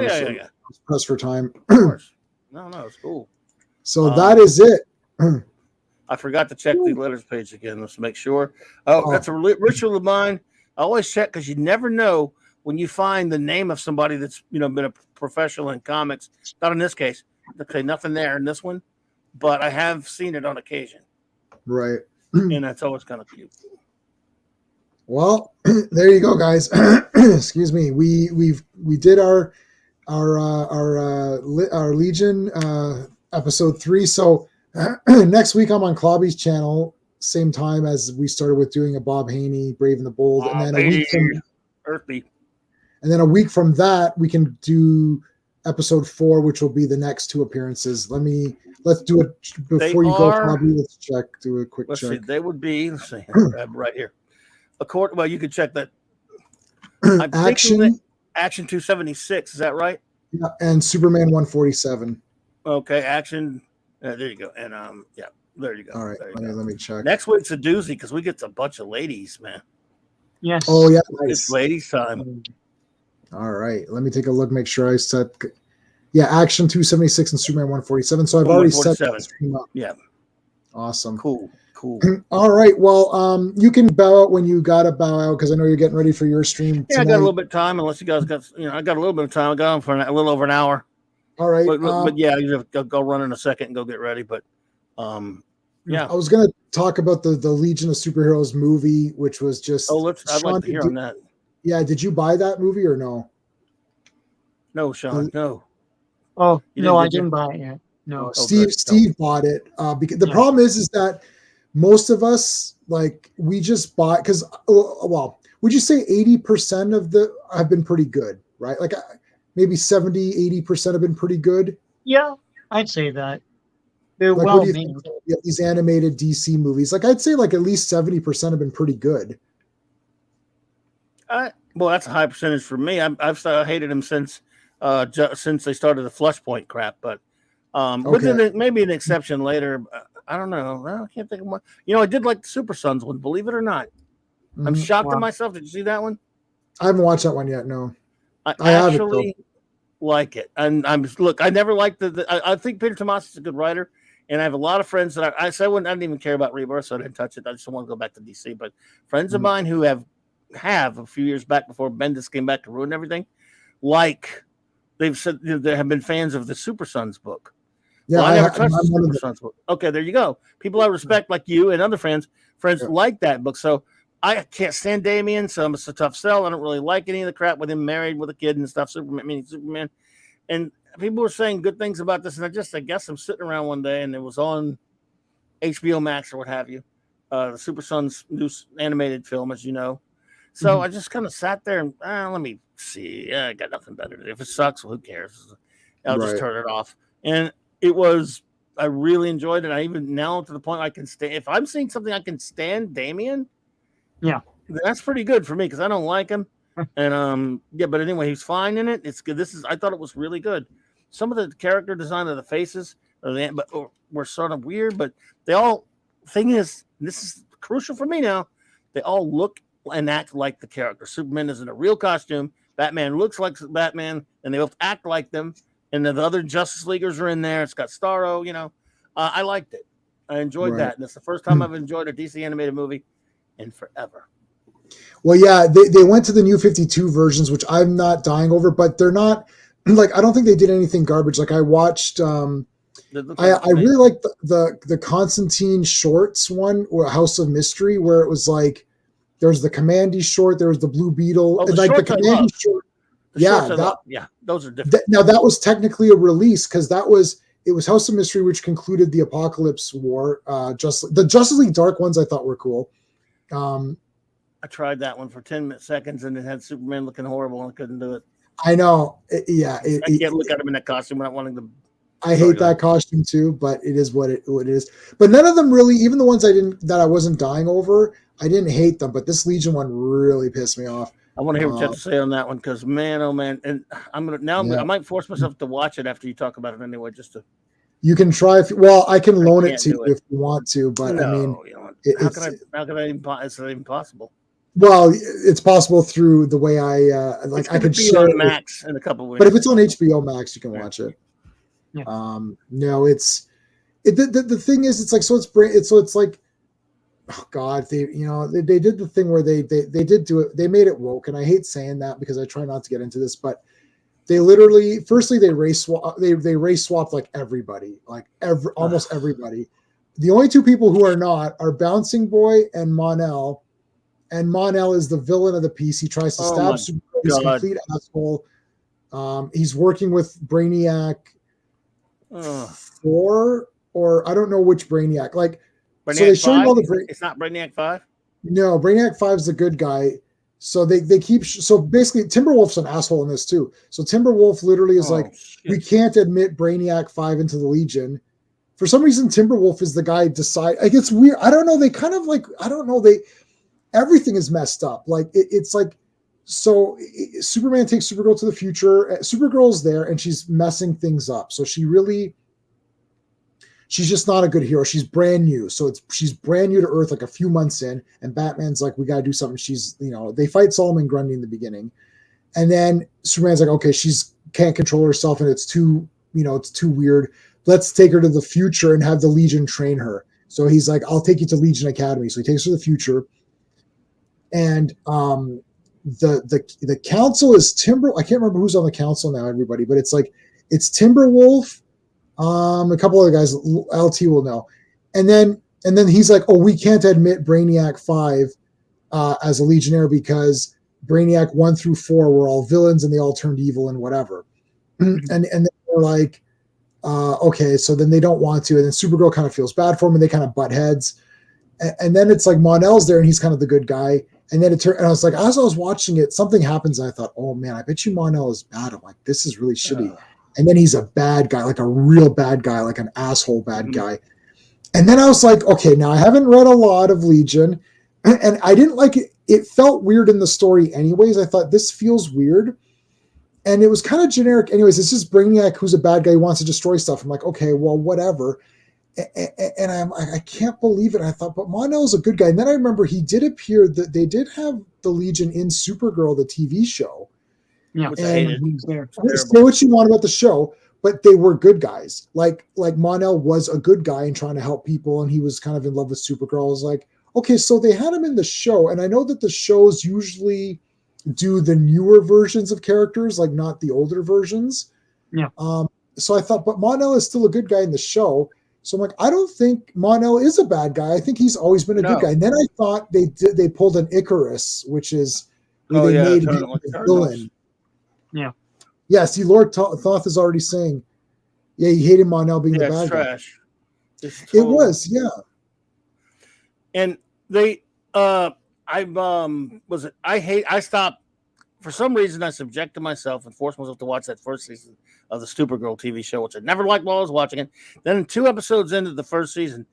was pressed for time. Of course. No, it's cool. So that is it. I forgot to check the letters page again. Let's make sure. That's a ritual of mine. I always check because you never know when you find the name of somebody that's been a professional in comics. Not in this case. Okay, nothing there in this one, but I have seen it on occasion. Right. And that's always kind of cute. Well, there you go, guys. Excuse me. We did our Legion episode 3. So next week I'm on Clobby's channel, same time as we started with doing a Bob Haney, Brave and the Bold, and then a week from that we can do episode 4, which will be the next 2 appearances. Let's do it before you go, Clobby. Let's check. Do a quick check. See, they would be. Let's see, right here. Well, you could check that. Action 276. Is that right? Yeah, and Superman 147. Okay, Action. There you go. And there you go. All right, let me check. Next week's a doozy because we get a bunch of ladies, man. Yes. Oh yeah, nice. It's ladies' time. All right, let me take a look. Make sure I set. Yeah, Action 276 and Superman 147. So I've already set that stream up. Yeah. Awesome. Cool. All right. Well, you can bow out when you gotta bow out because I know you're getting ready for your stream. Yeah, I got a little bit of time. Unless you guys got, I got a little bit of time. I got on for a little over an hour. All right. But yeah, you have to go run in a second and go get ready. But yeah, I was gonna talk about the Legion of Superheroes movie, which was just. I'd like to hear on that. Yeah, did you buy that movie or no? No, Sean, no. Oh You no, didn't, I did you? didn't buy it yet. No. Steve good. Steve bought it because the Yeah. problem is that most of us like we just bought because well, would you say 80% of the have been pretty good, right? Like maybe 70-80% have been pretty good. Yeah, I'd say that. They're Like what well do you made. think of these animated DC movies? Like I'd say like at least 70% have been pretty good. Well, that's a high percentage for me. I've hated him since since they started the Flashpoint crap, but with maybe an exception later. I don't know. I can't think of one. You know, I did like the Super Sons one. Believe it or not, I'm shocked at myself. Did you see that one? I haven't watched that one yet. No, I actually like it. And I never liked I think Peter Tomasi is a good writer, and I have a lot of friends that I didn't even care about Rebirth, so I didn't touch it. I just want to go back to DC. But friends of mine who have a few years back before Bendis came back to ruin everything, like they've said they have been fans of the Super Sons book. Yeah, I never touched the Super Sons book. Okay, there you go. People I respect, like you and other friends like that book. So I can't stand Damian, so it's a tough sell. I don't really like any of the crap with him married with a kid and stuff. Superman. And people were saying good things about this, and I guess I'm sitting around one day and it was on HBO Max or what have you, the Super Sons new animated film, as you know. So I just kind of sat there and let me see. I got nothing better to do. If it sucks, well, who cares? I'll just turn it off. And I really enjoyed it. I even now to the point I can stand. If I'm seeing something I can stand, Damian, that's pretty good for me because I don't like him. And but anyway, he's fine in it. It's good. I thought it was really good. Some of the character design of the faces were sort of weird, but they all. Thing is, this is crucial for me now. They all look and act like the character. Superman is in a real costume. Batman looks like Batman, and they both act like them. And the other Justice Leaguers are in there. It's got Starro. I liked it. I enjoyed that, and it's the first time I've enjoyed a DC animated movie in forever. Well, yeah, they went to the new 52 versions, which I'm not dying over, but they're not like I don't think they did anything garbage. Like I watched, I really liked the Constantine Shorts one or House of Mystery, where it was like there's the Commandy short, there was the Blue Beetle, and like the Commandy short. Those are different. Now that was technically a release because it was House of Mystery, which concluded the Apocalypse War. The Justice League Dark ones I thought were cool. I tried that one for 10 seconds and it had Superman looking horrible and I couldn't do it. I know. I can't look at him in that costume without wanting to. I hate that costume too, but it is what it is. But none of them really, even the ones I wasn't dying over, I didn't hate them. But this Legion one really pissed me off. I want to hear what you have to say on that one because man, oh man, and I might force myself to watch it after you talk about it anyway, just to. You can try I can loan it to you if you want to, but no, I mean, how can I even? Is it even possible? Well, it's possible through the way I I could share it on Max in a couple of weeks. But if it's on HBO Max, you can watch it. Yeah. No, the thing is, it's like it's like, oh God, they did the thing where they did do it. They made it woke, and I hate saying that because I try not to get into this, but they literally they race swapped like everybody, almost everybody. The only two people who are not are Bouncing Boy and Mon-El. And Mon-El is the villain of the piece. He tries to stab Superboy. He's a complete asshole. He's working with Brainiac 4, or I don't know which Brainiac. Like, Brainiac so they show you all the. It's not Brainiac 5. No, Brainiac 5 is the good guy. So they keep. So basically, Timberwolf's an asshole in this too. So Timberwolf literally is we can't admit Brainiac 5 into the Legion. For some reason, Timberwolf is the guy decide. Like it's weird. I don't know. They kind of I don't know. Everything is messed up. Like it's like, so Superman takes Supergirl to the future. Supergirl's there and she's messing things up. So she's just not a good hero. She's brand new. So she's brand new to Earth, like a few months in. And Batman's like, we got to do something. They fight Solomon Grundy in the beginning. And then Superman's like, okay, she's can't control herself and it's too weird. Let's take her to the future and have the Legion train her. So he's like, I'll take you to Legion Academy. So he takes her to the future. And the council is I can't remember who's on the council now, everybody, but it's Timberwolf, a couple other guys, LT will know. And then he's like, oh, we can't admit Brainiac 5 as a Legionnaire because Brainiac 1 through 4 were all villains and they all turned evil and whatever. And then they're like, okay, so then they don't want to, and then Supergirl kind of feels bad for him, and they kind of butt heads. And then it's like Mon-El's there, and he's kind of the good guy. And then and I was like, as I was watching it, something happens, and I thought, oh man, I bet you Mon-El is bad. I'm like, this is really shitty. And then he's a bad guy, like a real bad guy, like an asshole bad guy. And then I was like, okay, now I haven't read a lot of Legion, and I didn't like it. It felt weird in the story anyways. I thought this feels weird. And it was kind of generic anyways. It's just Brainiac, who's a bad guy who wants to destroy stuff. I'm like, okay, well, whatever. And I can't believe it. I thought, but Mon-El's a good guy. And then I remember he did appear, that they did have the Legion in Supergirl, the TV show. Yeah, and he's there. Say what you want about the show, but they were good guys. Like Mon-El was a good guy and trying to help people, and he was kind of in love with Supergirl. I was like, okay, so they had him in the show, and I know that the shows usually do the newer versions of characters, like not the older versions. Yeah. So I thought, but Mon-El is still a good guy in the show. So I'm like, I don't think Mon-El is a bad guy. I think he's always been a good guy. And then I thought they pulled an Icarus, which is where they made him a villain. Yeah. Yeah. See, Lord Thoth is already saying, yeah, he hated Mon-El being the bad trash. guy. It was, yeah. And they, I stopped, for some reason I subjected myself and forced myself to watch that first season of the Supergirl TV show, which I never liked while I was watching it. Then 2 episodes into the first season,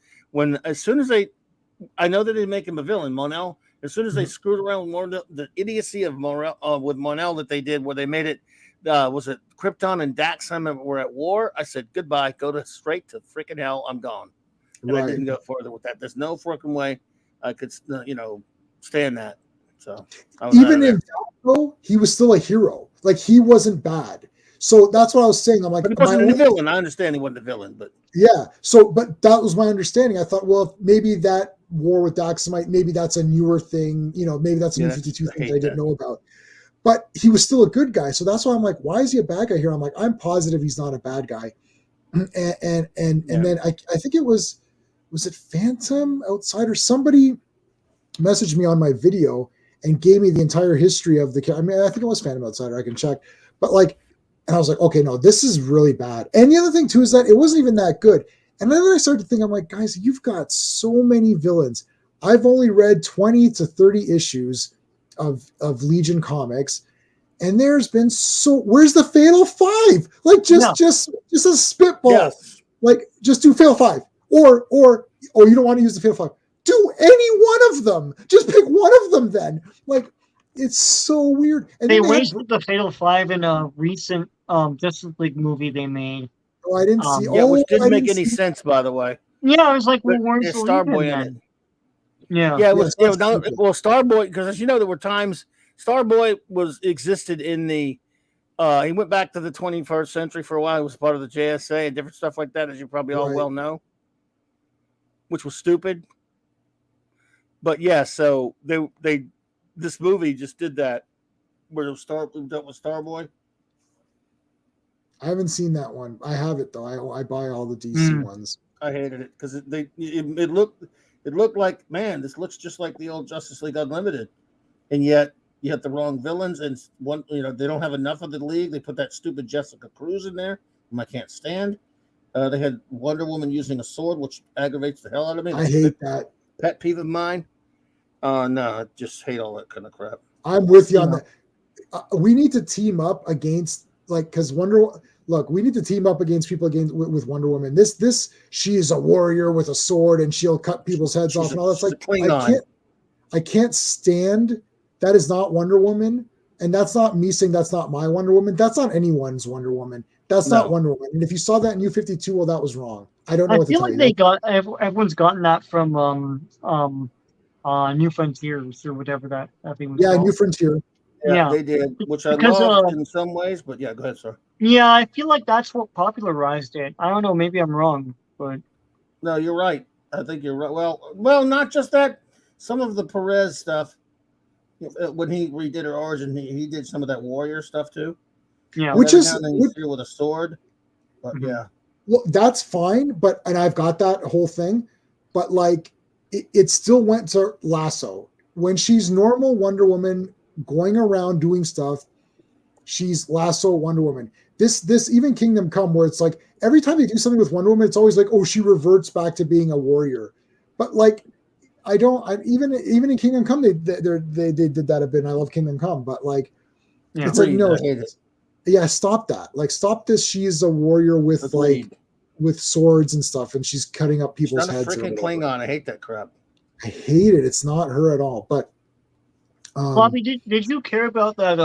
as soon as I know that they make him a villain, Mon-El, as soon as they screwed around with the idiocy of with Mon-El that they did, where they made it, was it Krypton and Daxam were at war? I said, goodbye, straight to freaking hell, I'm gone. And I didn't go further with that. There's no freaking way I could, stand that. So even in that, he was still a hero. Like, he wasn't bad. So that's what I was saying. I'm like, but he wasn't the villain. I understand he wasn't the villain, but yeah. So, but that was my understanding. I thought, well, maybe that war with Daxamite, maybe that's a newer thing. Maybe that's a new 52 thing I didn't know about. But he was still a good guy. So that's why I'm like, why is he a bad guy here? I'm like, I'm positive he's not a bad guy. And then I think it was it Phantom Outsider? Somebody messaged me on my video and gave me the entire history of the. I mean, I think it was Phantom Outsider. I can check, but and I was like, okay, no, this is really bad. And the other thing too is that it wasn't even that good. And then I started to think, I'm like, guys, you've got so many villains. I've only read 20 to 30 issues of Legion comics, and there's been where's the Fatal 5? Like, just a spitball. Yes. Like, just do Fatal 5. Or you don't want to use the Fatal 5. Do any one of them. Just pick one of them then. Like, it's so weird. And they wasted the Fatal 5 in a recent Justice League movie they made. Oh, I didn't see. Which didn't make any sense, by the way. Yeah, I was like, well, where's Starboy in it? Yeah. Yeah, it was. Starboy, because as you know, there were times Starboy existed in the. He went back to the 21st century for a while. He was part of the JSA and different stuff like that, as you probably all well know. Which was stupid. But yeah, so they this movie just did that, where it dealt with Starboy. I haven't seen that one. I have it though. I buy all the DC ones. I hated it because it looked like, man, this looks just like the old Justice League Unlimited, and yet you have the wrong villains, and they don't have enough of the League. They put that stupid Jessica Cruz in there, whom I can't stand. They had Wonder Woman using a sword, which aggravates the hell out of me. I hate that. Pet peeve of mine. No, I just hate all that kind of crap. I'm with you on that. We need to team up against, because we need to team up against people with Wonder Woman. She is a warrior with a sword and she'll cut people's heads off and all that's I can't stand. That is not Wonder Woman, and that's not me saying that's not my Wonder Woman. That's not anyone's Wonder Woman. That's not Wonder Woman. And if you saw that in New 52, well, that was wrong. I don't know what to tell you. I feel like everyone's gotten that from New Frontiers or whatever that thing was called. New Frontier. Yeah, they did, which I loved in some ways, but yeah, go ahead, sir. Yeah, I feel like that's what popularized it. I don't know, maybe I'm wrong, but no, you're right. I think you're right. Well, not just that. Some of the Perez stuff, when he redid her origin, he did some of that warrior stuff too. Yeah, which is with a sword. But yeah, well, that's fine. And I've got that whole thing, but it still went to Lasso when she's normal Wonder Woman. going around doing stuff. She's Lasso Wonder Woman. This even Kingdom Come, where it's like every time they do something with Wonder Woman, it's always like, oh, she reverts back to being a warrior. But like, even in Kingdom Come, they did that a bit. And I love Kingdom Come, but like, it's like no, yeah, stop that. Like, stop this. She's a warrior with with swords and stuff, and she's cutting up people's heads. She's not a freaking Klingon. I hate that crap. I hate it. It's not her at all. But Bobby, did you care about that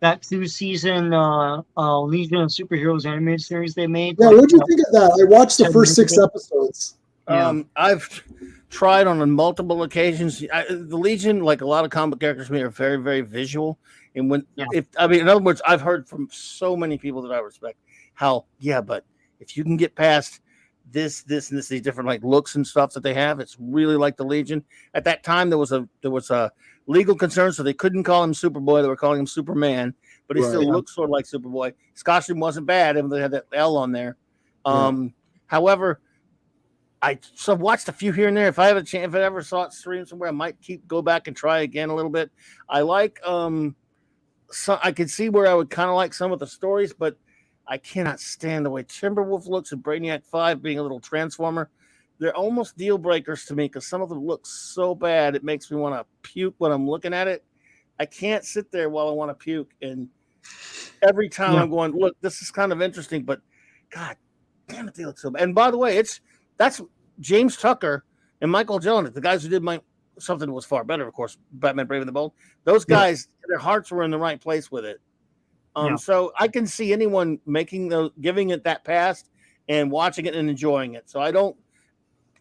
2-season Legion of Superheroes animated series they made? Yeah, what did you think of that? I watched the first 6 episodes. I've tried on multiple occasions. The Legion, like a lot of comic characters to me, are very, very visual. And in other words, I've heard from so many people that I respect how, but if you can get past this, and this, these different like looks and stuff that they have, it's really like the Legion. At that time, there was a legal concern, so they couldn't call him Superboy. They were calling him Superman, but he still looked sort of like Superboy. His costume wasn't bad, and they had that L on there. However, I watched a few here and there. If I have a chance, if I ever saw it streamed somewhere, I might go back and try again a little bit. I like I could see where I would kind of like some of the stories, but I cannot stand the way Timberwolf looks and Brainiac 5 being a little transformer. They're almost deal breakers to me because some of them look so bad it makes me want to puke when I'm looking at it. I can't sit there while I want to puke, and every time I'm going, look, this is kind of interesting, but God damn it, they look so bad. And by the way, that's James Tucker and Michael Jelenic, the guys who did something that was far better, of course, Batman Brave and the Bold. Those guys, their hearts were in the right place with it. So I can see anyone giving it that pass and watching it and enjoying it. So I don't,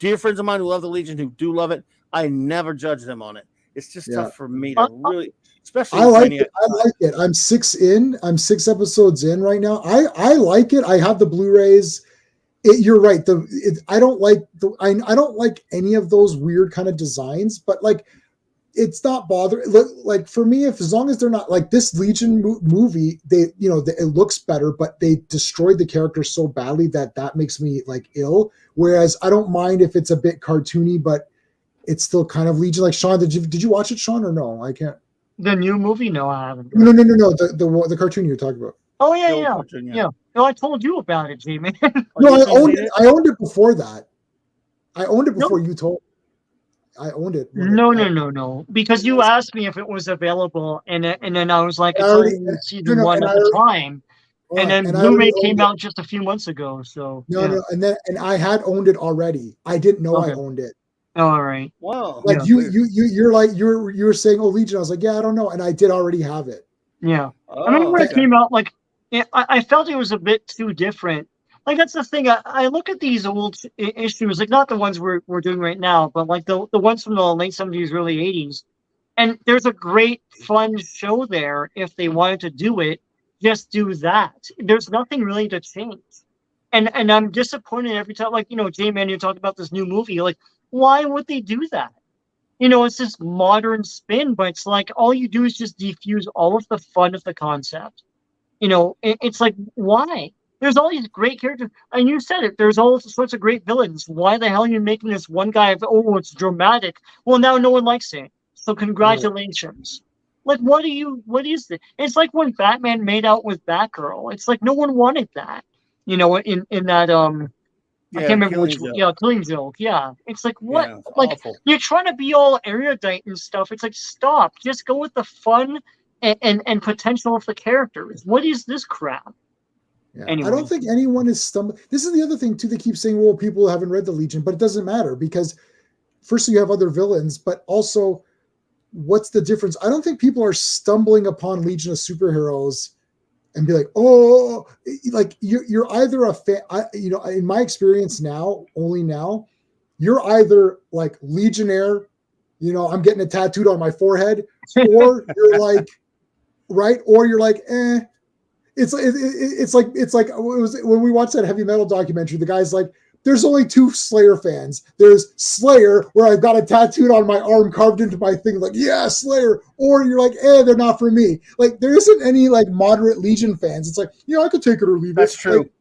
dear friends of mine who love the Legion, who do love it, I never judge them on it. It's just tough for me to really, especially. I like it. I'm 6 episodes in right now. I like it. I have the Blu-rays. You're right. I don't like any of those weird kind of designs, but like, it's not bothering. Like for me, as long as they're not like this Legion movie, it looks better, but they destroyed the character so badly that makes me like ill. Whereas I don't mind if it's a bit cartoony, but it's still kind of Legion. Like Sean, did you watch it, Sean, or no? I can't. The new movie? No, I haven't. No. The cartoon you're talking about. Oh yeah. No, I told you about it, Jamie. No, I owned it before that. I owned it before you told. I owned it. No. Because you asked me if it was available, and then I was like, it's only season 1 at the time. And then Blu-ray came out just a few months ago. So no, and I had owned it already. I didn't know I owned it. Oh, all right. Wow. Like you're like you were saying, oh, Legion. I was like, yeah, I don't know, and I did already have it. Yeah. I remember when it came out, like I felt it was a bit too different. Like that's the thing. I look at these old issues, like not the ones we're doing right now, but like the ones from the late 70s, early 80s. And there's a great fun show there. If they wanted to do it, just do that. There's nothing really to change. And I'm disappointed every time. Like, J-Man, you talked about this new movie. Like, why would they do that? It's this modern spin, but it's like all you do is just defuse all of the fun of the concept. It's like, why? There's all these great characters, and you said it. There's all sorts of great villains. Why the hell are you making this one guy? It's dramatic. Well, now no one likes it. So congratulations. Like, what is this? It's like when Batman made out with Batgirl. It's like no one wanted that. In that I can't remember which. Killing Joke. Yeah, it's like what? Yeah, it's like awful. You're trying to be all erudite and stuff. It's like stop. Just go with the fun and potential of the characters. What is this crap? Yeah. Anyway. I don't think anyone is stumbling. This is the other thing too. They keep saying, well, people haven't read the Legion, but it doesn't matter because firstly, you have other villains, but also what's the difference? I don't think people are stumbling upon Legion of Superheroes and be like, oh, like you're either a fan, in my experience now, only now, you're either like Legionnaire, I'm getting it tattooed on my forehead, or you're like, right. Or you're like, eh. It's like it was when we watched that heavy metal documentary. The guy's like, "There's only 2 Slayer fans. There's Slayer, where I've got it tattooed on my arm, carved into my thing, like yeah, Slayer." Or you're like, they're not for me. Like there isn't any like moderate Legion fans. It's like, I could take it or leave it. That's true. Like,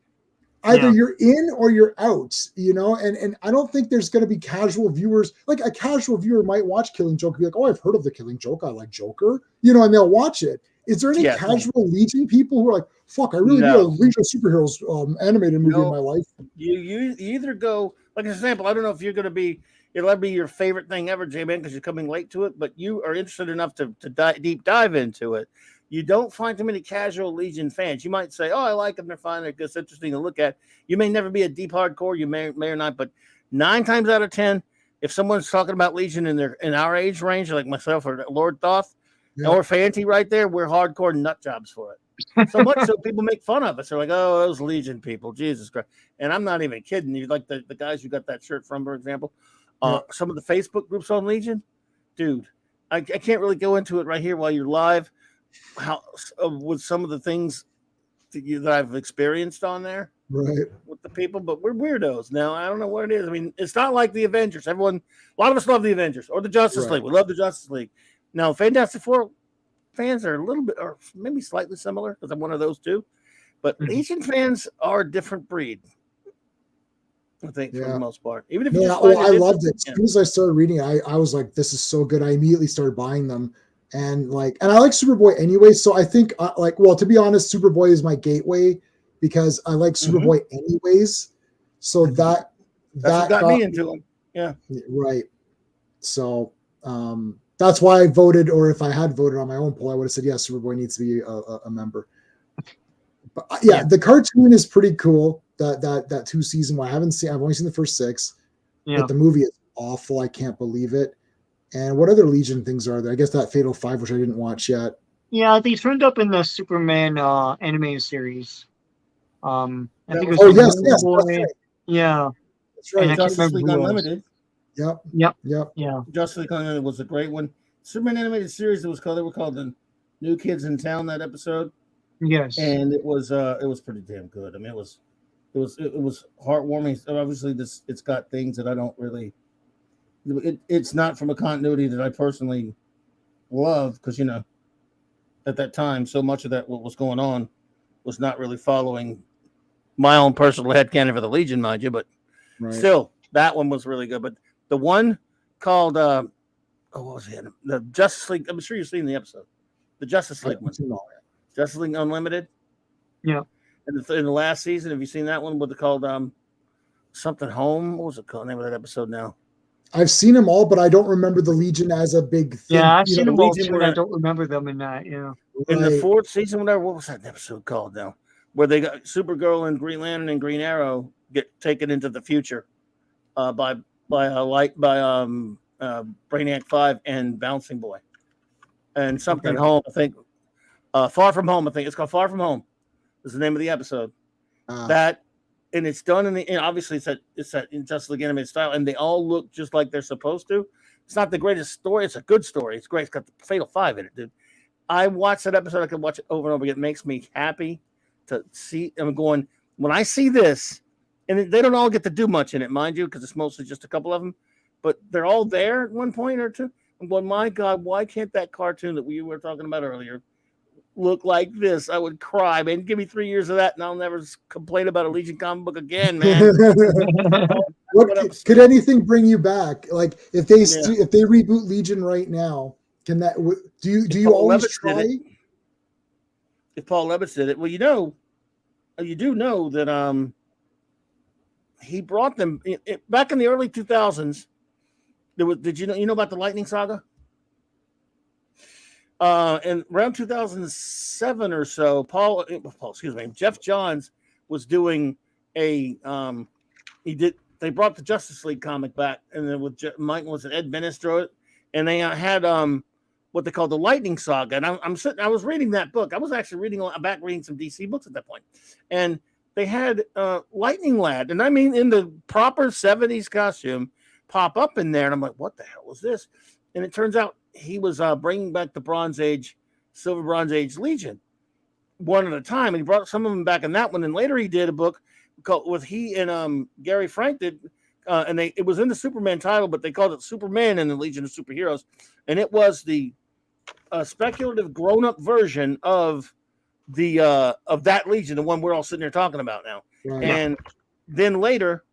Either you're in or you're out, and I don't think there's going to be casual viewers. Like a casual viewer might watch Killing Joke and be like, oh, I've heard of the Killing Joke. I like Joker, and they'll watch it. Is there any casual Legion people who are like, fuck, I really need a Legion of Superheroes animated movie in my life? You either go, like an example, I don't know if you're going to be, it'll be your favorite thing ever, J-Man, because you're coming late to it, but you are interested enough to deep dive into it. You don't find too many casual Legion fans. You might say, oh, I like them. They're fine. They're good. It's interesting to look at. You may never be a deep hardcore. You may or not. But 9 times out of 10, if someone's talking about Legion in our age range, like myself or Lord Thoth or Fanty right there, we're hardcore nut jobs for it. So much so people make fun of us. They're like, oh, those Legion people. Jesus Christ. And I'm not even kidding you. Like the guys you got that shirt from, for example. Some of the Facebook groups on Legion. Dude, I can't really go into it right here while you're live. How with some of the things that I've experienced on there, right, with the people, but we're weirdos. Now I don't know what it is. I mean, it's not like the Avengers. A lot of us love the Avengers or the Justice League. We love the Justice League. Now, Fantastic Four fans are a little bit, or maybe slightly similar, because I'm one of those too. But Legion fans are a different breed, I think, for the most part. Even if I loved it. As soon as I started reading it, I was like, this is so good. I immediately started buying them. And I like Superboy anyway. So I think to be honest, Superboy is my gateway because I like Superboy anyways. So that got me into him. Yeah. Right. So that's why I voted, or if I had voted on my own poll, I would have said, yes, Superboy needs to be a member. But the cartoon is pretty cool. That 2-season one. I've only seen the first 6. Yeah. But the movie is awful. I can't believe it. And what other Legion things are there? I guess that Fatal 5, which I didn't watch yet. Yeah, they turned up in the Superman animated series. I think it was yes, that's right. Yeah. That's right. And Justice League Unlimited. Yep. Yeah. Justice League Unlimited was a great one. Superman animated series, they were called the New Kids in Town, that episode. Yes. And it was pretty damn good. I mean, it was heartwarming. Obviously it's got things that I don't really it's not from a continuity that I personally love, because at that time so much of that what was going on was not really following my own personal headcanon for the Legion, mind you, but still that one was really good. But the one called what was it? The Justice League, I'm sure you've seen the episode. The Justice League one. Justice League Unlimited. Yeah. And in the last season, have you seen that one? What they called something home? What was it called? Name of that episode now? I've seen them all, but I don't remember the Legion as a big thing. Yeah, I've seen them all too, but I don't remember them in that. Yeah. In the 4th season, whatever, what was that episode called now? Where they got Supergirl and Green Lantern and Green Arrow get taken into the future by Brainiac 5 and Bouncing Boy. And something home, I think. Far From Home, I think. It's called Far From Home. Is the name of the episode. And it's done and obviously it's that in Justice League animated style, and they all look just like they're supposed to. It's not the greatest story. It's a good story. It's great. It's got the Fatal 5 in it, dude. I watched that episode. I could watch it over and over again. It makes me happy to see. I'm going, when I see this, and they don't all get to do much in it, mind you, because it's mostly just a couple of them, but they're all there at one point or two. I'm going, my God, why can't that cartoon that we were talking about earlier look like this? I would cry, man. Give me 3 years of that, and I'll never complain about a Legion comic book again, man. Could anything bring you back? Like if they reboot Legion right now, can that? Do you always try? If Paul Levitz did it, well, you do know that he brought them back in the early 2000s. Did you know about the Lightning Saga? And around 2007 or so, Jeff Johns was doing they brought the Justice League comic back, and then with Mike was it Ed Venice drew it, and they had what they call the Lightning Saga. And I was reading that book. I was actually reading some DC books at that point, and they had Lightning Lad, and I mean in the proper 70s costume, pop up in there, and I'm like, what the hell is this? And it turns out he was bringing back the Silver Bronze Age Legion one at a time, and he brought some of them back in that one. And later he did a book called he and Gary Frank did, and it was in the Superman title, but they called it Superman and the Legion of Superheroes, and it was the speculative grown-up version of the of that Legion, the one we're all sitting here talking about now. Right. And then later,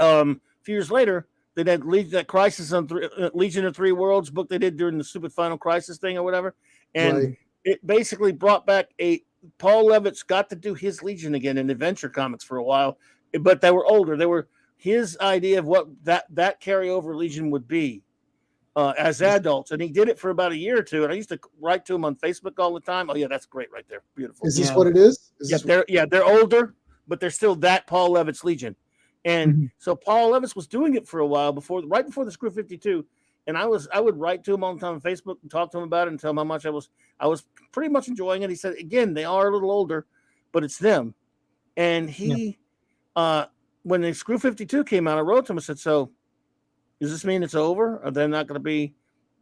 a few years later, they had that Crisis on Legion of Three Worlds book they did during the stupid Final Crisis thing or whatever, and Right. it basically brought back Paul Levitz got to do his Legion again in Adventure Comics for a while, but they were older. They were his idea of what that carryover Legion would be as adults, and he did it for about a year or two. And I used to write to him on Facebook all the time. Oh yeah, that's great right there, beautiful. Is this what it is? They're older, but they're still that Paul Levitz Legion. And so Paul Levitz was doing it for a while right before the Screw 52. And I would write to him all the time on Facebook and talk to him about it and tell him how much I was pretty much enjoying it. He said, again, they are a little older, but it's them. And he, when the Screw 52 came out, I wrote to him and said, so does this mean it's over? Are they not going to be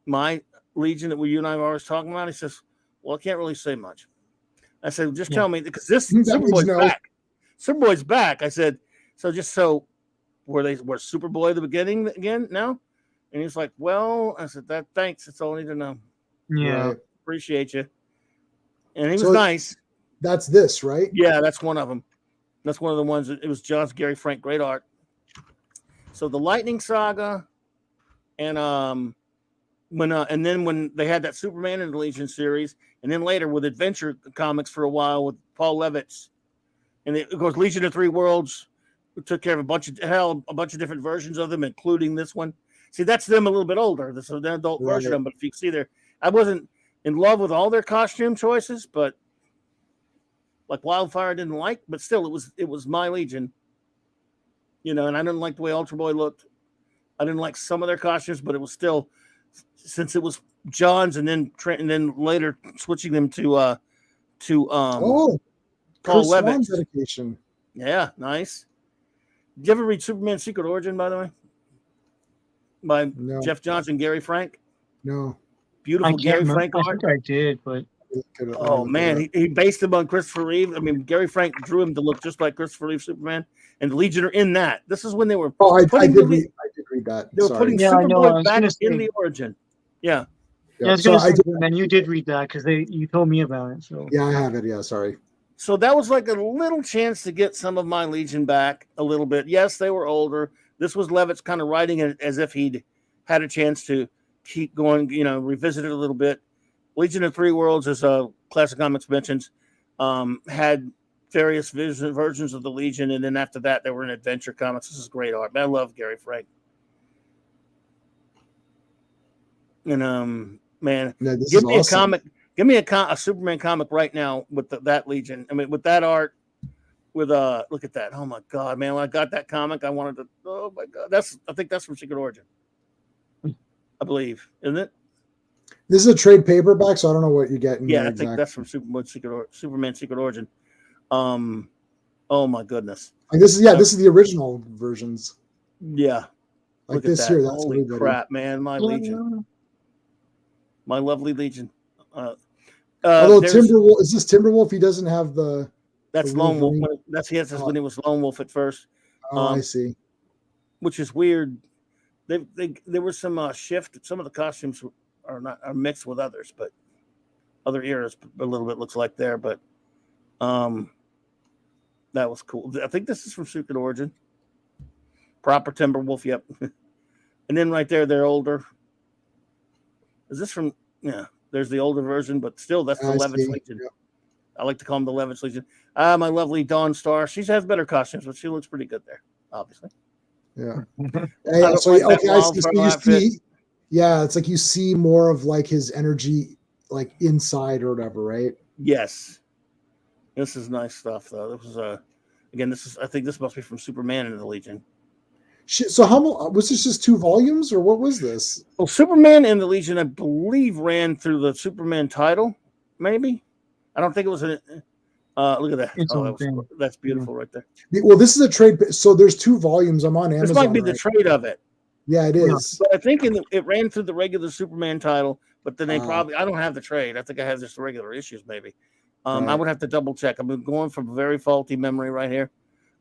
my Legion that you and I were always talking about? He says, well, I can't really say much. I said, just tell me, because this Superboy's back. Superboy's back. I said, so were Superboy the beginning again now? And he's like, well, I said, thanks. That's all I need to know. Yeah. Right. Appreciate you. And he was nice. That's this, right? Yeah, that's one of them. That's one of the ones. It was John's Gary Frank, great art. So the Lightning Saga, and when they had that Superman and the Legion series, and then later with Adventure Comics for a while with Paul Levitz, and of course Legion of Three Worlds took care of a bunch of different versions of them, including this one. See, that's them a little bit older. This is the adult version of them. But if you can see there, I wasn't in love with all their costume choices, but like Wildfire I didn't like, but still it was my Legion. And I didn't like the way Ultra Boy looked. I didn't like some of their costumes, but it was still, since it was John's and then later switching them to Paul Levitz dedication. Yeah, nice. Did you ever read Superman Secret Origin, by the way? By Jeff Johns and Gary Frank? No. Beautiful Gary Frank art. I think I did, but oh man, he based him on Christopher Reeve. I mean, Gary Frank drew him to look just like Christopher Reeve Superman, and the Legion are in that. This is when they were. Oh, I did read that. They were putting Superboy back in the origin. Yeah. I was going to say, man, you did read that because you told me about it. So yeah, I have it. Yeah, sorry. So that was like a little chance to get some of my Legion back a little bit. Yes, they were older. This was Levitz kind of writing it as if he'd had a chance to keep going, revisit it a little bit. Legion of Three Worlds, as Classic Comics mentions, had various versions of the Legion, and then after that, they were in Adventure Comics. This is great art. Man, I love Gary Frank. And man, give me awesome. A comic. Give me a Superman comic right now with that Legion. I mean, with that art. With look at that! Oh my God, man! When I got that comic, I wanted to. Oh my God, I think that's from Secret Origin. I believe, isn't it? This is a trade paperback, so I don't know what you're getting. Yeah, I think that's from Superman Secret Origin. Oh my goodness! And this is the original versions. Yeah, like this here. That's holy crap, man! My Legion, my lovely Legion. Although Timberwolf, is this Timberwolf? He doesn't have the. That's Lone Wolf. That's when he was Lone Wolf at first. I see. Which is weird. There was some shift. Some of the costumes are mixed with others, but other eras a little bit looks like there. But that was cool. I think this is from Secret Origin. Proper Timberwolf. Yep. And then right there, they're older. Is this from? Yeah. There's the older version, but still, that's the Levitz Legion. Yeah. I like to call them the Levitz Legion. My lovely Dawn Star. She has better costumes, but she looks pretty good there, obviously. Yeah. I see. So you see, yeah, it's like you see more of like his energy, like inside or whatever, right? Yes. This is nice stuff, though. This was again. I think this must be from Superman and the Legion. So how was this? Just 2 volumes, or what was this? Well, Superman and the Legion, I believe, ran through the Superman title, maybe. I don't think it was look at that. That's beautiful right there. Well, this is a trade. So there's 2 volumes. I'm on Amazon. This might be the trade of it. Yeah, it is. But I think it ran through the regular Superman title, but then they I don't have the trade. I think I have just the regular issues, maybe. Right. I would have to double check. I've been going from very faulty memory right here.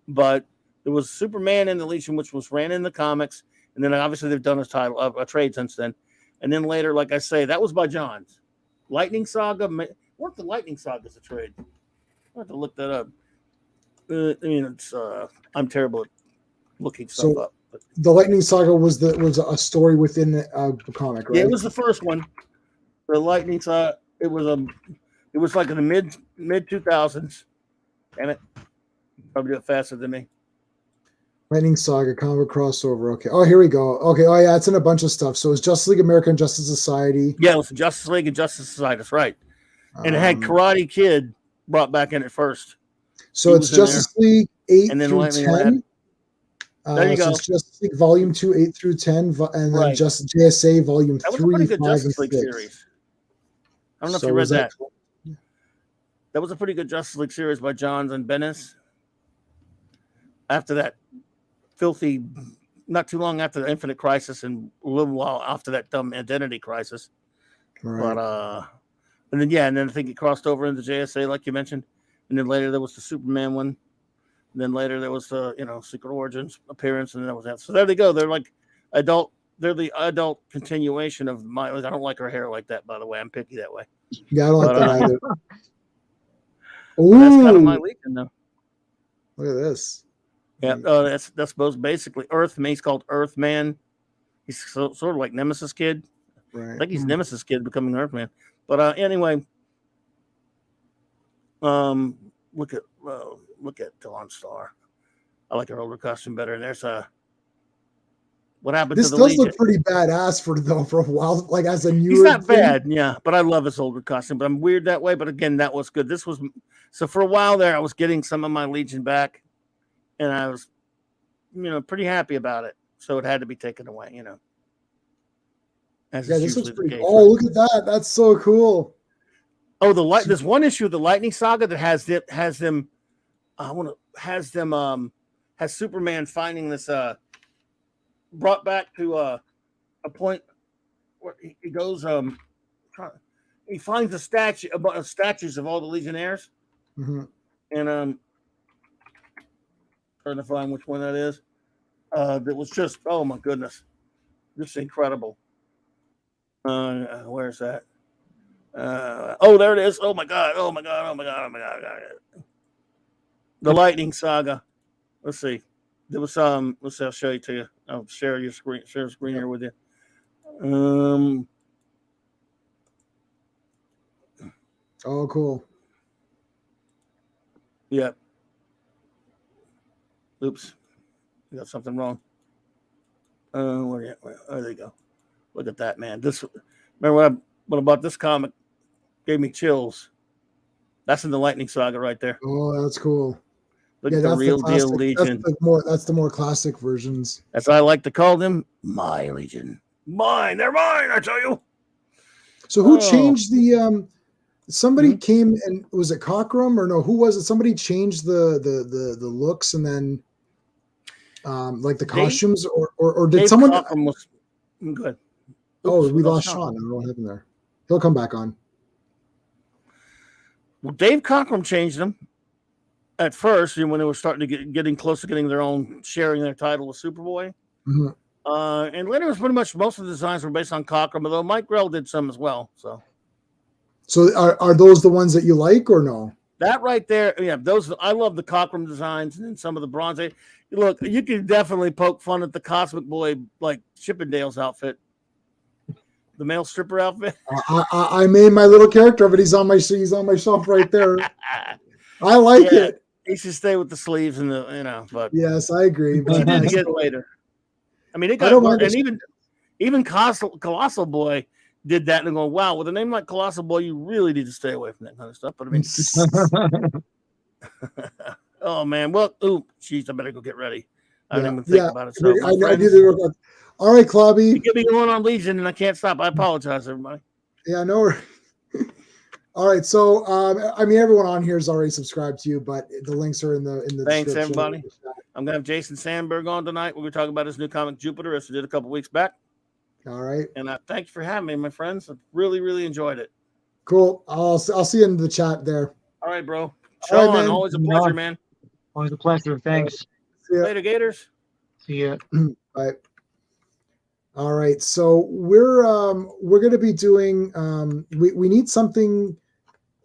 But there was Superman and the Legion, which was ran in the comics. And then obviously they've done a trade since then. And then later, like I say, that was by Johns. Lightning Saga. What the Lightning Saga is a trade? I have to look that up. I mean, it's I'm terrible at looking stuff So up. But the Lightning Saga was a story within a comic, right? yeah, it was the first one. The Lightning Saga. It was like in the mid 2000s, and it probably do it faster than me. Lightning Saga comic crossover. Okay. Oh, here we go. Okay. Oh, yeah, it's in a bunch of stuff. So it's Justice League America and Justice Society. Yeah, it was Justice League and Justice Society. That's right. And it had Karate Kid brought back in it first. So it's Justice League 8 and then through Lightning 10. There you go. So it's Justice League Volume 2, 8 through 10, and then Right. just JSA Volume That was 3, a pretty good 5, Justice and League 6. series. I don't know if So you read was that. That was a pretty good Justice League series by Johns and Bennis. After that filthy, not too long after the Infinite Crisis and a little while after that dumb Identity Crisis. Right. But and then I think it crossed over into JSA like you mentioned. And then later there was the Superman one. And then later there was the, Secret Origins appearance, and then that was that. So there they go. They're like adult. They're the adult continuation of my. I don't like her hair like that, by the way. I'm picky that way. Yeah, I don't like that either. That's kind of my Legion, though. Look at this. Yeah, that's both basically Earthman. He's called Earthman. He's sort of like Nemesis Kid. Right. I think he's Nemesis Kid becoming Earthman. But anyway, look at Dawn Star. I like her older costume better. And there's what happened this to the does Legion. Look pretty badass for a while, like as a newer. He's not bad, yeah, but I love his older costume. But I'm weird that way. But again, that was good. This was so for a while there. I was getting some of my Legion back, and I was, pretty happy about it. So it had to be taken away, As this looks pretty. Case, oh, right? Look at that! That's so cool. Oh, there's one issue of the Lightning Saga that has Superman finding this brought back to a point where he goes he finds a statue about statues of all the Legionnaires, Mm-hmm. and trying to find which one that is. That was just, oh my goodness, just incredible. Where's that? There it is. Oh my god. The Lightning Saga. Let's see. There was let's see, I'll show you to you. I'll share the screen here with you. Oh, cool. Yep. Oops. I got something wrong. There they go. Look at that, man. Remember what about this comic gave me chills. That's in the Lightning Saga right there. Oh, that's cool. Look at the real deal Legion. That's the more classic versions. As I like to call them, my Legion. Mine. They're mine, I tell you. So who changed the somebody came and was it Cockrum or no? Who was it? Somebody changed the looks and then like the costumes or did Dave someone Cockrum was good. Oh, we lost Sean. I don't know what happened there. He'll come back on. Well, Dave Cockrum changed them at first, when they were starting to getting close to getting their own, sharing their title with Superboy. Mm-hmm. And later, it was pretty much most of the designs were based on Cockrum, although Mike Grell did some as well. So are those the ones that you like or no? That right there, yeah, those I love the Cockrum designs and then some of the Bronze Age. Look, you can definitely poke fun at the Cosmic Boy like Chippendale's outfit. The male stripper outfit. I made my little character of it. He's on my shelf right there. I like it. He should stay with the sleeves and the but yes, I agree. But he did get later. I mean, it got more, and even Colossal Boy did that and go, wow, with a name like Colossal Boy, you really need to stay away from that kind of stuff. But I mean, oh man, well, geez, I better go get ready. I didn't even think about it. So I do the work. All right, Clobby. You get me going on Legion, and I can't stop. I apologize, everybody. Yeah, no. All right, so I mean, everyone on here is already subscribed to you, but the links are in the Thanks, everybody. I'm gonna have Jason Sandberg on tonight. We're gonna talk about his new comic Jupiter, as we did a couple weeks back. All right, and thanks for having me, my friends. I really, really enjoyed it. Cool. I'll see you in the chat there. All right, bro. Sean, right, always a pleasure, man. Always a pleasure. Thanks. Later, Gators. See ya. Bye. All right, so we're going to be doing we need something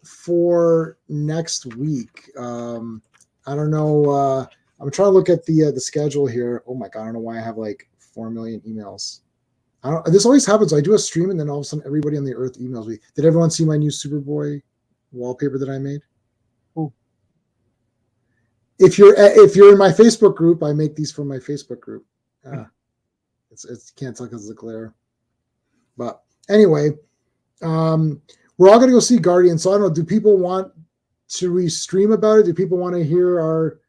for next week. I don't know. I'm trying to look at the schedule here. Oh my god, I don't know why I have like 4 million emails. I don't. This always happens. I do a stream and then all of a sudden everybody on the earth emails me. Did everyone see my new Superboy wallpaper that I made? Oh. If you're in my Facebook group, I make these for my Facebook group. It's can't tell because of the glare. But anyway, we're all gonna go see Guardians. So I don't know. Do people want? Should we stream about it? Do people want to hear our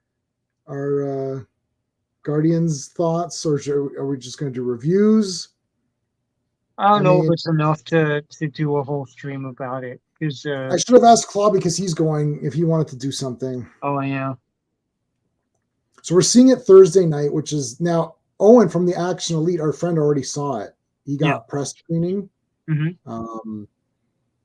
Guardians thoughts, or are we just going to do reviews? I don't know if it's enough to do a whole stream about it. Because I should have asked Claw because he's going if he wanted to do something. Oh yeah. So we're seeing it Thursday night, which is now Owen from the Action Elite. Our friend already saw it. He got press screening. Mm-hmm.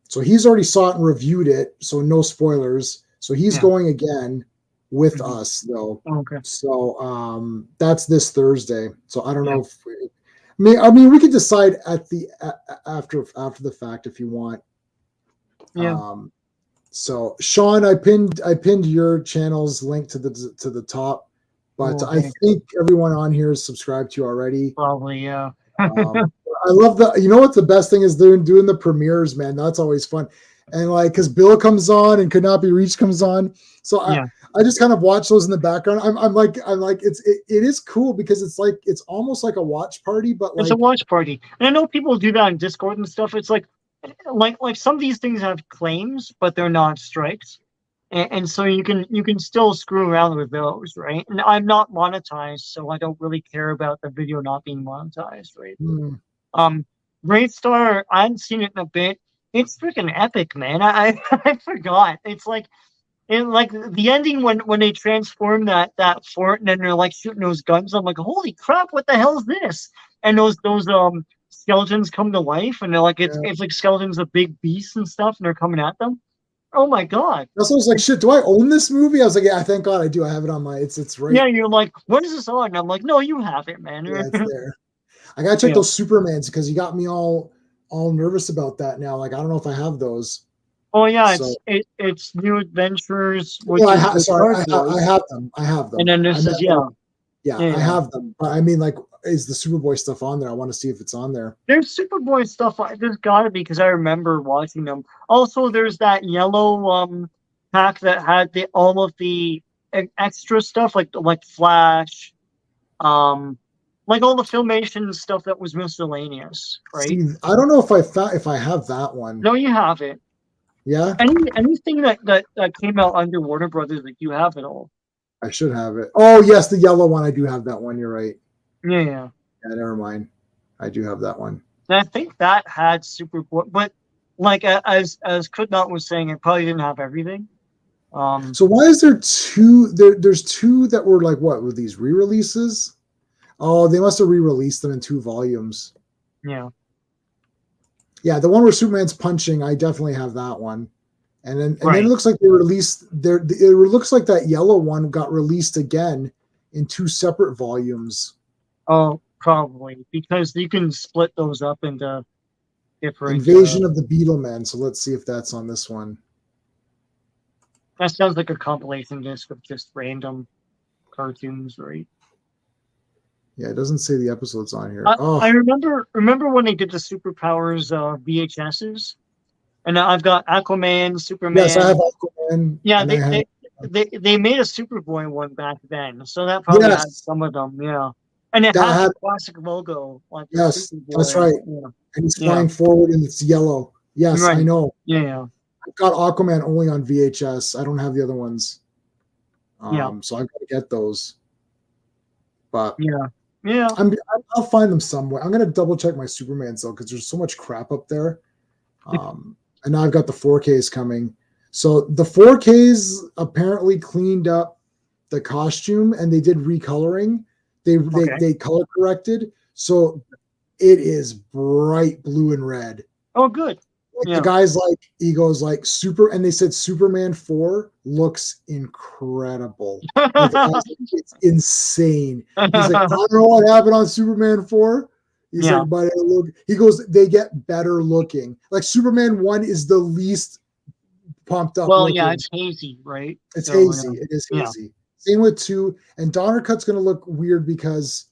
So he's already saw it and reviewed it. So no spoilers. So he's going again with us though. Okay. So that's this Thursday. So I don't know if I mean we could decide at the after the fact if you want. Yeah. So Sean, I pinned your channel's link to the top, but I think everyone on here is subscribed to you already. Probably, yeah. I love you know what the best thing is doing the premieres, man. That's always fun. And like, cause Bill comes on and Could Not Be Reached comes on. So I just kind of watch those in the background. I'm like, it is cool because it's almost like a watch party, but it's a watch party. And I know people do that on Discord and stuff. It's like some of these things have claims, but they're not strikes. And so you can still screw around with those, right? And I'm not monetized, so I don't really care about the video not being monetized, right? Great Star, I hadn't seen it in a bit. It's freaking epic, man. I forgot. It's like the ending when they transform that fort and then they're like shooting those guns. I'm like, holy crap, what the hell is this? And those skeletons come to life and they're like it's like skeletons of big beasts and stuff and they're coming at them. Oh my god. That's what I was like, shit, do I own this movie? I was like, yeah, thank God I do. I have it on my it's right. Yeah, you're like, when is this on? And I'm like, no, you have it, man. Yeah, it's there. I gotta check those Supermans because you got me all nervous about that now. Like I don't know if I have those. Oh yeah, it's New Adventures. I have them. I have them. And then this is I have them. But I mean, like, is the Superboy stuff on there? I want to see if it's on there. There's Superboy stuff. There's gotta be because I remember watching them. Also, there's that yellow pack that had all of the extra stuff, like Flash, like all the Filmation stuff that was miscellaneous, right? See, I don't know if I have that one. No, you have it. Yeah. Anything that came out under Warner Brothers, like you have it all. I should have it. Oh yes, the yellow one. I do have that one. You're right. Yeah. Yeah, never mind. I do have that one. And I think that had Superboy, but like as Could Not was saying, it probably didn't have everything. So why is there two? There's two that were like what were these re-releases? Oh, they must have re-released them in 2 volumes. Yeah. Yeah, the one where Superman's punching, I definitely have that one. And then it looks like they released there. It looks like that yellow one got released again in 2 separate volumes. Oh, probably because you can split those up into different. Invasion of the Beetlemen. So let's see if that's on this one. That sounds like a compilation disc of just random cartoons, right? Yeah, it doesn't say the episodes on here. I remember when they did the Superpowers VHSs, and I've got Aquaman, Superman. Yes, I have Aquaman. Yeah, they made a Superboy one back then, so that probably had some of them. Yeah, and it has the classic logo. Like yes, that's right. Yeah. And he's flying forward, and it's yellow. Yes, I know. Yeah. I've got Aquaman only on VHS. I don't have the other ones. So I've got to get those. But yeah, I'll find them somewhere. I'm gonna double check my Superman though because there's so much crap up there. And now I've got the 4Ks coming. So the 4Ks apparently cleaned up the costume and they did recoloring. They color corrected, so it is bright blue and red. Oh, good. The guy's like, he goes like and they said Superman 4 looks incredible. It's insane. He's like, I don't know what happened on Superman 4. He's like, but he goes, they get better looking. Like Superman 1 is the least pumped up. Well, looking. It's hazy, right? It's hazy. It is hazy. Same with 2. And Donner Cut's going to look weird because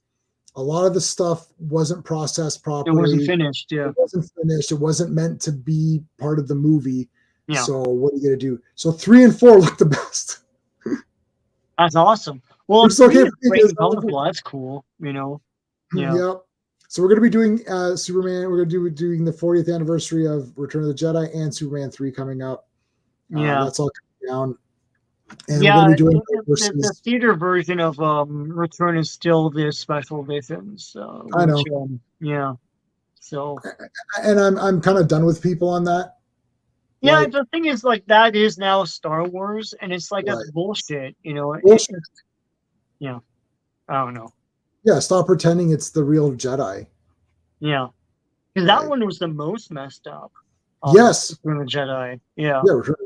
a lot of the stuff wasn't processed It properly. wasn't finished. Yeah. It wasn't finished. It wasn't meant to be part of the movie. Yeah. So what are you going to do? So 3 and 4 look the best. That's awesome. Well, It's okay three is for me great because and colorful. That's cool. Yeah. Yep. So we're going to be doing Superman. We're going to be doing the 40th anniversary of Return of the Jedi and Superman 3 coming up. Yeah. That's all coming down. And Yeah, we're going to be doing the theater version of Return is still the special editions. I know. Yeah. So. And I'm kind of done with people on that. Yeah, Like, the thing is, like, that is now Star Wars, and it's like that's bullshit. Bullshit. Yeah. I don't know. Yeah, stop pretending it's the real Jedi. Yeah, because that one was the most messed up. Yes. Return of the Jedi. Yeah.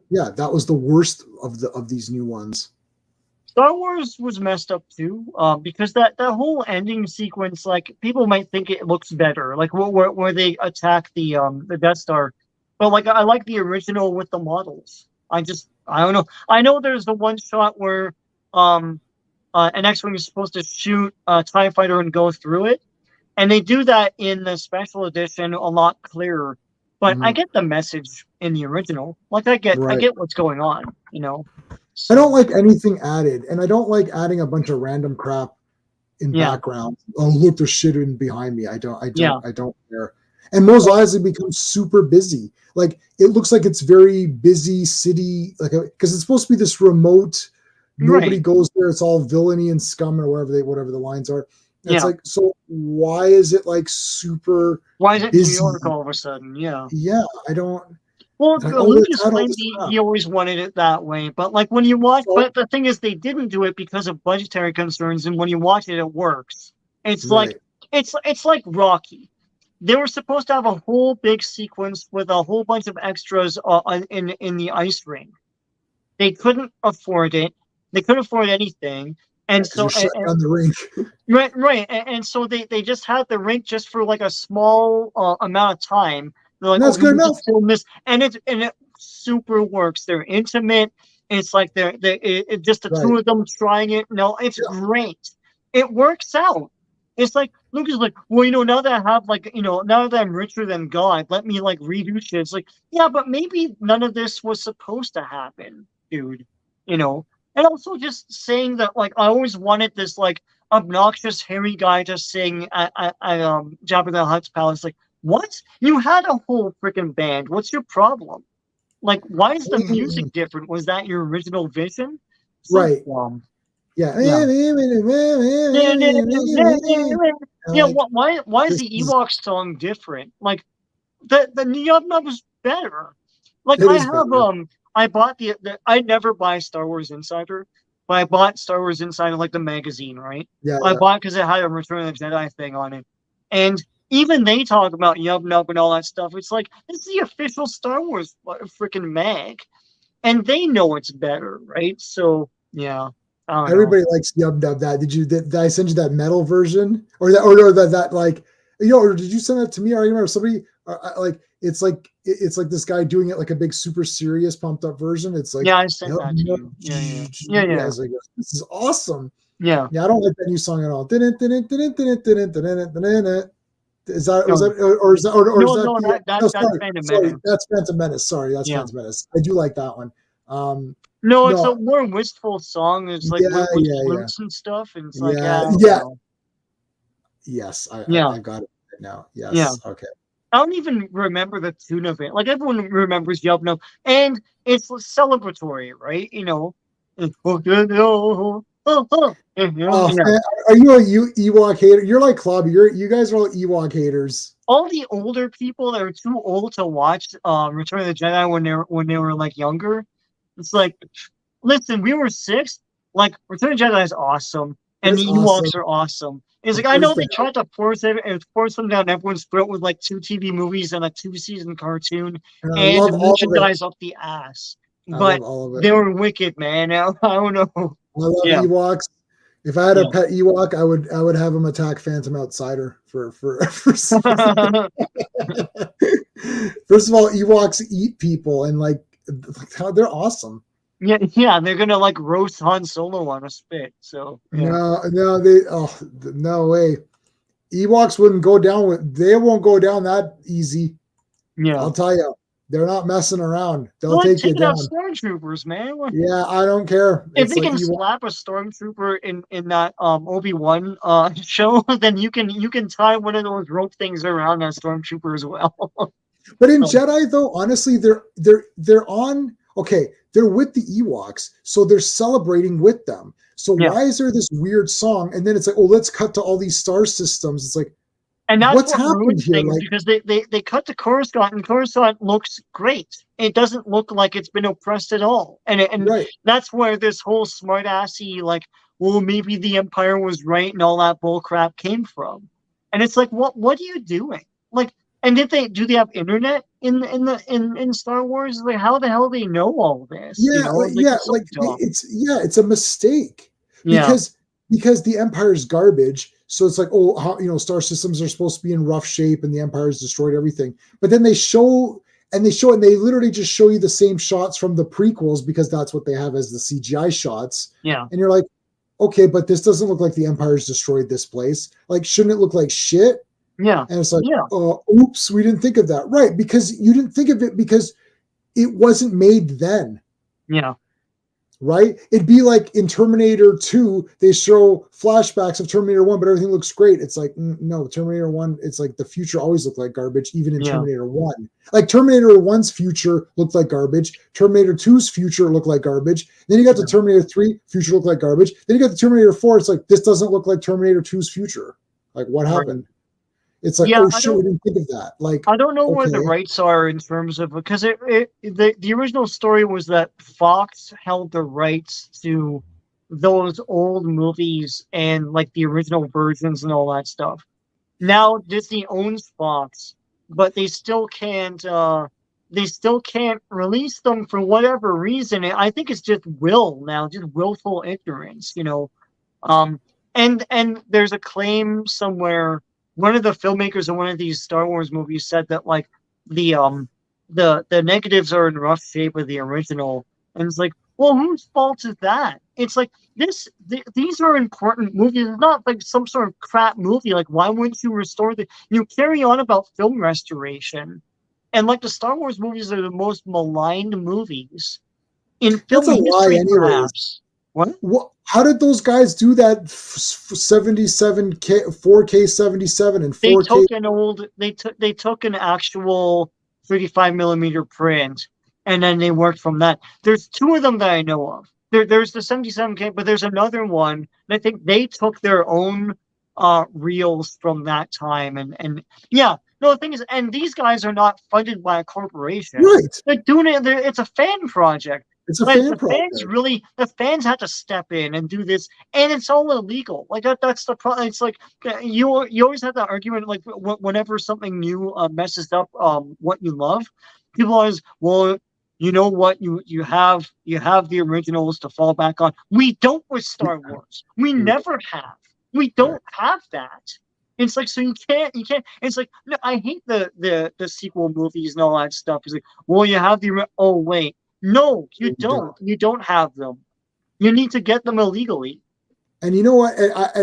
Yeah, that was the worst of these new ones. Star Wars was messed up too, because that whole ending sequence, like, people might think it looks better, like where they attack the Death Star, but like I like the original with the models. I don't know. I know there's the one shot where an X-wing is supposed to shoot a TIE fighter and go through it, and they do that in the special edition a lot clearer. But I get the message in the original. Like I get what's going on. So, I don't like anything added, and I don't like adding a bunch of random crap in background. Oh, look, there's shit in behind me. I don't care. And Mos Eisley becomes super busy. Like, it looks like it's very busy city, like, because it's supposed to be this remote. Nobody goes there. It's all villainy and scum, or whatever the lines are. It's like, so why is it like super? Why is it New busy? York all of a sudden? Yeah. Yeah, I don't. Well, like, Lucas claimed he always wanted it that way, but like when you watch, but the thing is, they didn't do it because of budgetary concerns, and when you watch it, it works. It's like it's like Rocky. They were supposed to have a whole big sequence with a whole bunch of extras in the ice rink. They couldn't afford it. They couldn't afford anything, and so on the rink. right, and so they just had the rink just for like a small amount of time. They're like, that's good enough. And it super works. They're intimate. It's like they're just the two of them trying it. No, it's great. It works out. It's like Luke is like, well, now that I have now that I'm richer than God, let me like redo shit. It's like, yeah, but maybe none of this was supposed to happen, dude. And also just saying that, like, I always wanted this like obnoxious hairy guy to sing at Jabba the Hutt's palace. Like, what? You had a whole freaking band. What's your problem? Like, why is the music different? Was that your original vision? Right. Yeah. Yeah. Why is the Ewok song different? Like, the Nub Nub was better. Like, I never buy Star Wars Insider, but I bought Star Wars Insider, like the magazine, right? Yeah. I bought because it had a Return of the Jedi thing on it, and even they talk about Yub Nub and all that stuff. It's like, it's the official Star Wars freaking mag, and they know it's better, right? So yeah, everybody likes Yub Nub. Did I send you that metal version, or that like, or did you send that to me? I remember somebody like it's like this guy doing it like a big super serious pumped up version. It's like, I sent that to you. Yeah. I was like, this is awesome. Yeah. I don't like that new song at all. Is that that's Phantom Menace. That's Phantom Menace. Sorry, that's Phantom Menace. I do like that one. No, it's a more wistful song. It's like flutes and stuff, and it's like Yes, I got it right now. Yes. Yeah. Okay. I don't even remember the tune of it. Like, everyone remembers Yub Nub, and it's celebratory, right? Are you a Ewok hater? You're like Clobby. You guys are all Ewok haters. All the older people that are too old to watch Return of the Jedi when they were like younger, it's like, listen, we were 6. Like, Return of the Jedi is awesome, and the Ewoks are awesome. It's like, I know they tried to force them down everyone's throat with like 2 TV movies and a 2-season cartoon and merchandise up the ass. But they were wicked, man. I don't know. I love Ewoks. If I had a pet Ewok, I would have him attack Phantom Outsider for First of all, Ewoks eat people, and like they're awesome. Yeah, they're gonna like roast Han Solo on a spit. So yeah, No way. Ewoks wouldn't go down they won't go down that easy. yeah. I'll tell you, they're not messing around. They're They'll like take you taking out down. stormtroopers, man. Yeah, I don't care. If It's they like can Ewok. slap a stormtrooper in that Obi-Wan show, then you can tie one of those rope things around that stormtrooper as well. But in So, Jedi, though, honestly, they're on. Okay, they're with the Ewoks, so they're celebrating with them. So yeah. why is there this weird song? And then it's like, oh, let's cut to all these star systems. It's like, And that's what's what happened ruins here? things Like, because they cut to Coruscant and Coruscant looks great. It doesn't look like it's been oppressed at all. And right? that's where this whole smart assy like, well, maybe the Empire was right and all that bull crap came from. And it's like, what are you doing? Like, and do they have internet in Star Wars? Like, how the hell do they know all this? You Yeah, know, like it's so dumb. it's a mistake Yeah, because the Empire's garbage. So it's like, oh, star systems are supposed to be in rough shape, and the Empire's destroyed everything. But then they they literally just show you the same shots from the prequels because that's what they have as the CGI shots. yeah, And you're like, okay, but this doesn't look like the Empire's destroyed this place. Like, shouldn't it look like shit? yeah, And it's like, yeah, oops, we didn't think of that. Right, because you didn't think of it because it wasn't made then. yeah. Right? It'd be like in Terminator 2, they show flashbacks of Terminator 1, but everything looks great. It's like, no, Terminator 1, it's like the future always looked like garbage, even in Yeah. Terminator 1. Like Terminator 1's future looked like garbage. Terminator 2's future looked like garbage. Then you got the Terminator 3, future looked like garbage. Then you got the Terminator 4, it's like, this doesn't look like Terminator 2's future. Like, what happened? It's like, Yeah, oh shit, we didn't think of that. Like, I don't know where the okay. rights are in terms of because the original story was that Fox held the rights to those old movies and like the original versions and all that stuff. Now Disney owns Fox, but they still can't release them for whatever reason. I think it's just just willful ignorance, you know. Um, and there's a claim somewhere. One of the filmmakers of one of these Star Wars movies said that like the um the negatives are in rough shape with the original, and it's like, well, whose fault is that? It's like these are important movies. It's not like some sort of crap movie. Like, why wouldn't you restore the? You carry on about film restoration, and like the Star Wars movies are the most maligned movies in That's film a lie, history, anyways. perhaps. What? How did those guys do that 77K 4K 77 and They 4K? took an actual 35 millimeter print, and then they worked from that. There's two of them that I know of. There's the 77K, but there's another one. And I think they took their own reels from that time, and yeah. No, the thing is, and these guys are not funded by a corporation. Right. They're doing it. It's a fan project. It's a Like fan the project. fans have to step in and do this, and it's all illegal. Like that's the problem. It's like you always have that argument. Like whenever something new messes up what you love, people always, well, you know what, you have the originals to fall back on. We don't with Star Wars. We never have. We don't have that. It's like, so you can't. It's like, no, I hate the sequel movies and all that stuff. It's like, well, you have oh wait. No, you don't. You don't have them. You need to get them illegally. And you know what?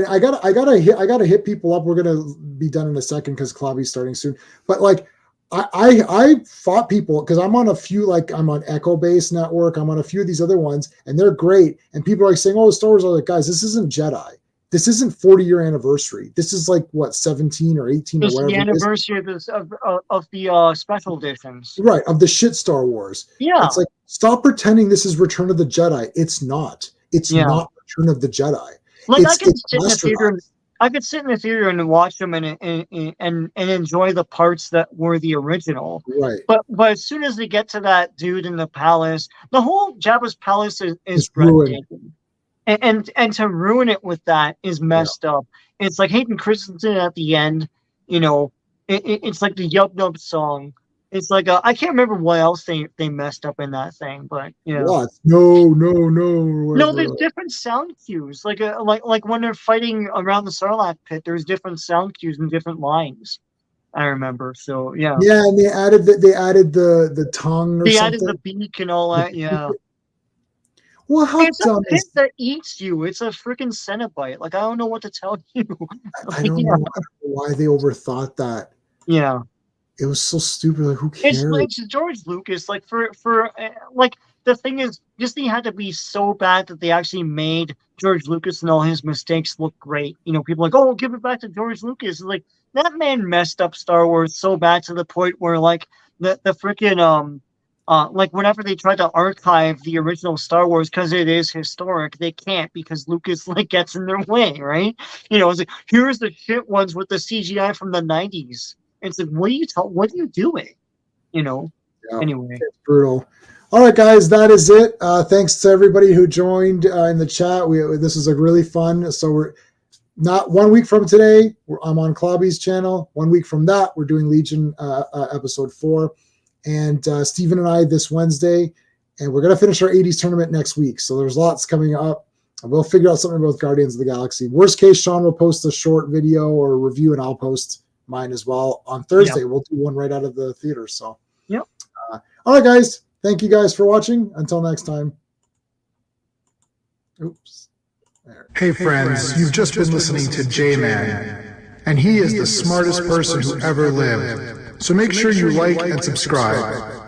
I gotta hit people up. We're gonna be done in a second because Clobby's starting soon. But like, I fought people because I'm on a few, like I'm on Echo Base Network. I'm on a few of these other ones, and they're great. And people are like saying, "Oh, Star Wars." I'm like, guys, this isn't Jedi. This isn't 40-year anniversary. This is like what 17 or 18 This or is whatever. the anniversary of the special editions. Right, of the shit Star Wars. Yeah. It's like, stop pretending this is Return of the Jedi. It's not. It's Yeah. not Return of the Jedi. Like I It's could sit in the theater. bastardized. I could sit in the theater and watch them and enjoy the parts that were the original. Right. But as soon as they get to that dude in the palace, the whole Jabba's palace is It's ruined. breathtaking. And to ruin it with that is messed up. It's like Hayden Christensen at the end, you know, it's like the Yub Nub song. It's like I can't remember what else they messed up in that thing, but yeah. What? No. No, there's different sound cues. Like when they're fighting around the Sarlacc pit, there's different sound cues and different lines. I remember. So yeah. Yeah, and they added the tongue or They something. added the beak and all that. Yeah. Well, how It's a dumb pit is that eats you. It's a freaking Cenobite. Like, I don't know what to tell you. I don't know why they overthought that. Yeah. It was so stupid. Like, who cares? It's George Lucas. Like for like the thing is, Disney had to be so bad that they actually made George Lucas and all his mistakes look great. You know, people are like, oh, give it back to George Lucas. Like that man messed up Star Wars so bad to the point where like the freaking like whenever they tried to archive the original Star Wars because it is historic, they can't because Lucas like gets in their way, right? You know, it's like here's the shit ones with the CGI from the 90s. It's like, what are you doing? You know. Yeah, Anyway, it's brutal. All right, guys, that is it. Thanks to everybody who joined in the chat. This is a really fun. So we're not 1 week from today. I'm on Clobby's channel. 1 week from that, we're doing Legion episode 4, and Stephen and I this Wednesday, and we're gonna finish our 80s tournament next week. So there's lots coming up. And we'll figure out something about Guardians of the Galaxy. Worst case, Sean will post a short video or review, and I'll post mine as well on Thursday. Yep. We'll do one right out of the theater. So, yep. All right, guys. Thank you guys for watching. Until next time. Oops. Hey, friends. You've just been listening to J-Man, and he is the smartest person who ever lived. So make sure you like and subscribe.